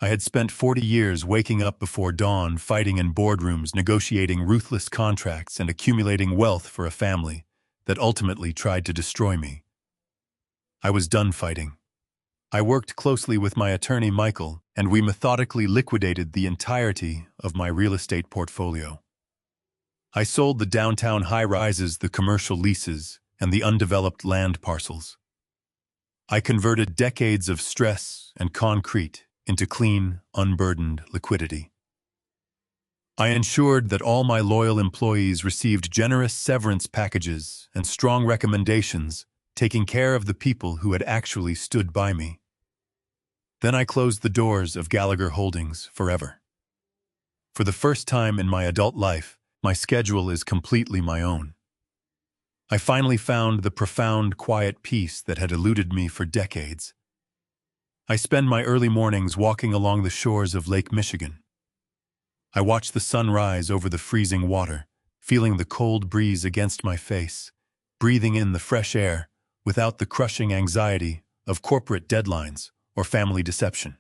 I had spent 40 years waking up before dawn, fighting in boardrooms, negotiating ruthless contracts, and accumulating wealth for a family that ultimately tried to destroy me. I was done fighting. I worked closely with my attorney, Michael, and we methodically liquidated the entirety of my real estate portfolio. I sold the downtown high-rises, the commercial leases, and the undeveloped land parcels. I converted decades of stress and concrete into clean, unburdened liquidity. I ensured that all my loyal employees received generous severance packages and strong recommendations, taking care of the people who had actually stood by me. Then I closed the doors of Gallagher Holdings forever. For the first time in my adult life, my schedule is completely my own. I finally found the profound, quiet peace that had eluded me for decades. I spend my early mornings walking along the shores of Lake Michigan. I watch the sun rise over the freezing water, feeling the cold breeze against my face, breathing in the fresh air without the crushing anxiety of corporate deadlines or family deception.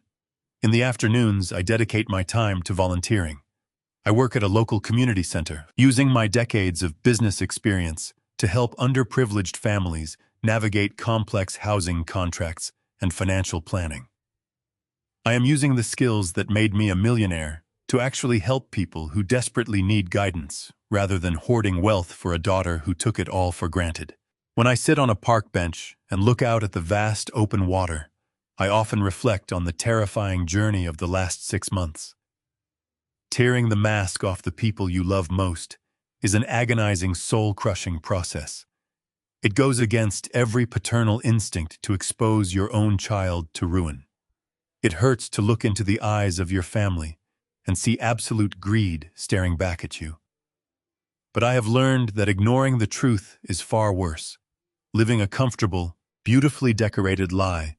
In the afternoons, I dedicate my time to volunteering. I work at a local community center, using my decades of business experience to help underprivileged families navigate complex housing contracts and financial planning. I am using the skills that made me a millionaire to actually help people who desperately need guidance, rather than hoarding wealth for a daughter who took it all for granted. When I sit on a park bench and look out at the vast open water, I often reflect on the terrifying journey of the last 6 months. Tearing the mask off the people you love most is an agonizing, soul-crushing process. It goes against every paternal instinct to expose your own child to ruin. It hurts to look into the eyes of your family and see absolute greed staring back at you. But I have learned that ignoring the truth is far worse. Living a comfortable, beautifully decorated lie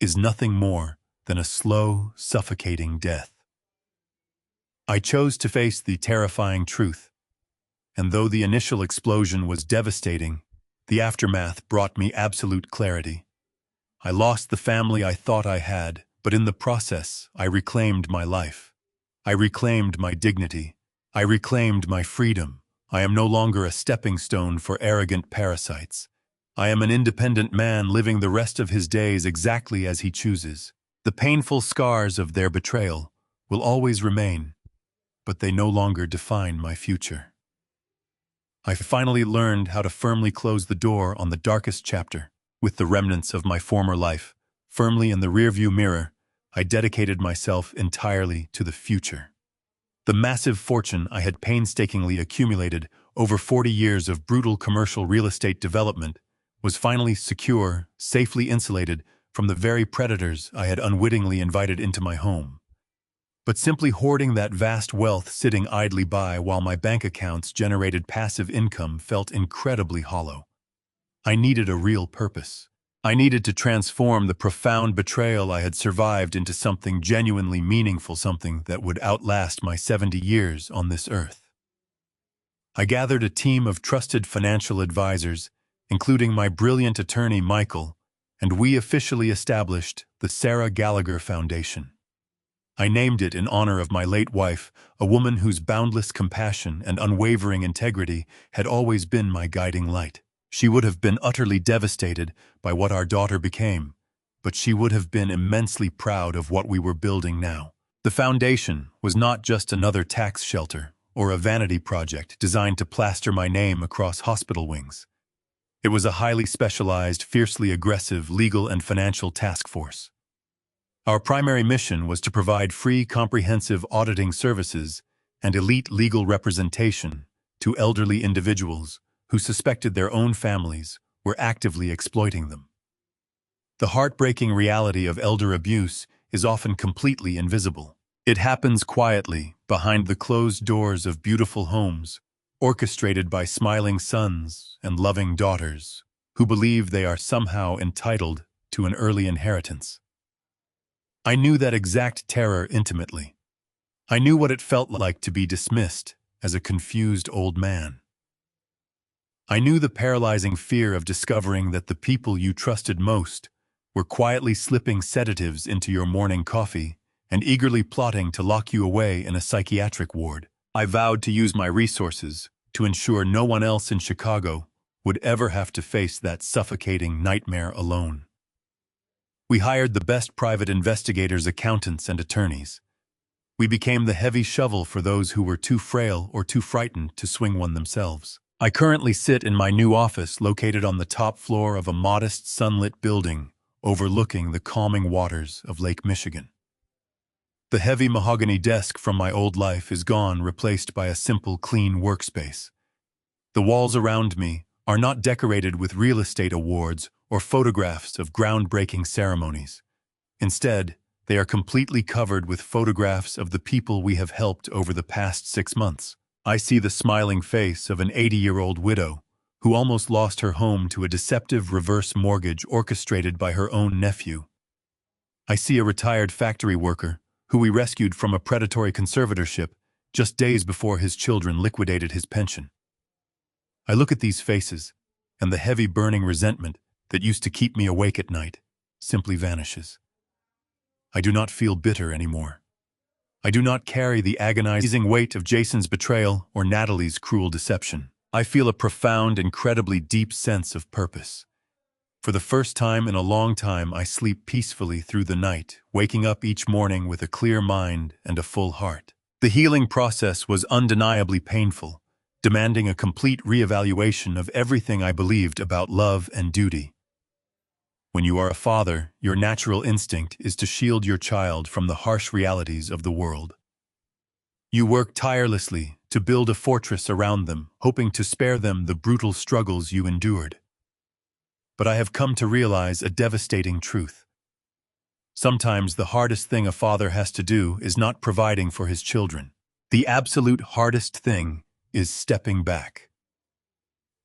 is nothing more than a slow, suffocating death. I chose to face the terrifying truth, and though the initial explosion was devastating, the aftermath brought me absolute clarity. I lost the family I thought I had, but in the process, I reclaimed my life. I reclaimed my dignity. I reclaimed my freedom. I am no longer a stepping stone for arrogant parasites. I am an independent man living the rest of his days exactly as he chooses. The painful scars of their betrayal will always remain, but they no longer define my future. I finally learned how to firmly close the door on the darkest chapter. With the remnants of my former life firmly in the rearview mirror, I dedicated myself entirely to the future. The massive fortune I had painstakingly accumulated over 40 years of brutal commercial real estate development was finally secure, safely insulated from the very predators I had unwittingly invited into my home. But simply hoarding that vast wealth sitting idly by while my bank accounts generated passive income felt incredibly hollow. I needed a real purpose. I needed to transform the profound betrayal I had survived into something genuinely meaningful, something that would outlast my 70 years on this earth. I gathered a team of trusted financial advisors, including my brilliant attorney Michael, and we officially established the Sarah Gallagher Foundation. I named it in honor of my late wife, a woman whose boundless compassion and unwavering integrity had always been my guiding light. She would have been utterly devastated by what our daughter became, but she would have been immensely proud of what we were building now. The foundation was not just another tax shelter or a vanity project designed to plaster my name across hospital wings. It was a highly specialized, fiercely aggressive legal and financial task force. Our primary mission was to provide free, comprehensive auditing services and elite legal representation to elderly individuals who suspected their own families were actively exploiting them. The heartbreaking reality of elder abuse is often completely invisible. It happens quietly, behind the closed doors of beautiful homes, orchestrated by smiling sons and loving daughters who believe they are somehow entitled to an early inheritance. I knew that exact terror intimately. I knew what it felt like to be dismissed as a confused old man. I knew the paralyzing fear of discovering that the people you trusted most were quietly slipping sedatives into your morning coffee and eagerly plotting to lock you away in a psychiatric ward. I vowed to use my resources to ensure no one else in Chicago would ever have to face that suffocating nightmare alone. We hired the best private investigators, accountants, and attorneys. We became the heavy shovel for those who were too frail or too frightened to swing one themselves. I currently sit in my new office located on the top floor of a modest sunlit building overlooking the calming waters of Lake Michigan. The heavy mahogany desk from my old life is gone, replaced by a simple, clean workspace. The walls around me are not decorated with real estate awards or photographs of groundbreaking ceremonies. Instead, they are completely covered with photographs of the people we have helped over the past 6 months. I see the smiling face of an 80-year-old widow who almost lost her home to a deceptive reverse mortgage orchestrated by her own nephew. I see a retired factory worker who we rescued from a predatory conservatorship just days before his children liquidated his pension. I look at these faces, and the heavy burning resentment that used to keep me awake at night simply vanishes. I do not feel bitter anymore. I do not carry the agonizing weight of Jason's betrayal or Natalie's cruel deception. I feel a profound, incredibly deep sense of purpose. For the first time in a long time, I sleep peacefully through the night, waking up each morning with a clear mind and a full heart. The healing process was undeniably painful, demanding a complete reevaluation of everything I believed about love and duty. When you are a father, your natural instinct is to shield your child from the harsh realities of the world. You work tirelessly to build a fortress around them, hoping to spare them the brutal struggles you endured. But I have come to realize a devastating truth. Sometimes the hardest thing a father has to do is not providing for his children. The absolute hardest thing is stepping back.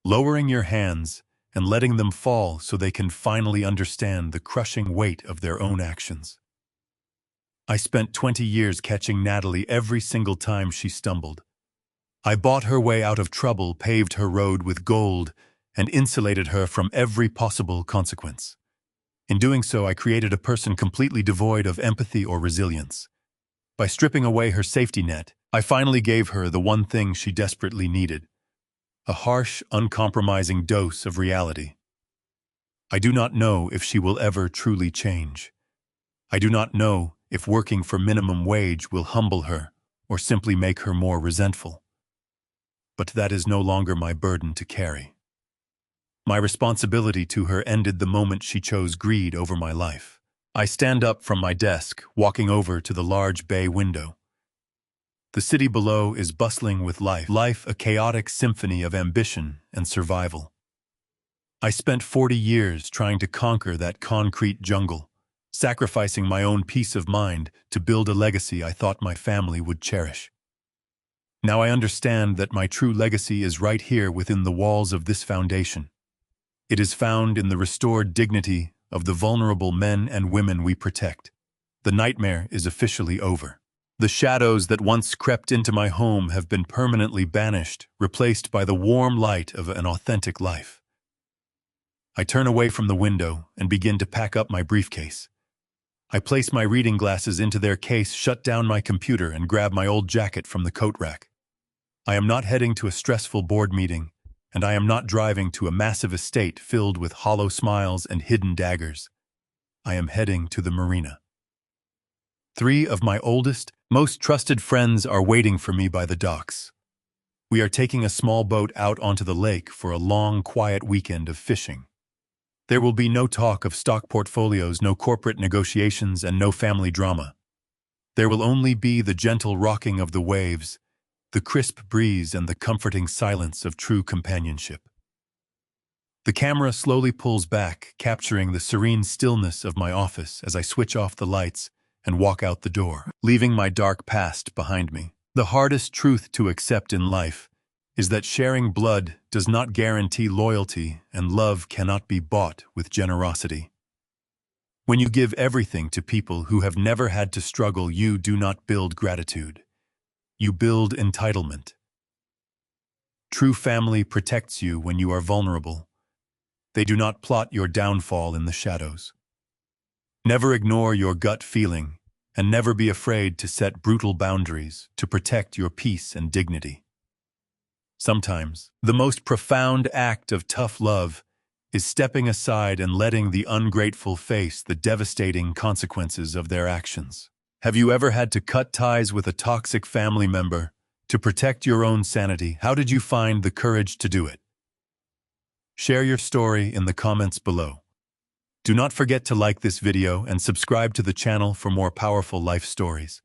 Lowering your hands and letting them fall so they can finally understand the crushing weight of their own actions. I spent 20 years catching Natalie every single time she stumbled. I bought her way out of trouble, paved her road with gold, and insulated her from every possible consequence. In doing so, I created a person completely devoid of empathy or resilience. By stripping away her safety net, I finally gave her the one thing she desperately needed: a harsh, uncompromising dose of reality. I do not know if she will ever truly change. I do not know if working for minimum wage will humble her or simply make her more resentful. But that is no longer my burden to carry. My responsibility to her ended the moment she chose greed over my life. I stand up from my desk, walking over to the large bay window. The city below is bustling with life, a chaotic symphony of ambition and survival. I spent 40 years trying to conquer that concrete jungle, sacrificing my own peace of mind to build a legacy I thought my family would cherish. Now I understand that my true legacy is right here within the walls of this foundation. It is found in the restored dignity of the vulnerable men and women we protect. The nightmare is officially over. The shadows that once crept into my home have been permanently banished, replaced by the warm light of an authentic life. I turn away from the window and begin to pack up my briefcase. I place my reading glasses into their case, shut down my computer, and grab my old jacket from the coat rack. I am not heading to a stressful board meeting, and I am not driving to a massive estate filled with hollow smiles and hidden daggers. I am heading to the marina. 3 of my oldest, most trusted friends are waiting for me by the docks. We are taking a small boat out onto the lake for a long, quiet weekend of fishing. There will be no talk of stock portfolios, no corporate negotiations, and no family drama. There will only be the gentle rocking of the waves, the crisp breeze, and the comforting silence of true companionship. The camera slowly pulls back, capturing the serene stillness of my office as I switch off the lights and walk out the door, leaving my dark past behind me. The hardest truth to accept in life is that sharing blood does not guarantee loyalty, and love cannot be bought with generosity. When you give everything to people who have never had to struggle, you do not build gratitude. You build entitlement. True family protects you when you are vulnerable. They do not plot your downfall in the shadows. Never ignore your gut feeling, and never be afraid to set brutal boundaries to protect your peace and dignity. Sometimes, the most profound act of tough love is stepping aside and letting the ungrateful face the devastating consequences of their actions. Have you ever had to cut ties with a toxic family member to protect your own sanity? How did you find the courage to do it? Share your story in the comments below. Do not forget to like this video and subscribe to the channel for more powerful life stories.